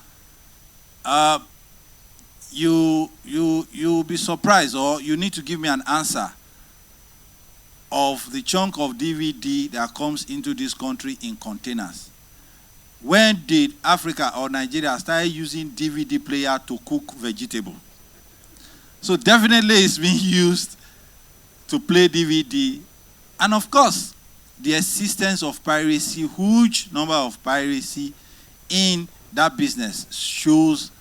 you'll be surprised, or you need to give me an answer of the chunk of DVD that comes into this country in containers. When did Africa or Nigeria start using DVD player to cook vegetable? So definitely it's being used to play DVD. And of course, the existence of piracy, huge number of piracy in that business shows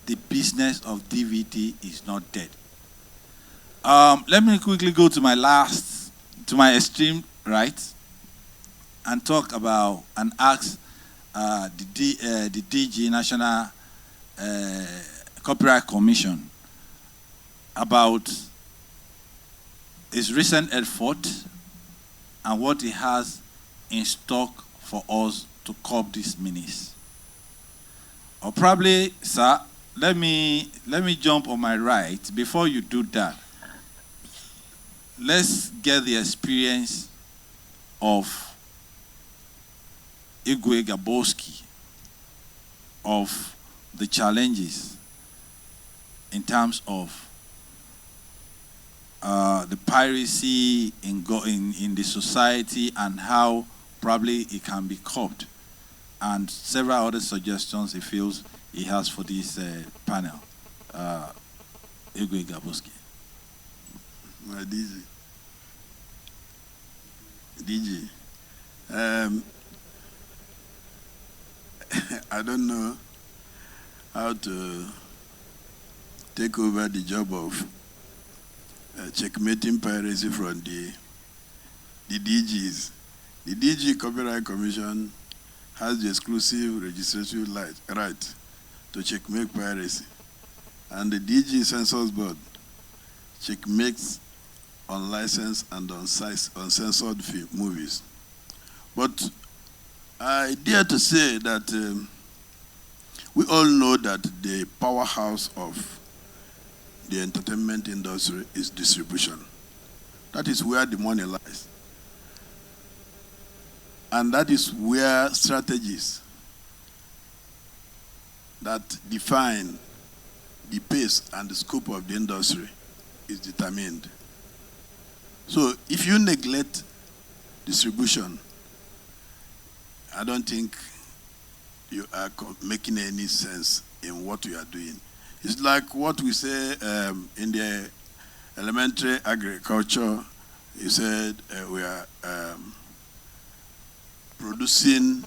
the business of DVD is not dead. Let me quickly go to my extreme right and talk about and ask the DG National Copyright Commission about his recent effort and what he has in stock for us to curb this menace. Or probably, sir, let me jump on my right. Before you do that, let's get the experience of Igwe Gaboski, of the challenges in terms of the piracy in the society and how probably it can be curbed, and several other suggestions he feels he has for this panel. Igwe Gaboski. My DG. I don't know how to take over the job of checkmating piracy from the DGs. The DG Copyright Commission has the exclusive registration right to checkmate piracy. And the DG Censors Board checkmates unlicensed and uncensored movies. But I dare to say that we all know that the powerhouse of the entertainment industry is distribution. That is where the money lies. And that is where strategies that define the pace and the scope of the industry is determined. So if you neglect distribution, I don't think you are making any sense in what you are doing. It's like what we say in the elementary agriculture. He said we are producing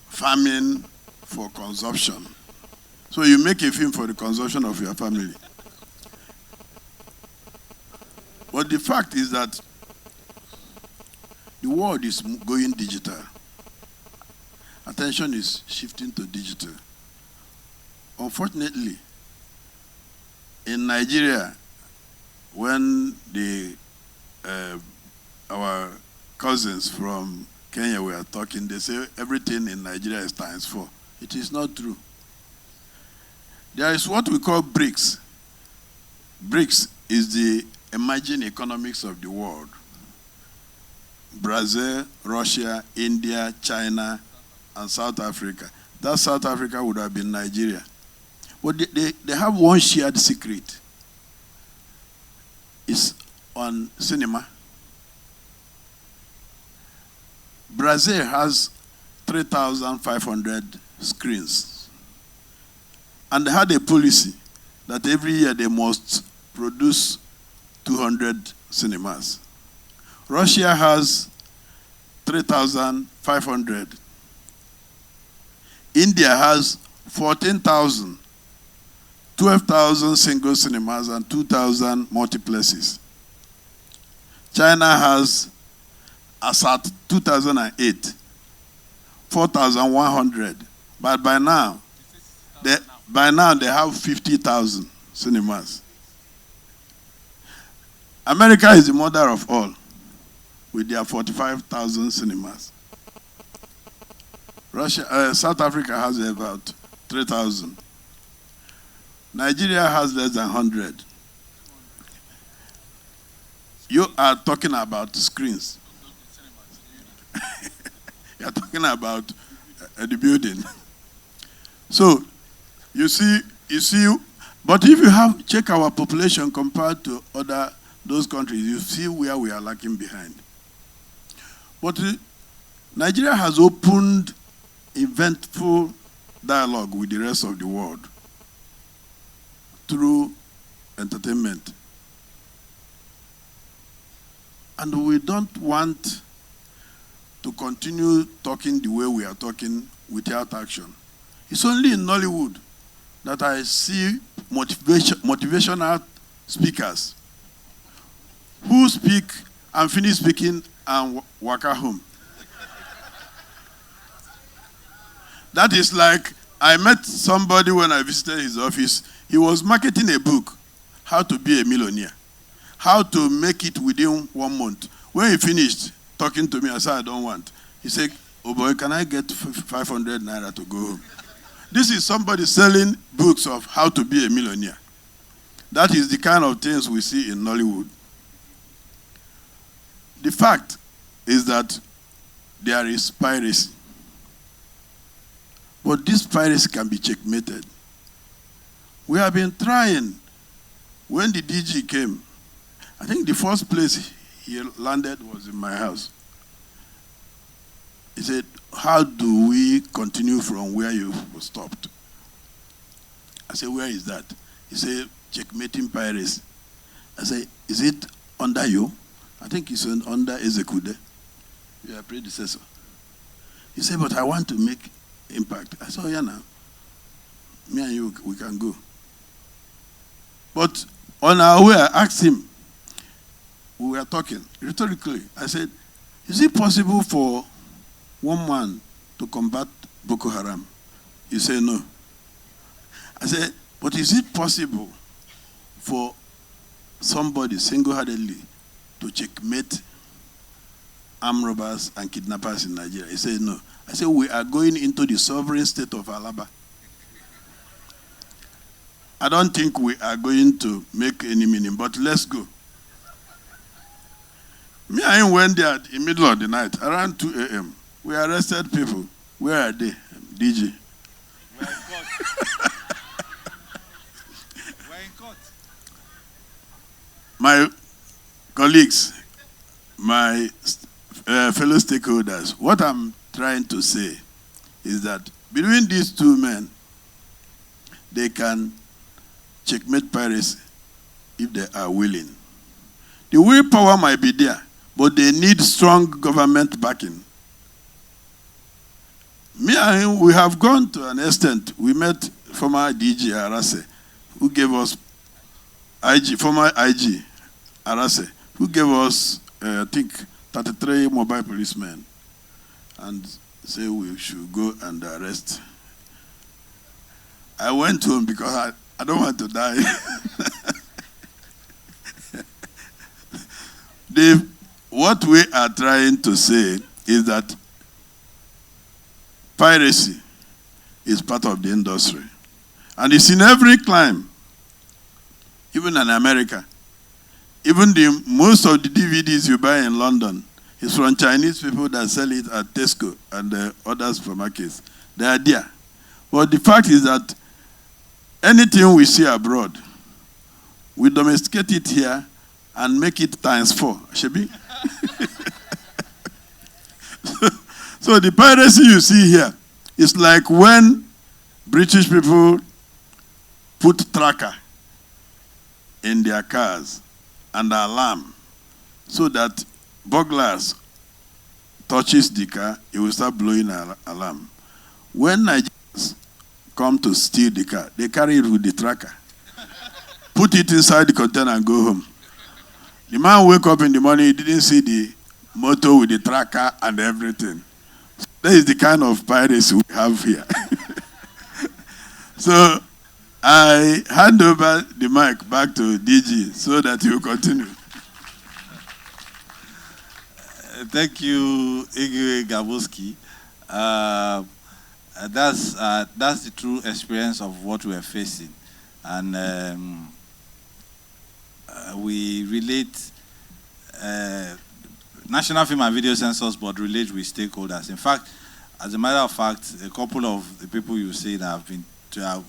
farming for consumption. So you make a film for the consumption of your family. But the fact is that the world is going digital. Attention is shifting to digital. Unfortunately, in Nigeria, when our cousins from Kenya were talking, they say everything in Nigeria is ×4. It is not true. There is what we call BRICS. BRICS is the emerging economics of the world. Brazil, Russia, India, China, and South Africa. That South Africa would have been Nigeria. But they have one shared secret. It's on cinema. Brazil has 3,500 screens. And they had a policy that every year they must produce 200 cinemas. Russia has 3,500. India has 14,000, 12,000 single cinemas and 2,000 multiplexes. China has, as at 2008, 4,100. But by now they have 50,000 cinemas. America is the mother of all, with their 45,000 cinemas. South Africa has about 3,000. Nigeria has less than 100. You are talking about screens. You are talking about the building. So, you see, but if you check our population compared to those countries, you see where we are lagging behind. But Nigeria has opened eventful dialogue with the rest of the world through entertainment. And we don't want to continue talking the way we are talking without action. It's only in Nollywood that I see motivational speakers who speak and finish speaking and walk home. That is like, I met somebody when I visited his office. He was marketing a book, How to Be a Millionaire, how to make it within 1 month. When he finished talking to me, I said, I don't want. He said, oh boy, can I get 500 naira to go home? This is somebody selling books of how to be a millionaire. That is the kind of things we see in Nollywood. The fact is that there is piracy. But this piracy can be checkmated. We have been trying. When the DG came, I think the first place he landed was in my house. He said, how do we continue from where you stopped? I said, where is that? He said, checkmating piracy. I said, is it under you? I think it's under Ezekude, your predecessor. He said, but I want to make impact. I said, oh, yeah, now. Me and you, we can go. But on our way, I asked him, we were talking rhetorically. I said, is it possible for one man to combat Boko Haram? He said, no. I said, but is it possible for somebody single-handedly to checkmate armed robbers and kidnappers in Nigeria? He said, no. I said, we are going into the sovereign state of Alaba. I don't think we are going to make any meaning, but let's go. Me and him went there in the middle of the night, around 2 a.m. We arrested people. Where are they? DG. We're in court. We're in court. My colleagues, my fellow stakeholders, what I'm trying to say is that between these two men, they can checkmate piracy if they are willing. The willpower might be there, but they need strong government backing. Me and him, we have gone to an extent. We met former DG Arase, who gave us former IG Arase, who gave us, I think, 33 mobile policemen, and say we should go and arrest. I went home because I don't want to die. What we are trying to say is that piracy is part of the industry. And it's in every clime, even in America. Even most of the DVDs you buy in London is from Chinese people that sell it at Tesco and other supermarkets. They are there. But the fact is that anything we see abroad, we domesticate it here and make it ×4. Shebi? So the piracy you see here is like when British people put tracker in their cars and alarm so that burglars touches the car, it will start blowing an alarm. When Nigerians come to steal the car, they carry it with the tracker, put it inside the container and go home. The man wake up in the morning, he didn't see the motor with the tracker and everything. That is the kind of piracy we have here. So I hand over the mic back to DG so that he will continue. Thank you, Igwe Gaboski. That's the true experience of what we are facing. And we relate, National Film and Video Censors Board relate with stakeholders. In fact, as a matter of fact, a couple of the people you say that have been,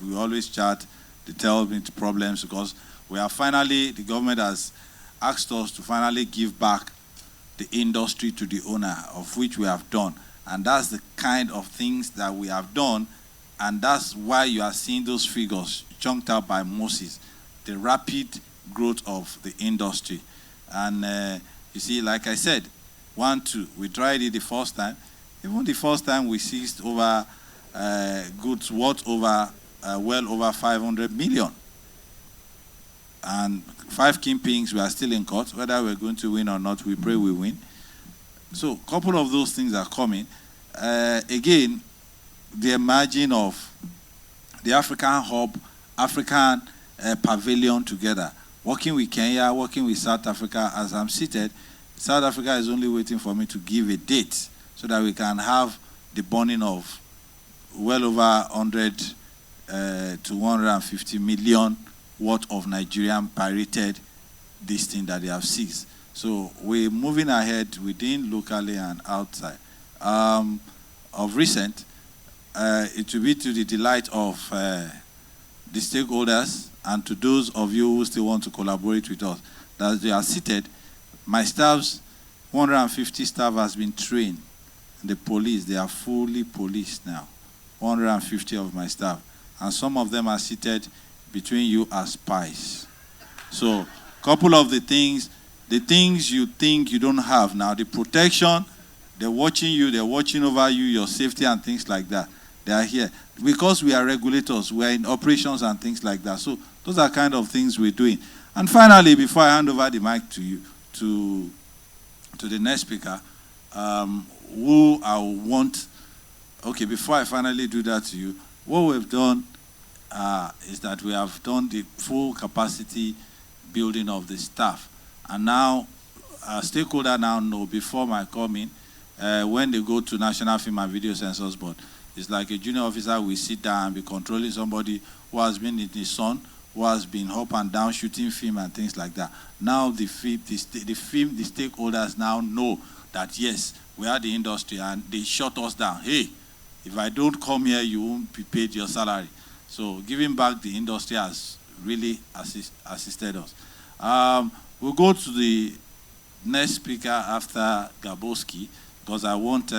we always chat, they tell me the problems because we are finally, the government has asked us to finally give back the industry to the owner, of which we have done. And that's the kind of things that we have done, and that's why you are seeing those figures chunked out by Moses, the rapid growth of the industry. And you see, like I said, 1, 2, we tried it the first time. Even the first time we seized over goods worth over, well over 500 million. And 5 kingpins, we are still in court. Whether we're going to win or not, we pray we win. So a couple of those things are coming. Again, the emerging of the African hub, African pavilion together, working with Kenya, working with South Africa. As I'm seated, South Africa is only waiting for me to give a date so that we can have the burning of well over 100 to 150 million worth of Nigerian pirated this thing that they have seized. So we're moving ahead within, locally, and outside. Of recent, it will be to the delight of the stakeholders and to those of you who still want to collaborate with us, that they are seated. My staff's 150 staff has been trained. The police, they are fully policed now. 150 of my staff. And some of them are seated between you as spies. So a couple of the things you think you don't have now, the protection, they're watching you, they're watching over you, your safety and things like that. They are here. Because we are regulators, we are in operations and things like that. So those are kind of things we're doing. And finally, before I hand over the mic to you, to the next speaker, who I want, okay, before I finally do that to you, what we've done is that we have done the full capacity building of the staff. And now, stakeholders now know before my coming, when they go to National Film and Video Censors Board, it's like a junior officer will sit down and be controlling somebody who has been in the sun, who has been up and down shooting film and things like that. Now the stakeholders now know that yes, we are the industry, and they shut us down. Hey, if I don't come here, you won't be paid your salary. So giving back the industry has really assisted us. We'll go to the next speaker after Gaboski, because I want,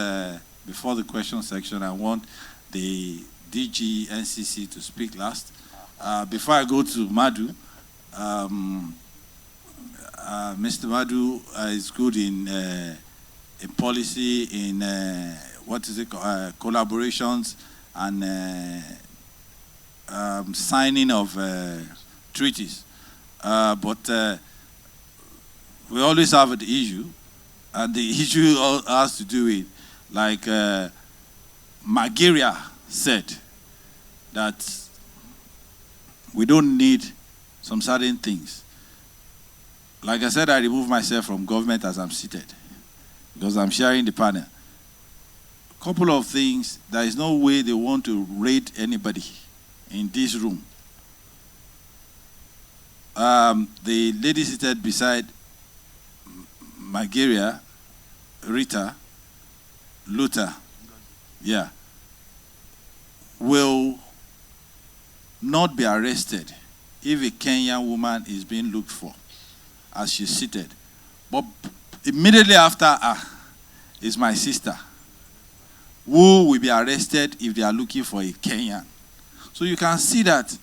before the question section, I want the DG NCC to speak last. Before I go to Madu, Mr. Madu is good in policy, in collaborations and signing of treaties. But we always have the issue, and the issue has to do with, like Margeria said, that we don't need some certain things. Like I said, I remove myself from government as I'm seated because I'm sharing the panel. A couple of things, there is no way they want to rate anybody in this room. The lady seated beside Margeria, Rita, Luther, yeah, will not be arrested if a Kenyan woman is being looked for as she's seated. But immediately after her is my sister, who will be arrested if they are looking for a Kenyan. So you can see that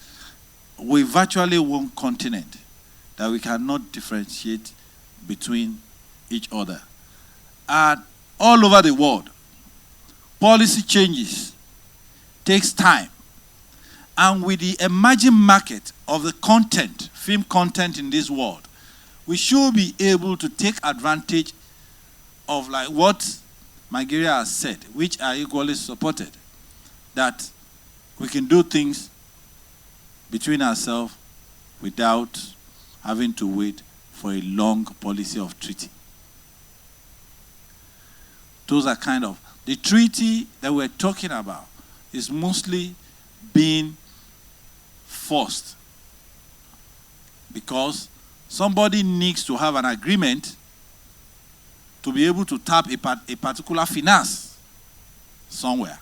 we virtually one continent that we cannot differentiate between each other. And all over the world, policy changes takes time. And with the emerging market of the content, film content in this world, we should be able to take advantage of like what Margeria has said, which are equally supported, that we can do things between ourselves without having to wait for a long policy of treaty. Those are kind of, the treaty that we're talking about is mostly being forced because somebody needs to have an agreement to be able to tap a particular finance somewhere.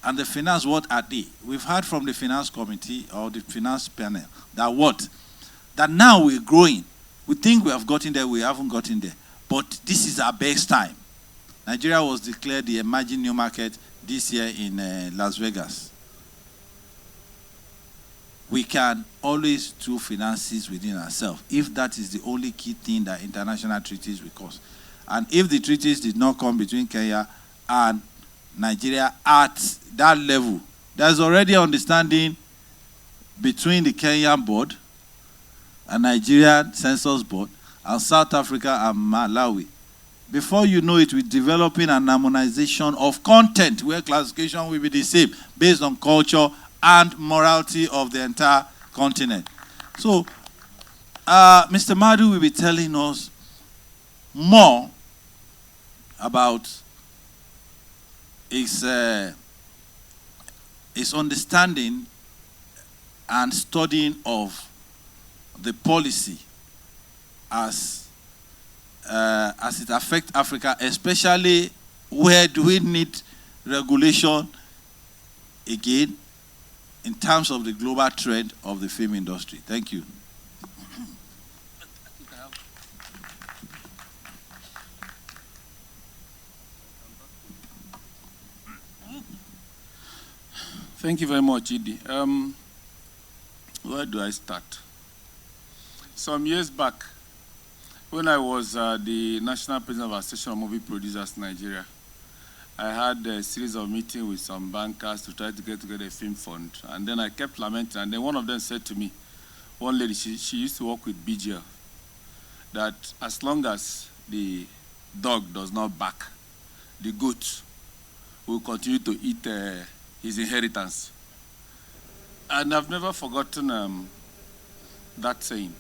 And the finance, what are they? We've heard from the finance committee or the finance panel that what? That now we're growing. We think we have gotten there, we haven't gotten there. But this is our best time. Nigeria was declared the emerging new market this year in Las Vegas. We can always do finances within ourselves if that is the only key thing that international treaties will cause. And if the treaties did not come between Kenya and Nigeria at that level, there's already understanding between the Kenyan board and Nigerian census board and South Africa and Malawi. Before you know it, we're developing an harmonization of content where classification will be the same based on culture and morality of the entire continent. So, Mr. Madu will be telling us more about his understanding and studying of the policy as it affects Africa, especially where do we need regulation again in terms of the global trend of the film industry. Thank you. Thank you very much, Idi. Where do I start? Some years back, when I was the National President of Association of Movie Producers Nigeria, I had a series of meetings with some bankers to try to get together a film fund. And then I kept lamenting, and then one of them said to me, one lady, she used to work with BGL, that as long as the dog does not bark, the goat will continue to eat his inheritance. And I've never forgotten that saying.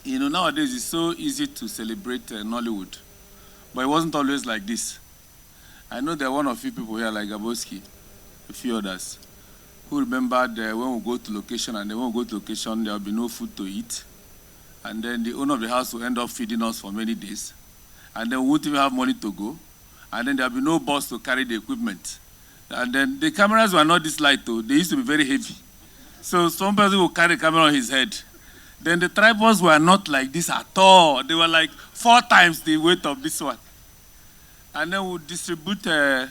You know, nowadays it's so easy to celebrate Nollywood, but it wasn't always like this. I know there are one or few people here like Gaboski, a few others, who remembered when we go to location, and then when we go to location, there will be no food to eat. And then the owner of the house will end up feeding us for many days. And then we won't even have money to go. And then there will be no bus to carry the equipment. And then the cameras were not this light, though. They used to be very heavy. So some person will carry a camera on his head. Then the tripods were not like this at all. They were like 4 times the weight of this one. And then we distribute, and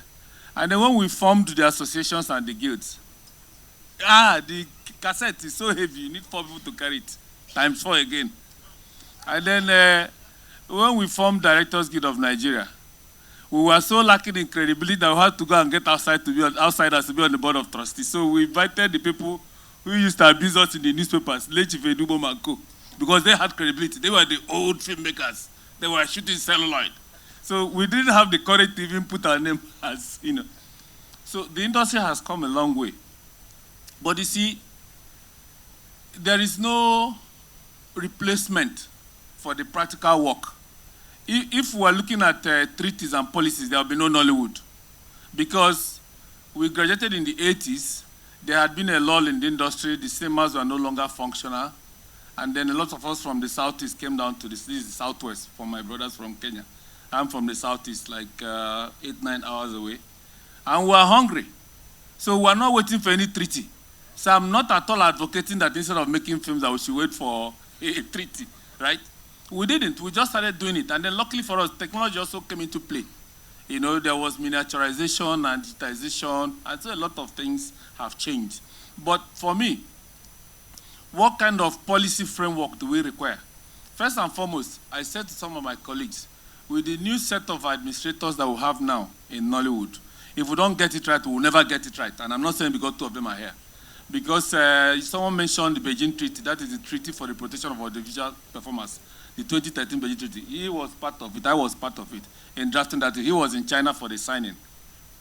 then when we formed the associations and the guilds, The cassette is so heavy, you need 4 people to carry it, times 4 again. And then when we formed Directors Guild of Nigeria, we were so lacking in credibility that we had to go and get outsiders to be on the board of trustees. So we invited the people who used to abuse us in the newspapers, late Chief Edubo Manko, because they had credibility. They were the old filmmakers. They were shooting celluloid. So we didn't have the courage to even put our name as, you know. So the industry has come a long way. But you see, there is no replacement for the practical work. If we are looking at treaties and policies, there will be no Nollywood. Because we graduated in the 80s, there had been a lull in the industry, the cinemas were no longer functional, and then a lot of us from the southeast came down to this is the southwest, for my brothers from Kenya. I'm from the southeast, like 8-9 hours away. And we are hungry. So we are not waiting for any treaty. So I'm not at all advocating that instead of making films that we should wait for a treaty, right? We didn't. We just started doing it. And then luckily for us, technology also came into play. You know, there was miniaturization and digitization, and so a lot of things have changed. But for me, what kind of policy framework do we require? First and foremost, I said to some of my colleagues, with the new set of administrators that we have now in Nollywood, if we don't get it right, we will never get it right. And I'm not saying because 2 of them are here. Because someone mentioned the Beijing Treaty. That is the treaty for the protection of audiovisual performers. The 2013 Beijing Treaty. He was part of it. I was part of it. In drafting that, he was in China for the signing.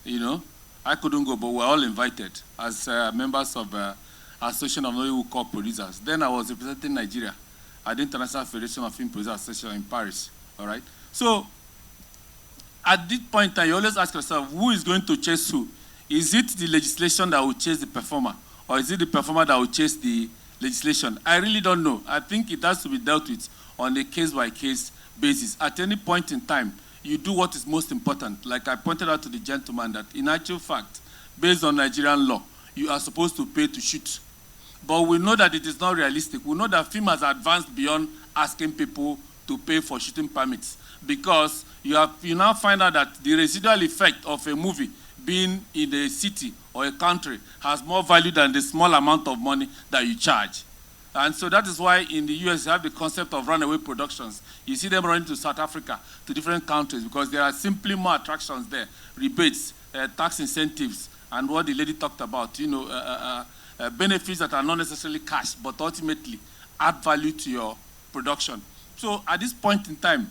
You know, I couldn't go, but we were all invited as members of Association of Nollywood Corp Producers. Then I was representing Nigeria at the International Federation of Film Producers Association in Paris. All right. So at this point in time, you always ask yourself, who is going to chase who? Is it the legislation that will chase the performer? Or is it the performer that will chase the legislation? I really don't know. I think it has to be dealt with on a case-by-case basis. At any point in time, you do what is most important. Like I pointed out to the gentleman that in actual fact, based on Nigerian law, you are supposed to pay to shoot. But we know that it is not realistic. We know that film has advanced beyond asking people to pay for shooting permits, because you now find out that the residual effect of a movie being in a city or a country has more value than the small amount of money that you charge. And so that is why in the US you have the concept of runaway productions. You see them running to South Africa, to different countries, because there are simply more attractions there, rebates, tax incentives, and what the lady talked about, you know, benefits that are not necessarily cash, but ultimately add value to your production. So at this point in time,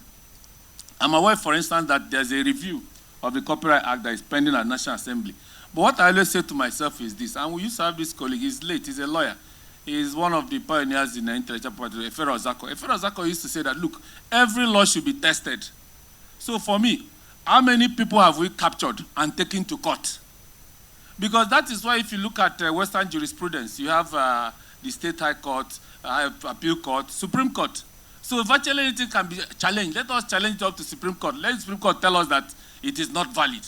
I'm aware, for instance, that there's a review of the Copyright Act that is pending at National Assembly. But what I always say to myself is this, and we used to have this colleague, he's late, he's a lawyer. He's one of the pioneers in the intellectual property, Efero Zako. Efero Zako used to say that, look, every law should be tested. So for me, how many people have we captured and taken to court? Because that is why if you look at Western jurisprudence, you have the State High Court, Appeal Court, Supreme Court. So virtually anything can be challenged. Let us challenge it up to Supreme Court. Let the Supreme Court tell us that it is not valid.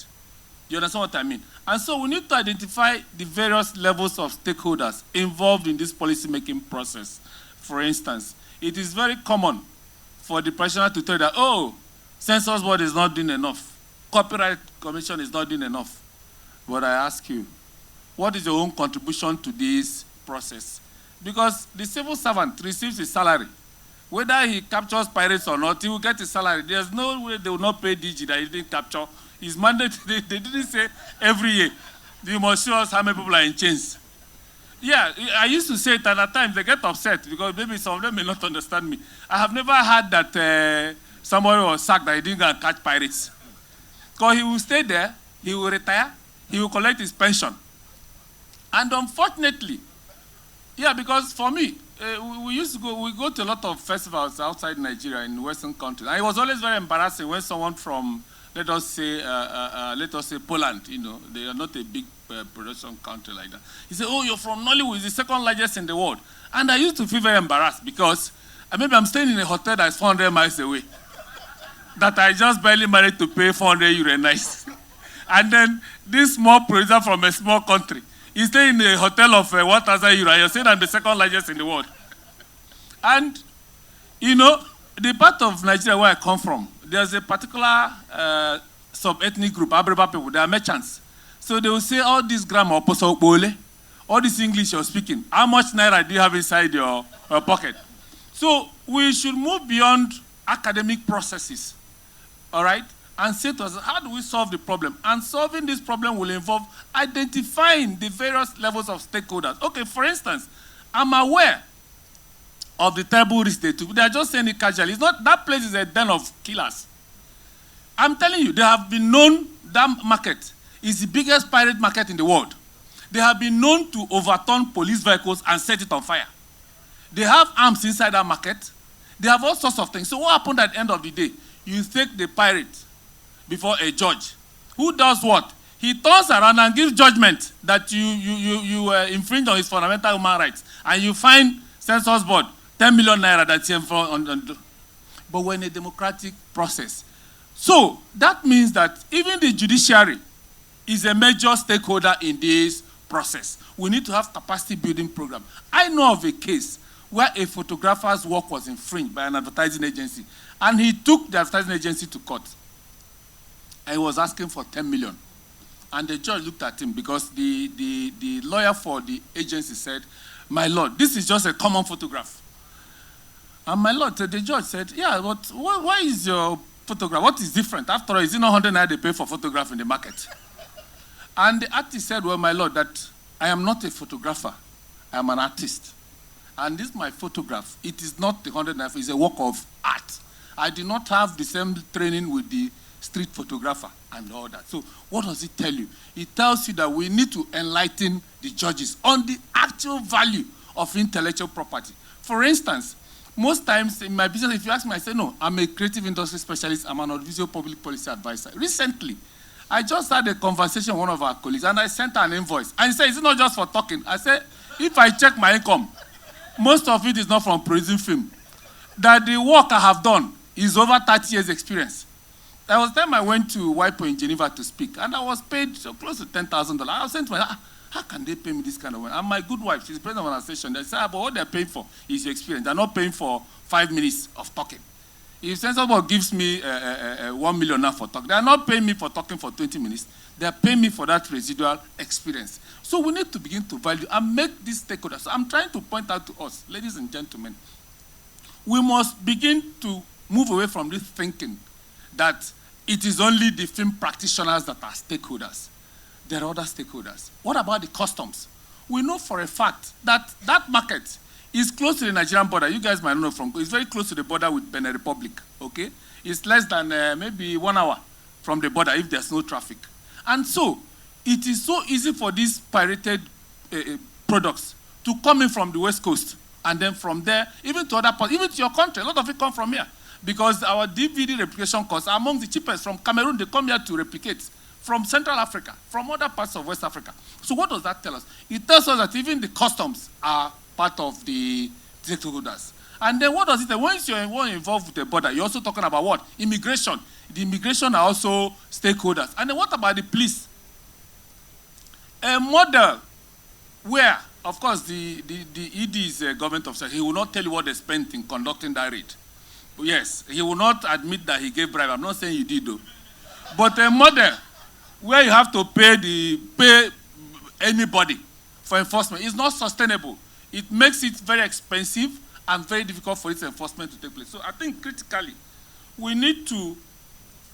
You understand what I mean? And so we need to identify the various levels of stakeholders involved in this policy-making process. For instance, it is very common for the practitioner to tell you that, oh, Census Board is not doing enough. Copyright Commission is not doing enough. But I ask you, what is your own contribution to this process? Because the civil servant receives his salary. Whether he captures pirates or not, he will get his salary. There's no way they will not pay DG that he didn't capture. His mandate, they didn't say every year, you must show us how many people are in chains. Yeah, I used to say it, and at times they get upset because maybe some of them may not understand me. I have never heard that somebody was sacked that he didn't go and catch pirates. Because he will stay there, he will retire, he will collect his pension. And unfortunately, yeah, because for me, we go to a lot of festivals outside Nigeria in Western countries. And it was always very embarrassing when someone from, let us say Poland, you know, they are not a big production country like that. He said, oh, you're from Nollywood, it's the second largest in the world. And I used to feel very embarrassed because maybe I'm staying in a hotel that's 400 miles away, that I just barely managed to pay 400 euro a night. And then this small producer from a small country, he's staying in a hotel of 1,000 euro. You're saying I'm the second largest in the world. And, you know, the part of Nigeria where I come from, there's a particular sub-ethnic group, Abreba people, they are merchants. So they will say all this grammar, all this English you're speaking, how much naira do you have inside your pocket? So we should move beyond academic processes, all right, and say to us, how do we solve the problem? And solving this problem will involve identifying the various levels of stakeholders. Okay, for instance, I'm aware of the terrible risk they took. They are just saying it casually. It's not, that place is a den of killers. I'm telling you, they have been known, that market is the biggest pirate market in the world. They have been known to overturn police vehicles and set it on fire. They have arms inside that market. They have all sorts of things. So what happened at the end of the day? You take the pirate before a judge. Who does what? He turns around and gives judgment that you infringe on his fundamental human rights. And you find Census Board 10 million naira that's in front on. But we're in a democratic process. So that means that even the judiciary is a major stakeholder in this process. We need to have capacity building program. I know of a case where a photographer's work was infringed by an advertising agency, and he took the advertising agency to court. And he was asking for 10 million. And the judge looked at him because the lawyer for the agency said, "My lord, this is just a common photograph." And my lord, the judge said, "Yeah, but why is your photograph, what is different? After all, is it not 100 naira they pay for photograph in the market?" And the artist said, "Well, my lord, that I am not a photographer. I am an artist. And this is my photograph. It is not the 100 naira, it's a work of art. I do not have the same training with the street photographer and all that." So what does it tell you? It tells you that we need to enlighten the judges on the actual value of intellectual property. For instance, most times in my business, if you ask me, I say, "No, I'm a creative industry specialist. I'm an audiovisual public policy advisor." Recently, I just had a conversation with one of our colleagues, and I sent her an invoice. And he said, "Is it not just for talking?" I said, "If I check my income, most of it is not from producing film. That the work I have done is over 30 years experience." There was a time I went to WIPO in Geneva to speak, and I was paid so close to $10,000. I was saying to myself, how can they pay me this kind of money? And my good wife, she's president of an association, they said, "But what they're paying for is your experience. They're not paying for 5 minutes of talking. If Census Board gives me 1 million now for talking, they're not paying me for talking for 20 minutes. They're paying me for that residual experience." So we need to begin to value and make these stakeholders. So I'm trying to point out to us, ladies and gentlemen, we must begin to move away from this thinking that it is only the film practitioners that are stakeholders. There are other stakeholders. What about the customs? We know for a fact that that market is close to the Nigerian border. You guys might know it's very close to the border with Benin Republic, okay? It's less than maybe 1 hour from the border if there's no traffic. And so, it is so easy for these pirated products to come in from the West Coast, and then from there, even to other parts, even to your country. A lot of it come from here. Because our DVD replication costs are among the cheapest. From Cameroon, they come here to replicate. From Central Africa, from other parts of West Africa. So what does that tell us? It tells us that even the customs are part of the stakeholders. And then what does it tell? Once you're involved with the border, you're also talking about what? Immigration. The immigration are also stakeholders. And then what about the police? A model where, of course, the ED is a government officer. He will not tell you what they spent in conducting that raid. Yes, he will not admit that he gave bribe. I'm not saying you did, though. But a model where you have to pay anybody for enforcement is not sustainable. It makes it very expensive and very difficult for its enforcement to take place. So I think critically, we need to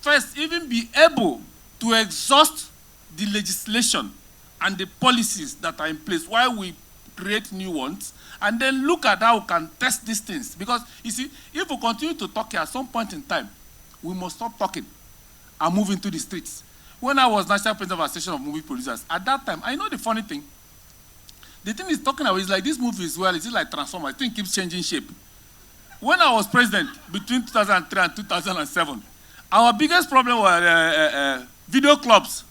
first even be able to exhaust the legislation and the policies that are in place while we create new ones, and then look at how we can test these things. Because, you see, if we continue to talk here, at some point in time, we must stop talking and move into the streets. When I was National President of Association of Movie Producers, at that time, I know the funny thing. The thing he's talking about is like, this movie is well, it's like Transformers. I think it keeps changing shape. When I was president, between 2003 and 2007, our biggest problem was video clubs.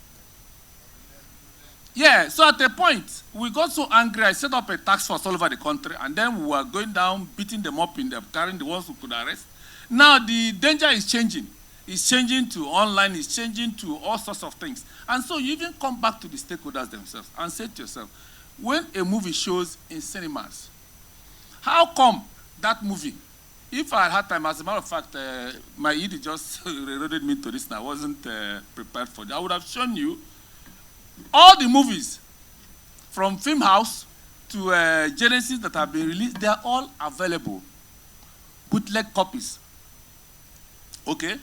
Yeah, so at a point, we got so angry, I set up a task force all over the country, and then we were going down, beating them up in them, carrying the ones who could arrest. Now the danger is changing. It's changing to online, it's changing to all sorts of things. And so you even come back to the stakeholders themselves and say to yourself, when a movie shows in cinemas, how come that movie, if I had time, as a matter of fact, my ED just reloaded me to this and I wasn't prepared for it. I would have shown you all the movies from Film House to Genesis that have been released, they are all available. Bootleg copies. Okay?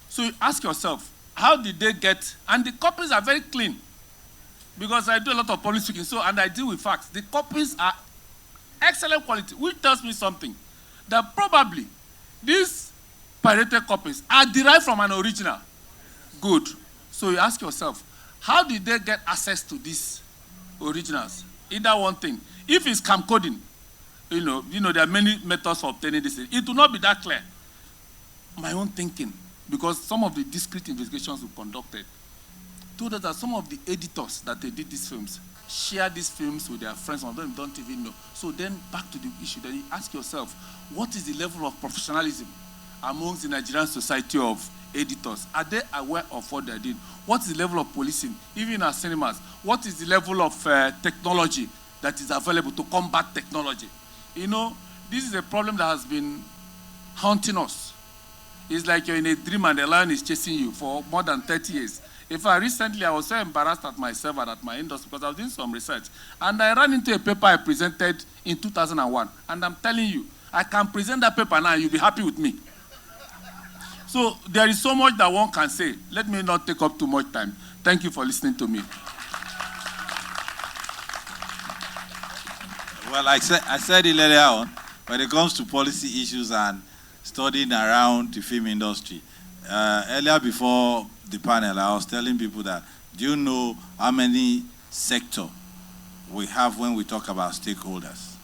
So you ask yourself, how did they get, and the copies are very clean. Because I do a lot of public speaking, and I deal with facts. The copies are excellent quality, which tells me something. That probably these pirated copies are derived from an original. Good. So you ask yourself, how did they get access to these originals? Either one thing. If it's camcoding, you know, there are many methods of obtaining this. It will not be that clear. My own thinking, because some of the discrete investigations we conducted told us that some of the editors that they did these films share these films with their friends, some of them don't even know. So then back to the issue, then you ask yourself, what is the level of professionalism amongst the Nigerian Society of Editors? Are they aware of what they're doing? What is the level of policing, even in our cinemas? What is the level of technology that is available to combat technology? You know, this is a problem that has been haunting us. It's like you're in a dream and the lion is chasing you for more than 30 years. In fact, recently I was so embarrassed at myself and at my industry because I was doing some research. And I ran into a paper I presented in 2001. And I'm telling you, I can present that paper now and you'll be happy with me. So there is so much that one can say. Let me not take up too much time. Thank you for listening to me. Well, I said it earlier on, when it comes to policy issues and studying around the film industry, earlier before the panel, I was telling people that, do you know how many sectors we have when we talk about stakeholders?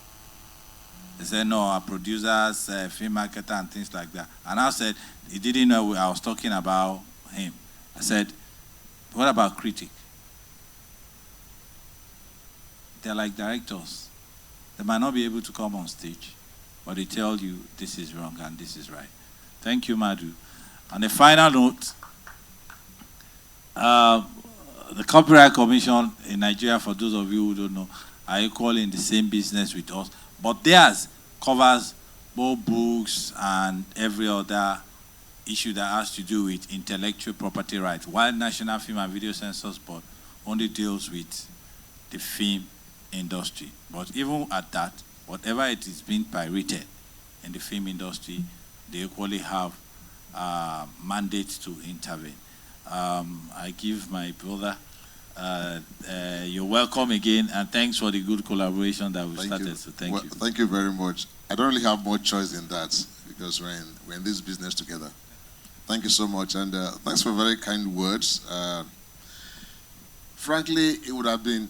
They said, no, our producers, film marketer, and things like that. And I said, he didn't know I was talking about him. I said, what about critic? They're like directors. They might not be able to come on stage, but they tell you this is wrong and this is right. Thank you, Madhu. On a final note, the Copyright Commission in Nigeria, for those of you who don't know, are equally in the same business with us, but theirs covers both books and every other issue that has to do with intellectual property rights, while National Film and Video Censors Board only deals with the film industry. But even at that, whatever it is being pirated in the film industry, they equally have mandates to intervene. I give my brother, you're welcome again, and thanks for the good collaboration that we started. So thank you. Thank you very much. I don't really have much choice in that because we're in this business together. Thank you so much, and thanks for very kind words. Frankly, it would have been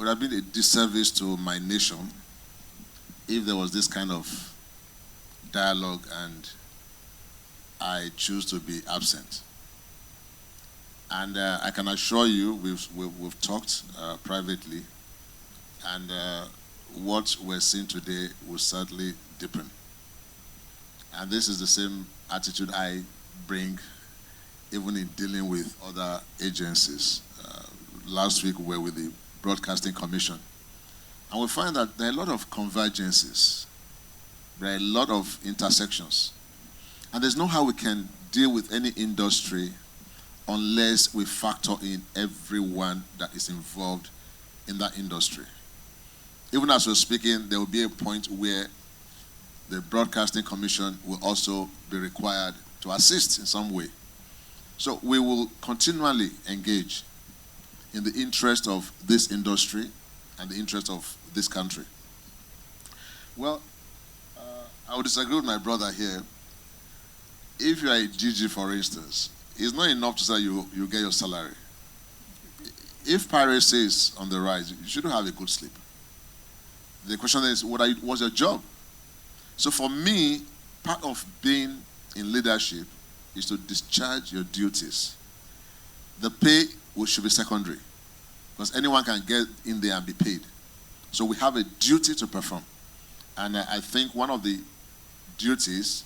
a disservice to my nation if there was this kind of dialogue and I choose to be absent. And I can assure you, we've talked privately, and what we're seeing today will certainly deepen. And this is the same attitude I bring even in dealing with other agencies. Last week we were with the Broadcasting Commission, and we find that there are a lot of convergences. There are a lot of intersections. And there's no how we can deal with any industry unless we factor in everyone that is involved in that industry. Even as we're speaking, there will be a point where the Broadcasting Commission will also be required to assist in some way. So we will continually engage in the interest of this industry and the interest of this country. Well, I would disagree with my brother here. If you are a DG, for instance, it's not enough to say you get your salary. If piracy is on the rise, you shouldn't have a good sleep. The question is, what's your job? So for me, part of being in leadership is to discharge your duties. The pay should be secondary, because anyone can get in there and be paid. So we have a duty to perform. And I think one of the duties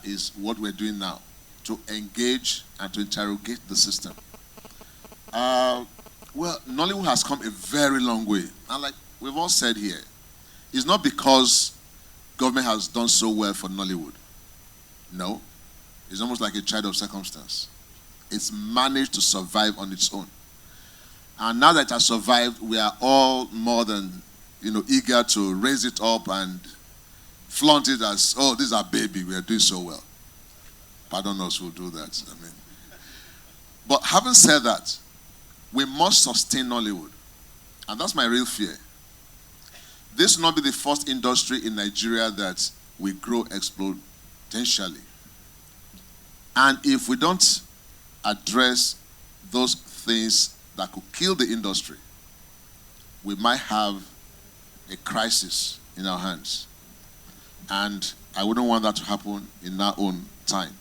is what we're doing now, to engage and to interrogate the system. Well, Nollywood has come a very long way. And like we've all said here, it's not because government has done so well for Nollywood. No. It's almost like a child of circumstance. It's managed to survive on its own. And now that it has survived, we are all more than, eager to raise it up and flaunt it as, oh, this is our baby, we are doing so well. Pardon us who do that. But having said that, we must sustain Nollywood. And that's my real fear. This will not be the first industry in Nigeria that will grow exponentially. And if we don't address those things that could kill the industry, we might have a crisis in our hands. And I wouldn't want that to happen in our own time.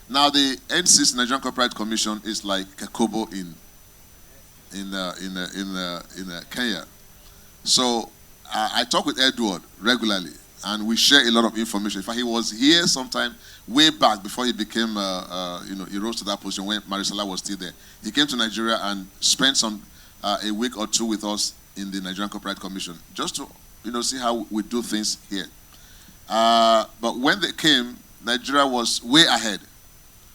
Now, the NCC, Nigerian Copyright Commission, is like Kekobo in Kenya. So I talk with Edward regularly, and we share a lot of information. In fact, he was here sometime way back before he became, he rose to that position when Marisela was still there. He came to Nigeria and spent a week or two with us in the Nigerian Copyright Commission, just to see how we do things here. But when they came, Nigeria was way ahead.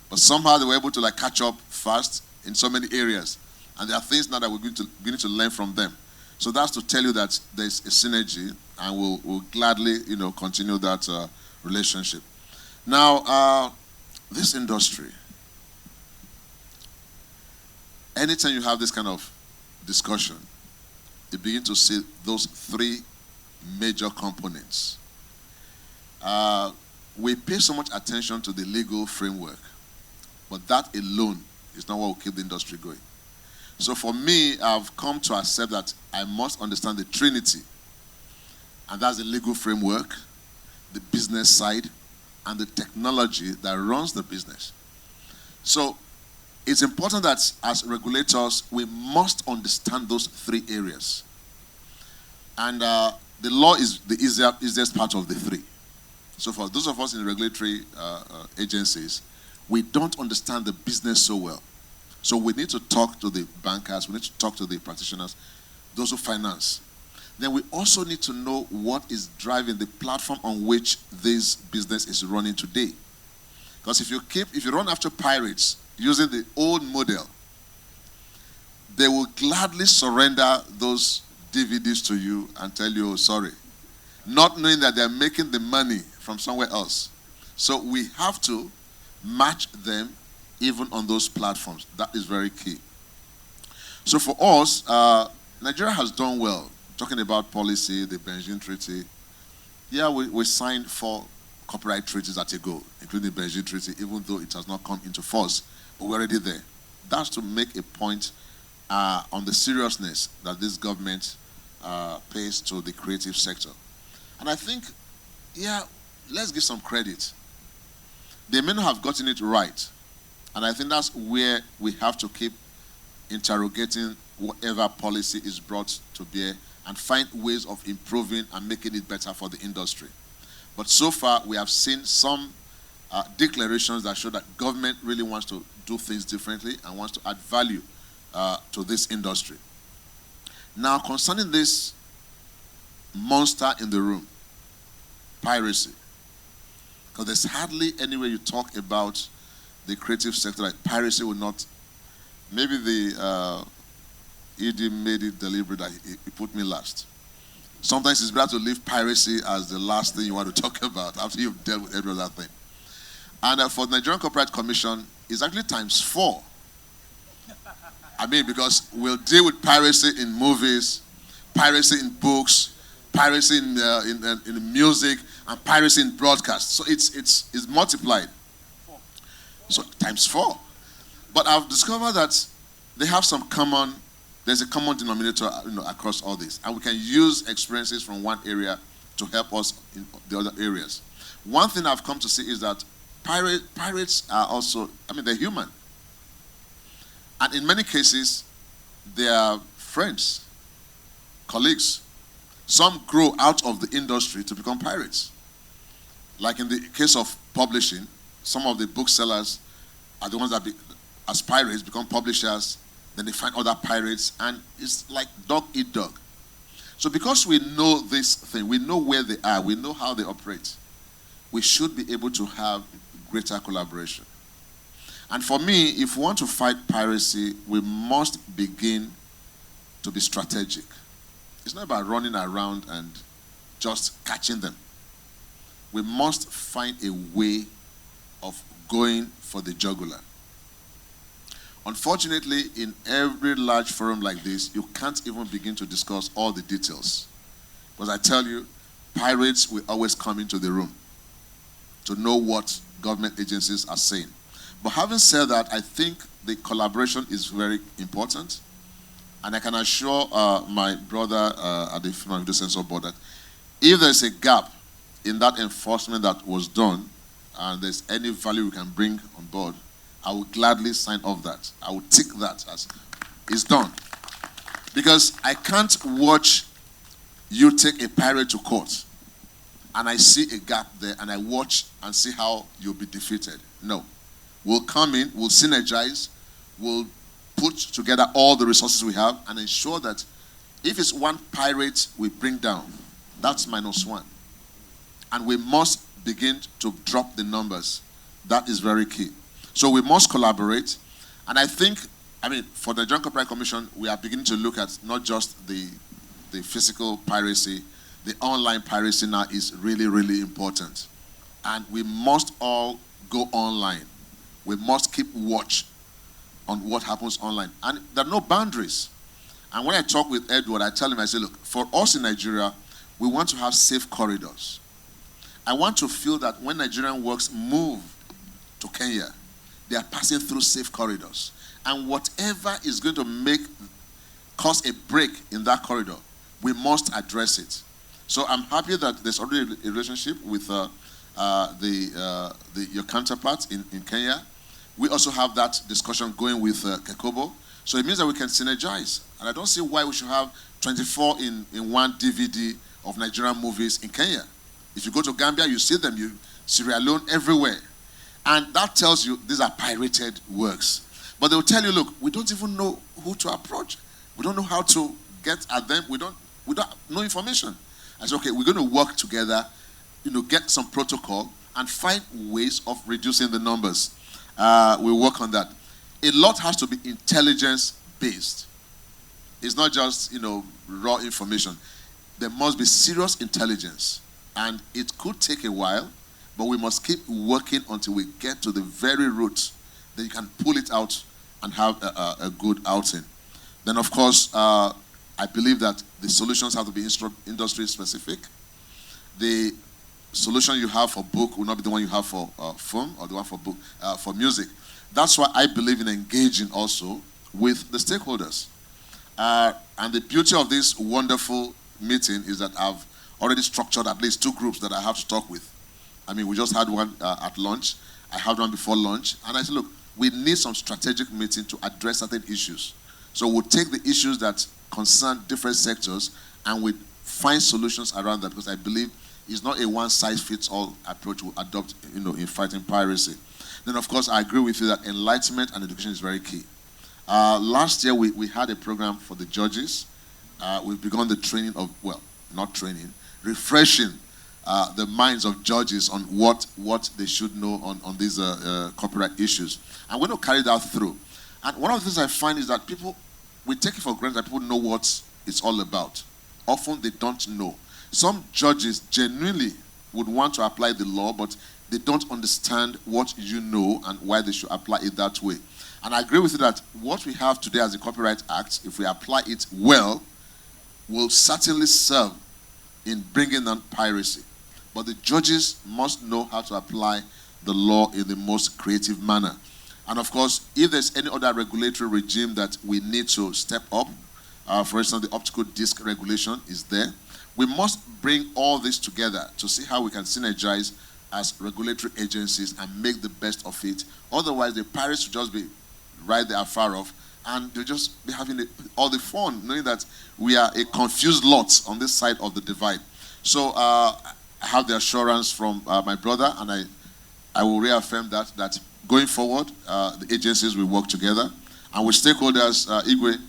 But somehow they were able to catch up fast in so many areas. And there are things now that we're beginning to learn from them. So that's to tell you that there's a synergy, and we'll gladly, continue that relationship. Now, this industry, anytime you have this kind of discussion, you begin to see those three major components. We pay so much attention to the legal framework, but that alone is not what will keep the industry going. So for me, I've come to accept that I must understand the trinity. And that's the legal framework, the business side, and the technology that runs the business. So it's important that as regulators, we must understand those three areas. And the law is the easiest part of the three. So for those of us in regulatory agencies, we don't understand the business so well. So we need to talk to the bankers, we need to talk to the practitioners, those who finance. Then we also need to know what is driving the platform on which this business is running today. Because if you run after pirates using the old model, they will gladly surrender those DVDs to you and tell you, oh, sorry, not knowing that they're making the money from somewhere else. So we have to match them even on those platforms. That is very key. So for us, Nigeria has done well. Talking about policy, the Beijing Treaty. Yeah, we signed 4 copyright treaties at a go, including the Beijing Treaty, even though it has not come into force. But we're already there. That's to make a point on the seriousness that this government pays to the creative sector. And I think, yeah, let's give some credit. They may not have gotten it right. And I think that's where we have to keep interrogating whatever policy is brought to bear and find ways of improving and making it better for the industry. But so far, we have seen some declarations that show that government really wants to do things differently and wants to add value to this industry. Now, concerning this monster in the room, piracy, because there's hardly any way you talk about the creative sector that piracy will not. Maybe the ED made it deliberate that he put me last. Sometimes it's better to leave piracy as the last thing you want to talk about after you've dealt with every other thing. And for the Nigerian Copyright Commission, it's actually ×4. I mean, because we'll deal with piracy in movies, piracy in books, piracy in music, and piracy in broadcast. So it's multiplied. So ×4. But I've discovered that they have there's a common denominator across all this. And we can use experiences from one area to help us in the other areas. One thing I've come to see is that pirates are also, they're human. And in many cases, they are friends, colleagues. Some grow out of the industry to become pirates. Like in the case of publishing, some of the booksellers are the ones that as pirates become publishers, then they find other pirates, and it's like dog eat dog. So because we know this thing, we know where they are, we know how they operate, we should be able to have greater collaboration. And for me, if we want to fight piracy, we must begin to be strategic. It's not about running around and just catching them. We must find a way of going for the jugular. Unfortunately, in every large forum like this, you can't even begin to discuss all the details. Because I tell you, pirates will always come into the room to know what government agencies are saying. But having said that, I think the collaboration is very important. And I can assure my brother at the Film and Video Censor Board that if there's a gap in that enforcement that was done, and there's any value we can bring on board, I will gladly sign off that. I will tick that as it's done. Because I can't watch you take a pirate to court and I see a gap there and I watch and see how you'll be defeated. No. We'll come in, we'll synergize, we'll put together all the resources we have and ensure that if it's one pirate we bring down, that's -1. And we must begin to drop the numbers. That is very key. So we must collaborate. And I think, for the Joint Copyright Commission, we are beginning to look at not just the physical piracy, the online piracy now is really, really important. And we must all go online. We must keep watch on what happens online. And there are no boundaries. And when I talk with Edward, I tell him, I say, look, for us in Nigeria, we want to have safe corridors. I want to feel that when Nigerian works move to Kenya, they are passing through safe corridors. And whatever is going to cause a break in that corridor, we must address it. So I'm happy that there's already a relationship with your counterparts in Kenya. We also have that discussion going with Kekobo. So it means that we can synergize. And I don't see why we should have 24 in one DVD of Nigerian movies in Kenya. If you go to Gambia, you see them, Sierra Leone, everywhere. And that tells you these are pirated works. But they'll tell you, look, we don't even know who to approach. We don't know how to get at them. We don't no information. I said, okay, we're going to work together, get some protocol and find ways of reducing the numbers. We'll work on that. A lot has to be intelligence-based. It's not just, raw information. There must be serious intelligence. And it could take a while, but we must keep working until we get to the very root that you can pull it out and have a good outing. Then, of course, I believe that the solutions have to be industry-specific. The solution you have for book will not be the one you have for film or the one for music. That's why I believe in engaging also with the stakeholders. And the beauty of this wonderful meeting is that I've already structured at least 2 groups that I have to talk with. We just had one at lunch. I had one before lunch. And I said, look, we need some strategic meeting to address certain issues. So we'll take the issues that concern different sectors and we find solutions around that, because I believe it's not a one-size-fits-all approach we'll adopt in fighting piracy. Then, of course, I agree with you that enlightenment and education is very key. Last year, we had a program for the judges. We've begun the training of, not training, refreshing the minds of judges on what they should know on these copyright issues. I'm going to carry that through. And one of the things I find is that we take it for granted that people know what it's all about. Often they don't know. Some judges genuinely would want to apply the law, but they don't understand what you know and why they should apply it that way. And I agree with you that what we have today as the Copyright Act, if we apply it well, will certainly serve in bringing down piracy. But the judges must know how to apply the law in the most creative manner. And of course, if there's any other regulatory regime that we need to step up, for instance, the optical disc regulation is there, we must bring all this together to see how we can synergize as regulatory agencies and make the best of it. Otherwise, the pirates will just be right there afar off, and they'll just be having all the fun, knowing that we are a confused lot on this side of the divide. So I have the assurance from my brother, and I will reaffirm that going forward, the agencies will work together, and with stakeholders, Igwe,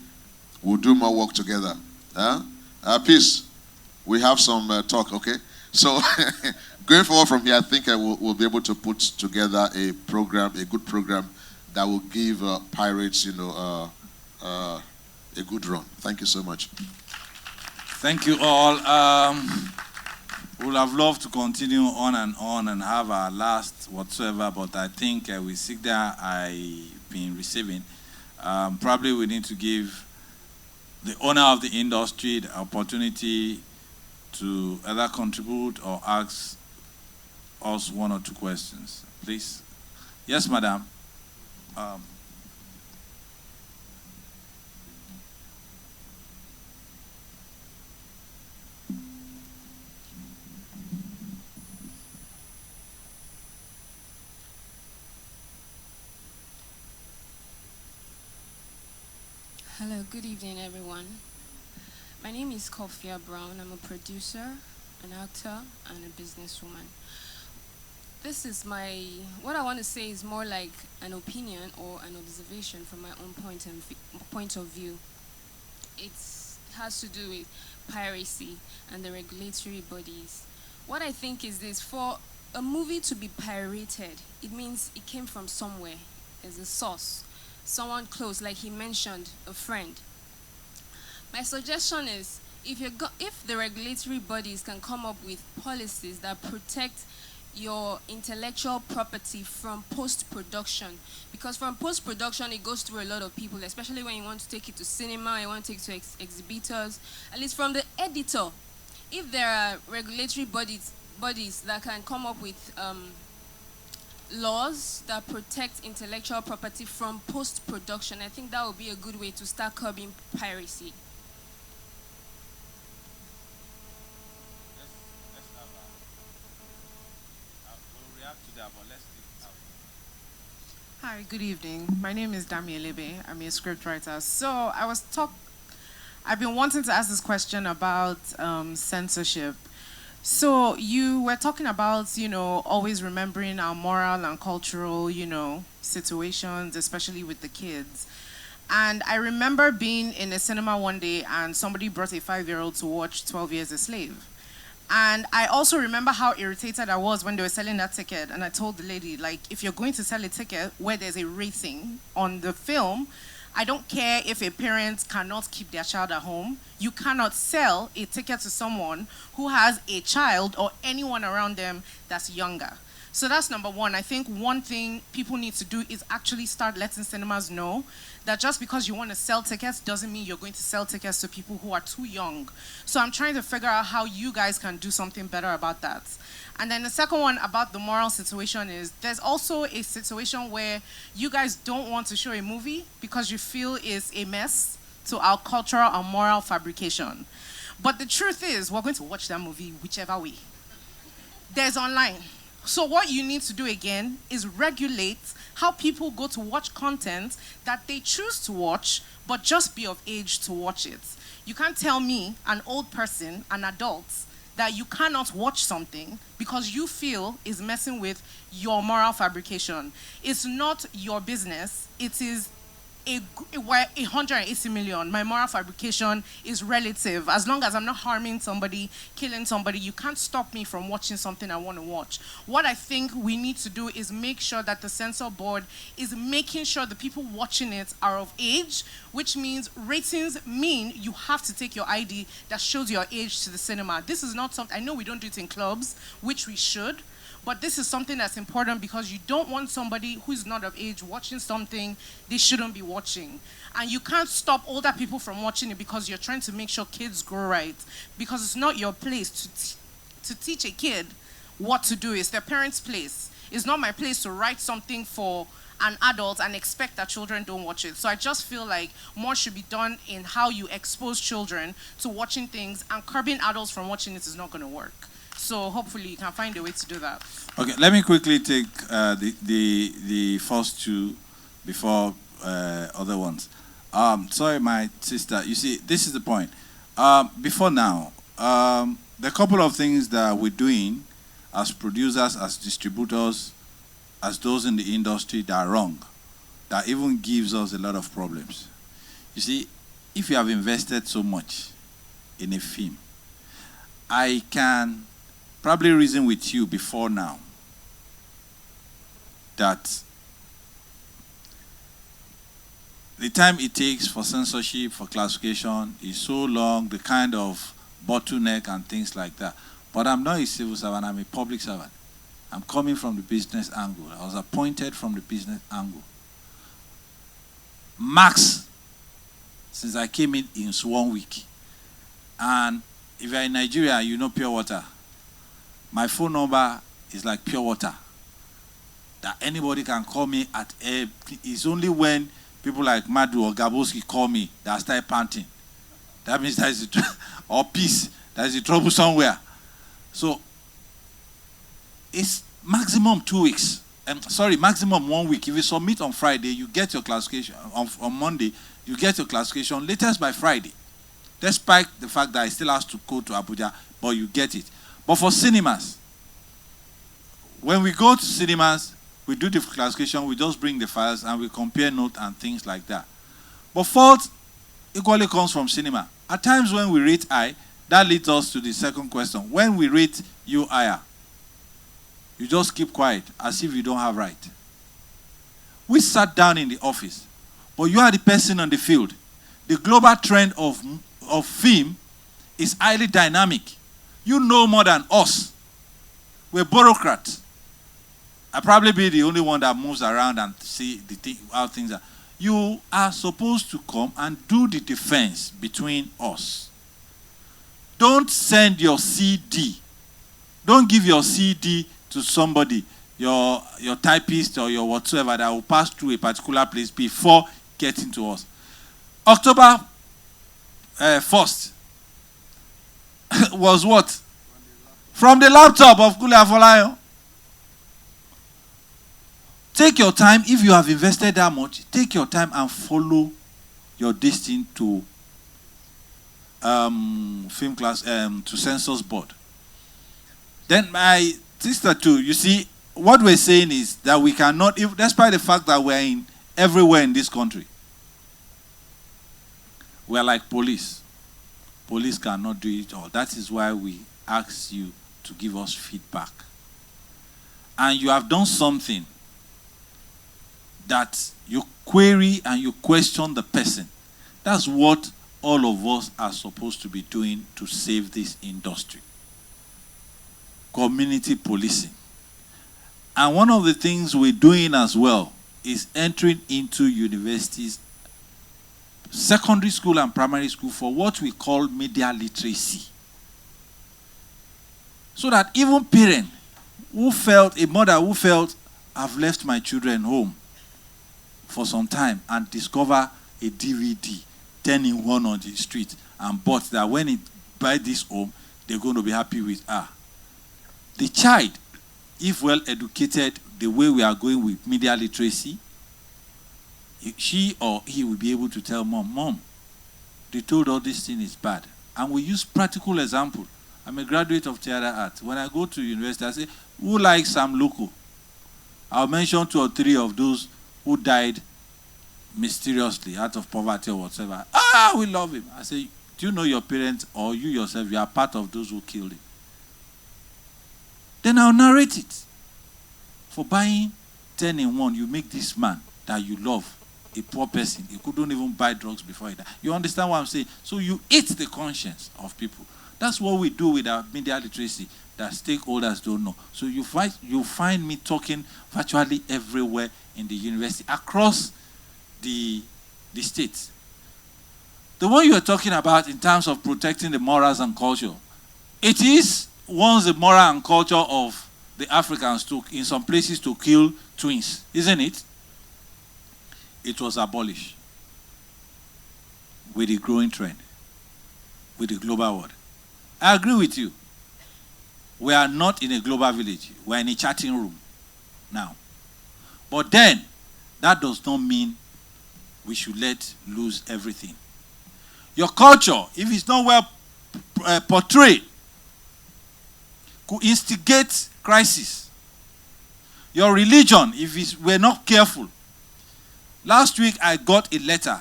we'll do more work together. Peace. We have some talk, okay? So going forward from here, I think we'll be able to put together a program, a good program that will give pirates, a good run. Thank you so much. Thank you all. We would have loved to continue on and have our last whatsoever, but I think with SIGDA I've been receiving. Probably we need to give the owner of the industry the opportunity to either contribute or ask us one or two questions. Please. Yes, madam. Hello, good evening, everyone. My name is Kofia Brown. I'm a producer, an actor, and a businesswoman. This is what I want to say is more like an opinion or an observation from my own point of view. It has to do with piracy and the regulatory bodies. What I think is this: for a movie to be pirated, it means it came from somewhere as a source. Someone close, like he mentioned, a friend. My suggestion is, if the regulatory bodies can come up with policies that protect your intellectual property from post-production, because from post-production it goes through a lot of people, especially when you want to take it to cinema, you want to take it to exhibitors, at least from the editor. If there are regulatory bodies that can come up with laws that protect intellectual property from post-production, I think that would be a good way to start curbing piracy. Hi, good evening. My name is Dami Elebe. I'm a scriptwriter. So I've been wanting to ask this question about censorship. So you were talking about, always remembering our moral and cultural, situations, especially with the kids. And I remember being in a cinema one day and somebody brought a 5-year-old to watch 12 Years a Slave. And I also remember how irritated I was when they were selling that ticket. And I told the lady, like, if you're going to sell a ticket where there's a rating on the film, I don't care if a parent cannot keep their child at home. You cannot sell a ticket to someone who has a child or anyone around them that's younger. So that's number one. I think one thing people need to do is actually start letting cinemas know that just because you want to sell tickets doesn't mean you're going to sell tickets to people who are too young. So I'm trying to figure out how you guys can do something better about that. And then the second one about the moral situation is there's also a situation where you guys don't want to show a movie because you feel it's a mess to our cultural and moral fabrication. But the truth is, we're going to watch that movie whichever way. There's online. So what you need to do again is regulate how people go to watch content that they choose to watch, but just be of age to watch it. You can't tell me, an old person, an adult, that you cannot watch something because you feel is messing with your moral fabrication. It's not your business. It is we're 180 million. My moral fabrication is relative. As long as I'm not harming somebody, killing somebody, you can't stop me from watching something I want to watch. What I think we need to do is make sure that the censor board is making sure the people watching it are of age, which means ratings mean you have to take your ID that shows your age to the cinema. This is not something, I know we don't do it in clubs, which we should, but this is something that's important because you don't want somebody who's not of age watching something they shouldn't be watching. And you can't stop older people from watching it because you're trying to make sure kids grow right. Because it's not your place to teach a kid what to do. It's their parents' place. It's not my place to write something for an adult and expect that children don't watch it. So I just feel like more should be done in how you expose children to watching things, and curbing adults from watching it is not going to work. So hopefully you can find a way to do that. Okay, let me quickly take the first two before other ones. Sorry, my sister. You see, this is the point. Before now, there are a couple of things that we're doing as producers, as distributors, as those in the industry that are wrong, that even gives us a lot of problems. You see, if you have invested so much in a film, I can probably reason with you before now that the time it takes for censorship, for classification is so long, the kind of bottleneck and things like that. But I'm not a civil servant, I'm a public servant. I'm coming from the business angle. I was appointed from the business angle. Max, since I came in 1 week. And if you're in Nigeria, you know pure water. My phone number is like pure water. That anybody can call me at a, it's only when people like Madu or Gaboski call me that I start panting. That means there is or peace. There is a trouble somewhere. So it's maximum 2 weeks. Sorry, maximum 1 week. If you submit on Friday, you get your classification. On Monday, you get your classification latest by Friday. Despite the fact that I still have to go to Abuja, but you get it. But for cinemas, when we go to cinemas, we do the classification, we just bring the files and we compare notes and things like that. But fault equally comes from cinema. At times when we rate I, that leads us to the second question. When we rate you higher, you just keep quiet as if you don't have right. We sat down in the office, but you are the person on the field. The global trend of film is highly dynamic. You know more than us. We're bureaucrats. I'll probably be the only one that moves around and see how things are. You are supposed to come and do the defense between us. Don't send your CD. Don't give your CD to somebody, your typist or your whatsoever, that will pass through a particular place before getting to us. October 1st was what? From the laptop of Kule Afolayan. Take your time. If you have invested that much, take your time and follow your destiny to film class, to census board. Then my sister too, you see, what we're saying is that we cannot, despite the fact that we're in everywhere in this country, we're like police. Police cannot do it all. That is why we ask you to give us feedback. And you have done something that you query and you question the person. That's what all of us are supposed to be doing to save this industry. Community policing. And one of the things we're doing as well is entering into universities, secondary school and primary school, for what we call media literacy. So that even parents who felt, a mother who felt, I've left my children home for some time and discover a DVD 10 in 1 on the street and bought that, when it buy this home, they're going to be happy with her. The child, if well educated the way we are going with media literacy, she or he will be able to tell mom, they told us this thing is bad. And we use practical example. I'm a graduate of theater art. When I go to university, I say, who likes Sam Loco? I'll mention 2 or 3 of those who died mysteriously out of poverty or whatever. We love him. I say, do you know your parents or you yourself, you are part of those who killed him? Then I'll narrate it. For buying 10 in 1, you make this man that you love a poor person. He couldn't even buy drugs before he died. You understand what I'm saying? So you eat the conscience of people. That's what we do with our media literacy that stakeholders don't know. So you find me talking virtually everywhere in the university, across the states. The one you are talking about in terms of protecting the morals and culture, it is once the moral and culture of the Africans took in some places to kill twins, isn't it? It was abolished with the growing trend, with the global world. I agree with you. We are not in a global village. We are in a chatting room now. But then, that does not mean we should let lose everything. Your culture, if it's not well portrayed, could instigate crisis. Your religion, if we're not careful. Last week, I got a letter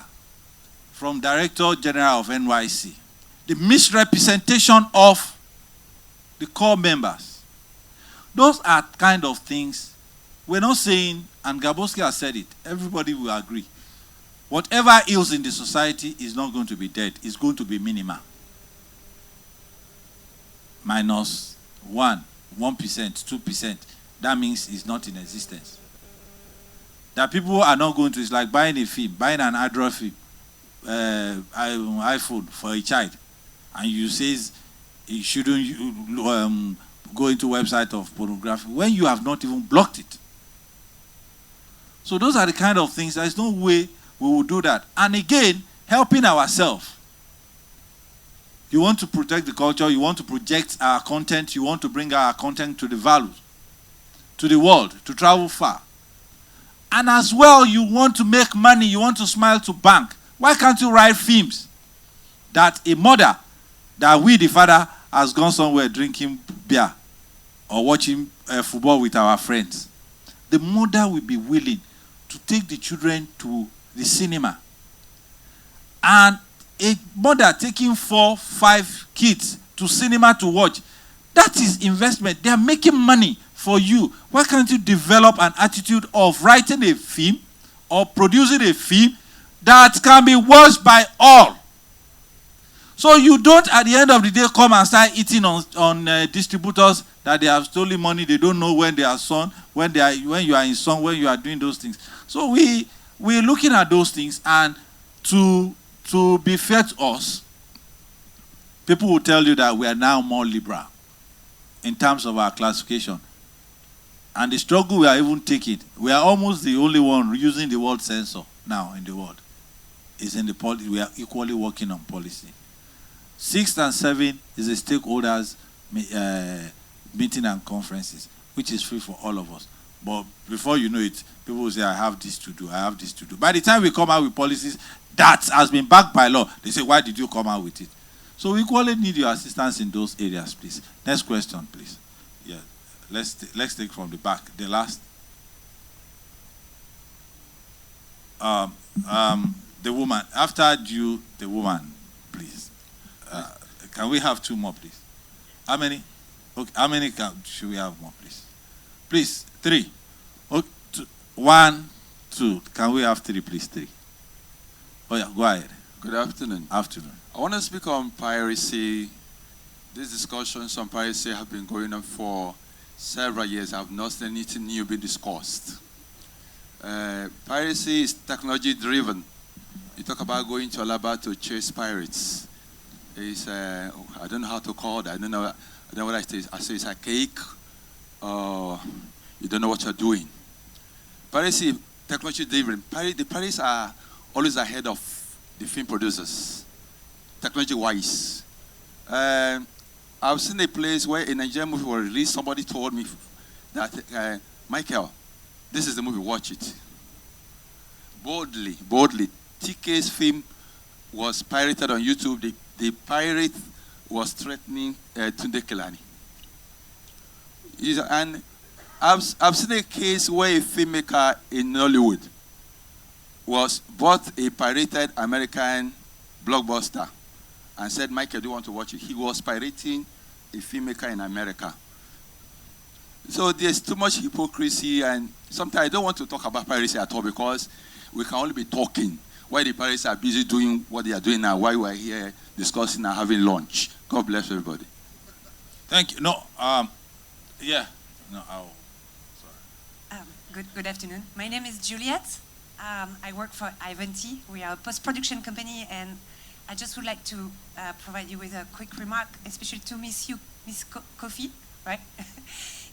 from Director General of NYC. The misrepresentation of the core members. Those are kind of things we're not saying, and Gaboski has said it, everybody will agree. whatever ills in the society is not going to be dead. It's going to be minimal. Minus 1%, 2%. That means it's not in existence. That people are not going to, it's like buying a film, buying an Android film, iPhone for a child, and you say you shouldn't go into website of pornography when you have not even blocked it. So those are the kind of things. There's no way we will do that. And again, helping ourselves. You want to protect the culture, you want to project our content, you want to bring our content to the values, to the world, to travel far. And as well, you want to make money, you want to smile to bank. Why can't you write films that a mother, that we, the father, has gone somewhere drinking beer or watching football with our friends? The mother will be willing to take the children to the cinema. And a mother taking 4, 5 kids to cinema to watch, that is investment. They are making money for you. Why can't you develop an attitude of writing a film or producing a film that can be watched by all? So you don't, at the end of the day, come and start eating on distributors that they have stolen money. They don't know when they are son, when you are in song, when you are doing those things. So we're looking at those things, and to be fair to us, people will tell you that we are now more liberal in terms of our classification. And the struggle we are even taking, we are almost the only one using the word censor now in the world. Is in the we are equally working on policy. 6th and 7th is the stakeholders meeting and conferences, which is free for all of us. But before you know it, people will say, I have this to do, I have this to do. By the time we come out with policies that has been backed by law, they say, why did you come out with it? So we equally need your assistance in those areas, please. Next question, please. Yeah, let's take from the back. The last. The woman. After you, the woman, please. Can we have 2 more, please? How many? Okay, how many should we have more, please? Please, 3. Okay, 1, 2. Can we have 3, please? 3. Oh yeah, go ahead. Good afternoon. Afternoon. I want to speak on piracy. These discussions on piracy have been going on for several years. I have not seen anything new being discussed. Piracy is technology driven. You talk about going to Alaba to chase pirates. It's I don't know how to call it. I don't know what I say. I say it's a cake. You don't know what you're doing. Piracy, technology driven. The pirates are always ahead of the film producers, technology-wise. I've seen a place where a Nigerian movie was released. Somebody told me that, Michael, this is the movie, watch it. Boldly. TK's film was pirated on YouTube. The pirate was threatening Tunde Kelani. And I've seen a case where a filmmaker in Nollywood bought a pirated American blockbuster and said, Michael, do you want to watch it? He was pirating a filmmaker in America. So there's too much hypocrisy, and sometimes I don't want to talk about piracy at all because we can only be talking while the pirates are busy doing what they are doing now, while we're here discussing and having lunch. God bless everybody. Thank you. No, yeah. No, Good afternoon. My name is Juliet. I work for Ivanti. We are a post-production company, and I just would like to provide you with a quick remark, especially to Miss Kofi, right?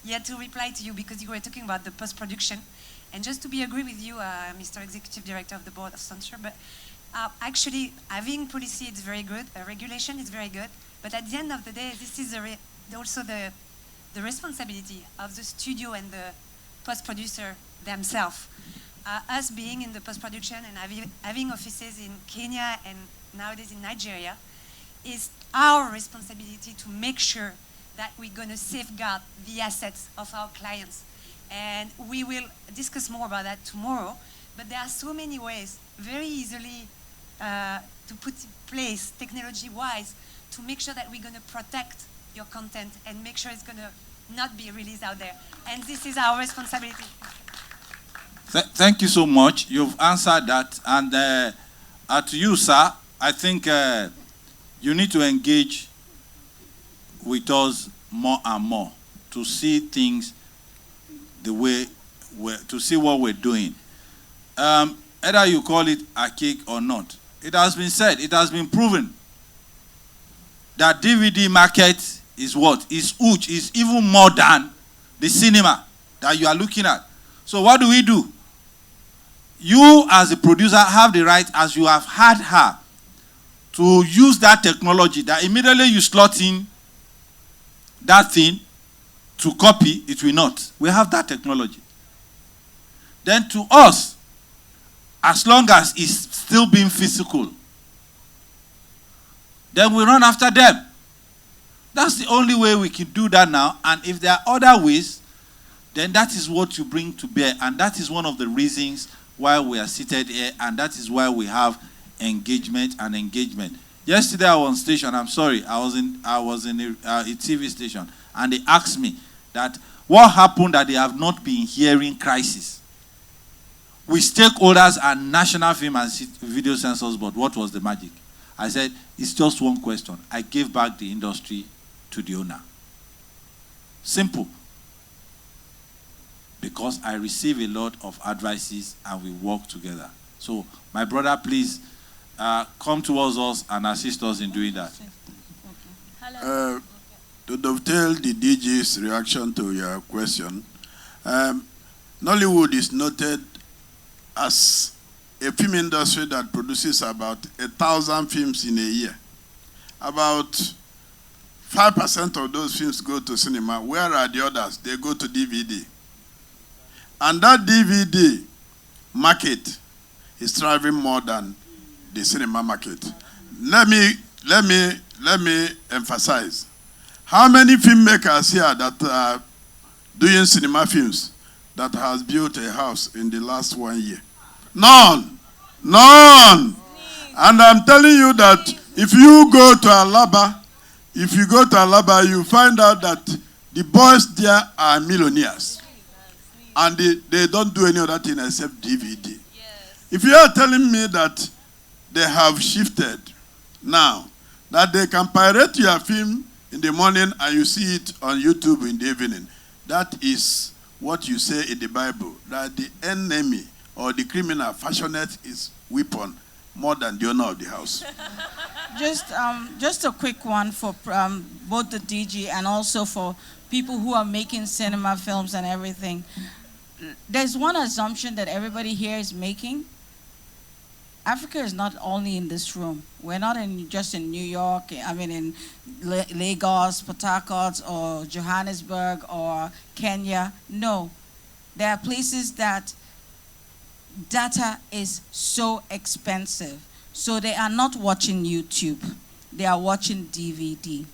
Yeah, to reply to you because you were talking about the post-production. And just to be agree with you, Mr. Executive Director of the Board of Censure, but actually having policy is very good, regulation is very good, but at the end of the day, this is also the responsibility of the studio and the post-producer themselves. Us being in the post-production and having offices in Kenya and nowadays in Nigeria, is our responsibility to make sure that we're going to safeguard the assets of our clients. And we will discuss more about that tomorrow, but there are so many ways, very easily to put in place, technology-wise, to make sure that we're going to protect your content and make sure it's going to not be released out there. And this is our responsibility. Thank you so much. You've answered that. And to you, sir, I think you need to engage with us more and more to see things the way to see what we're doing. Either you call it archaic or not. It has been said, it has been proven that DVD market is what? Is huge, is even more than the cinema that you are looking at. So what do? You as a producer have the right, as you have had her, to use that technology that immediately you slot in that thing to copy, it will not. We have that technology. Then to us, as long as it's still being physical, then we run after them. That's the only way we can do that now. And if there are other ways, then that is what you bring to bear. And that is one of the reasons why we are seated here, and that is why we have engagement and engagement. Yesterday I was on station, I'm sorry, I was in a TV station, and they asked me that what happened that they have not been hearing crisis. With stakeholders and National Film and Video Censors Board, what was the magic? I said, it's just one question. I gave back the industry to the owner. Simple. Because I receive a lot of advices and we work together. So, my brother, please come towards us and assist us in doing that. To dovetail the DG's reaction to your question, Nollywood is noted as a film industry that produces about 1,000 films in a year. About 5% of those films go to cinema. Where are the others? They go to DVD. And that DVD market is thriving more than the cinema market. Let me emphasize. How many filmmakers here that are doing cinema films that has built a house in the last 1 year? None. None. And I'm telling you that if you go to Alaba, you find out that the boys there are millionaires. And they don't do any other thing except DVD. If you are telling me that they have shifted now, that they can pirate your film in the morning and you see it on YouTube in the evening, that is what you say in the Bible, that the enemy or the criminal fashioneth his weapon more than the owner of the house. Just a quick one for both the DG and also for people who are making cinema films and everything. There's one assumption that everybody here is making. Africa is not only in this room. We're not just in New York, in Lagos, Port Harcourt, or Johannesburg, or Kenya. No. There are places that data is so expensive. So they are not watching YouTube. They are watching DVD.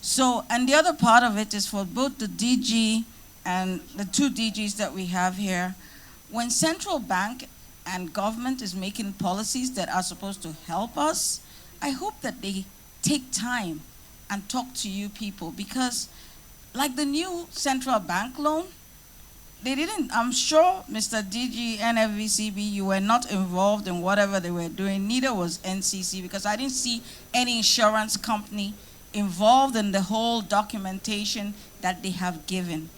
So, and the other part of it is for both the DG and the two DGs that we have here, when central bank and government is making policies that are supposed to help us, I hope that they take time and talk to you people, because like the new central bank loan, they didn't, I'm sure Mr. DG, NFVCB, you were not involved in whatever they were doing, neither was NCC, because I didn't see any insurance company involved in the whole documentation that they have given.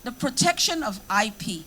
The protection of IP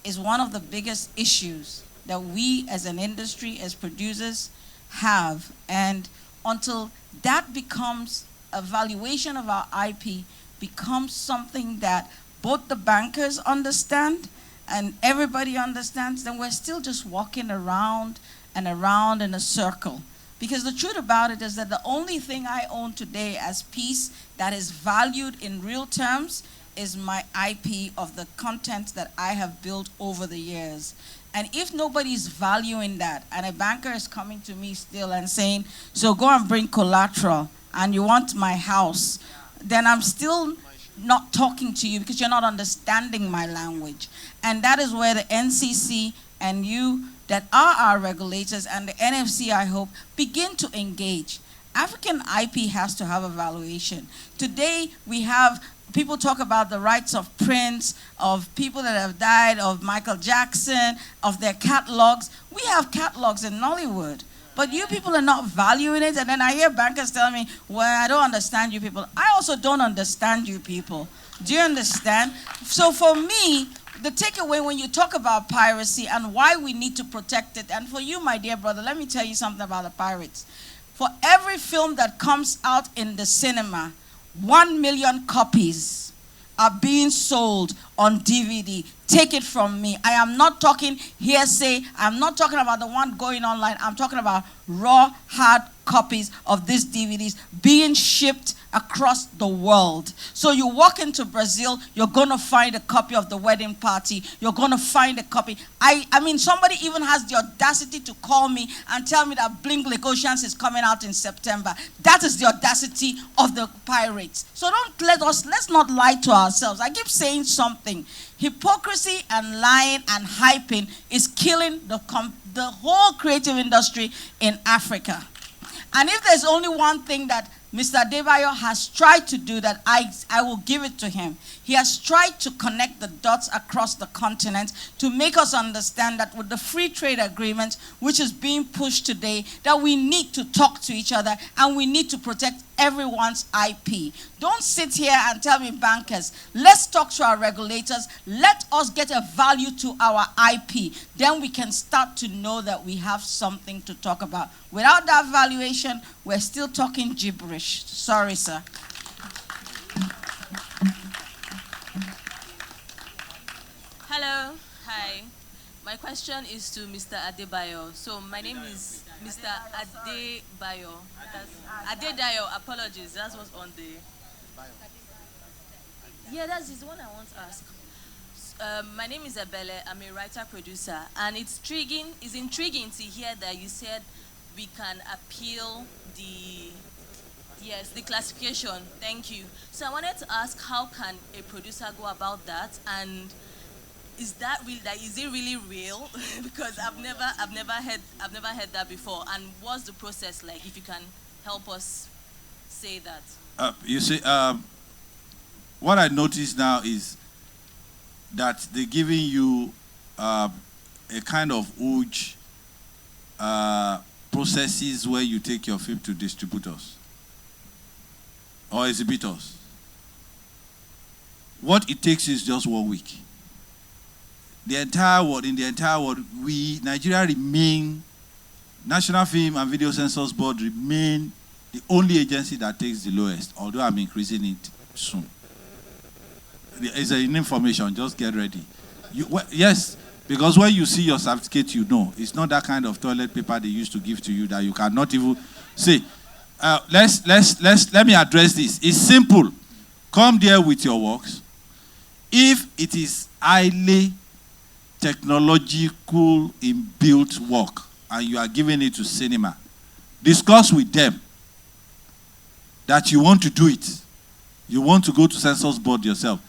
is one of the biggest issues that we as an industry, as producers, have. And until that becomes, a valuation of our IP becomes something that both the bankers understand and everybody understands, then we're still just walking around and around in a circle. Because the truth about it is that the only thing I own today as piece that is valued in real terms is my IP of the content that I have built over the years. And if nobody's valuing that, and a banker is coming to me still and saying, so go and bring collateral, and you want my house, then I'm still not talking to you because you're not understanding my language. And that is where the NCC and you that are our regulators and the NFC, I hope, begin to engage. African IP has to have a valuation. Today, we have people talk about the rights of Prince, of people that have died, of Michael Jackson, of their catalogs. We have catalogs in Nollywood, but you people are not valuing it. And then I hear bankers telling me, well, I don't understand you people. I also don't understand you people. Do you understand? So for me, the takeaway when you talk about piracy and why we need to protect it, and for you, my dear brother, let me tell you something about the pirates. For every film that comes out in the cinema, 1 million copies are being sold on DVD. Take it from me. I am not talking hearsay. I'm not talking about the one going online. I'm talking about raw, hard copies of these DVDs being shipped across the world. So you walk into Brazil, you're going to find a copy of The Wedding Party. You're going to find a copy. I mean, somebody even has the audacity to call me and tell me that Blink Oceans is coming out in September. That is the audacity of the pirates. So let's not lie to ourselves. I keep saying something. Hypocrisy and lying and hyping is killing the whole creative industry in Africa. And if there's only one thing that Mr. Adebayo has tried to do, that I will give it to him. He has tried to connect the dots across the continent to make us understand that with the free trade agreement, which is being pushed today, that we need to talk to each other and we need to protect everyone's IP. Don't sit here and tell me, bankers, let's talk to our regulators. Let us get a value to our IP. Then we can start to know that we have something to talk about. Without that valuation, we're still talking gibberish. Sorry, sir. Hello, hi. My question is to Mr. Adebayo. So my name is Mr. Adebayo. Adedayo, apologies. That was on the... Yeah, that's the one I want to ask. My name is Abele. I'm a writer-producer. And it's intriguing to hear that you said we can appeal the classification. Thank you. So I wanted to ask, how can a producer go about that? And is it really real? Because I've never heard that before. And what's the process like? If you can help us say that. You see, what I notice now is that they're giving you a kind of huge processes where you take your film to distributors or exhibitors. What it takes is just 1 week. In the entire world, Nigeria remain, National Film and Video Censors Board remain the only agency that takes the lowest, although I'm increasing it soon. It's an information, just get ready. Yes, because when you see your certificate, you know. It's not that kind of toilet paper they used to give to you that you cannot even see. Let me address this. It's simple. Come there with your works. If it is highly technological inbuilt work and you are giving it to cinema, discuss with them that you want to do it. You want to go to Censors Board yourself.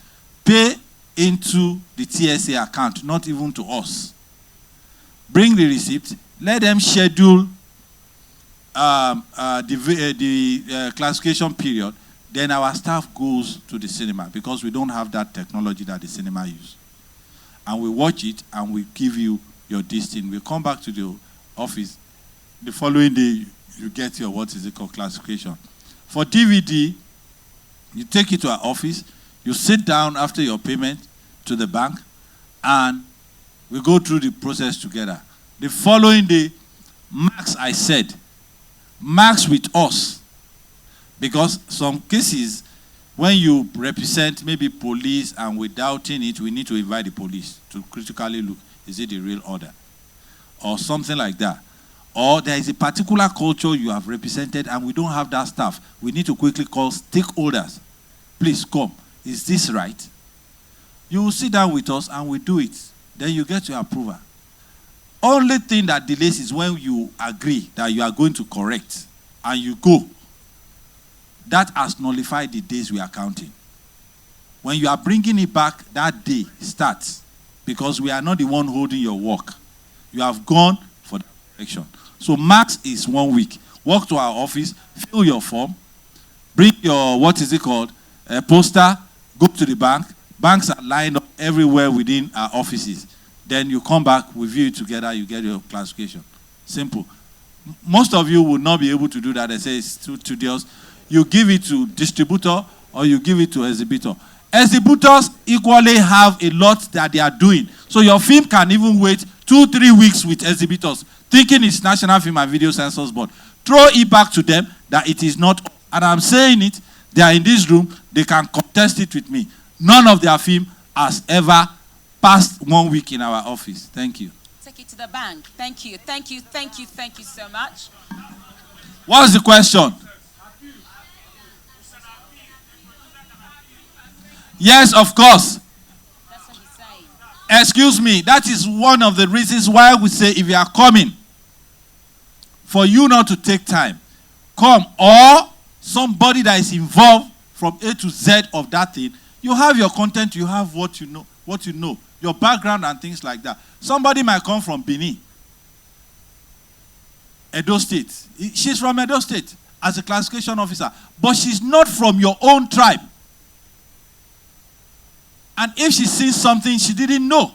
Pay into the TSA account, not even to us. Bring the receipt. Let them schedule the classification period. Then our staff goes to the cinema because we don't have that technology that the cinema use. And we watch it and we give you your listing. We come back to the office. The following day, you get your, classification. For DVD, you take it to our office. You sit down after your payment to the bank, and we go through the process together. The following day, max with us. Because some cases, when you represent maybe police and we're doubting it, we need to invite the police to critically look, is it the real order? Or something like that. Or there is a particular culture you have represented and we don't have that staff. We need to quickly call stakeholders. Please come. Is this right? You will sit down with us and we do it. Then you get your approval. Only thing that delays is when you agree that you are going to correct and you go. That has nullified the days we are counting. When you are bringing it back, that day starts. Because we are not the one holding your work. You have gone for the correction. So max is 1 week. walk to our office, fill your form, bring your, what is it called, poster, go to the bank. Banks are lined up everywhere within our offices. Then you come back, we view it together, you get your classification. Simple. Most of you will not be able to do that. They say it's too tedious. You give it to distributor or you give it to exhibitor. Exhibitors equally have a lot that they are doing. So your film can even wait 2-3 weeks with exhibitors, thinking it's National Film and Video Censors Board. Throw it back to them that it is not. And I'm saying it, they are in this room, they can contest it with me. None of their film has ever passed 1 week in our office. Thank you. Take it to the bank. Thank you, thank you, thank you, thank you so much. What's the question? Yes, of course. Excuse me, that is one of the reasons why we say if you are coming, for you not to take time, come, or somebody that is involved from A to Z of that thing, you have your content, you have what you know, your background and things like that. Somebody might come from Benin, Edo State. She's from Edo State as a classification officer, but she's not from your own tribe. And if she sees something she didn't know,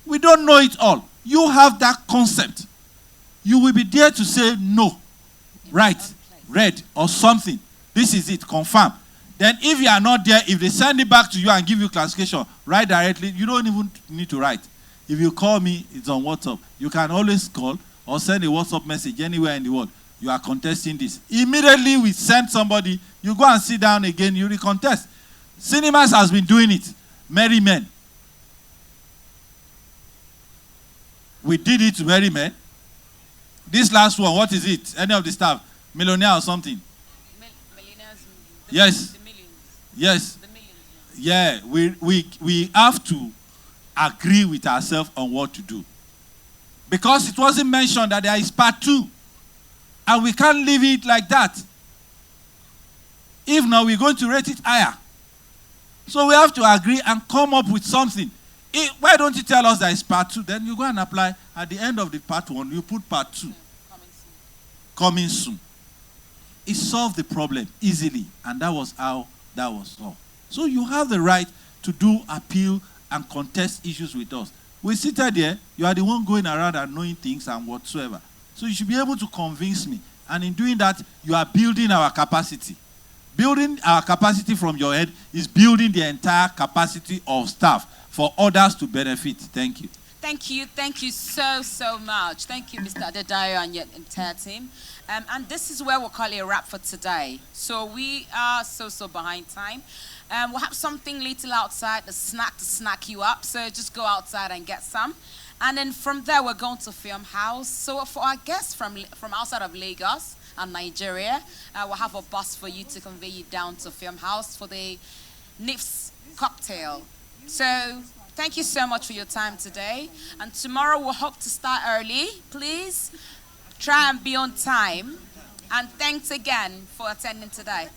we don't know it all. You have that concept. You will be there to say no, right, red, or something. This is it, confirm. Then if you are not there, if they send it back to you and give you classification, write directly. You don't even need to write. If you call me, it's on WhatsApp. You can always call or send a WhatsApp message anywhere in the world. You are contesting this. Immediately we send somebody, you go and sit down again, you recontest. Cinemas has been doing it. Merry Men. We did it to Merry Men. This last one, what is it? Any of the staff? Millionaire or something? Yes. Yes. Yeah, we have to agree with ourselves on what to do. Because it wasn't mentioned that there is part 2. And we can't leave it like that. If not, we're going to rate it higher. So we have to agree and come up with something. Why don't you tell us that it's part 2? Then you go and apply. At the end of the part 1, you put part 2. Coming soon. It solved the problem easily. And that was how that was solved. So you have the right to do appeal and contest issues with us. We seated there. You are the one going around and knowing things and whatsoever. So you should be able to convince me. And in doing that, you are building our capacity. Building our capacity from your head is building the entire capacity of staff for others to benefit. Thank you. Thank you so much. Thank you, Mr. Adedayo and your entire team. And this is where we'll call it a wrap for today. So we are so behind time. We'll have something little outside, a snack to snack you up. So just go outside and get some. And then from there, we're going to Film House. So for our guests from outside of Lagos and Nigeria, we'll have a bus for you to convey you down to Film House for the NIFS cocktail. So thank you so much for your time today. And tomorrow we'll hope to start early. Please try and be on time. And thanks again for attending today.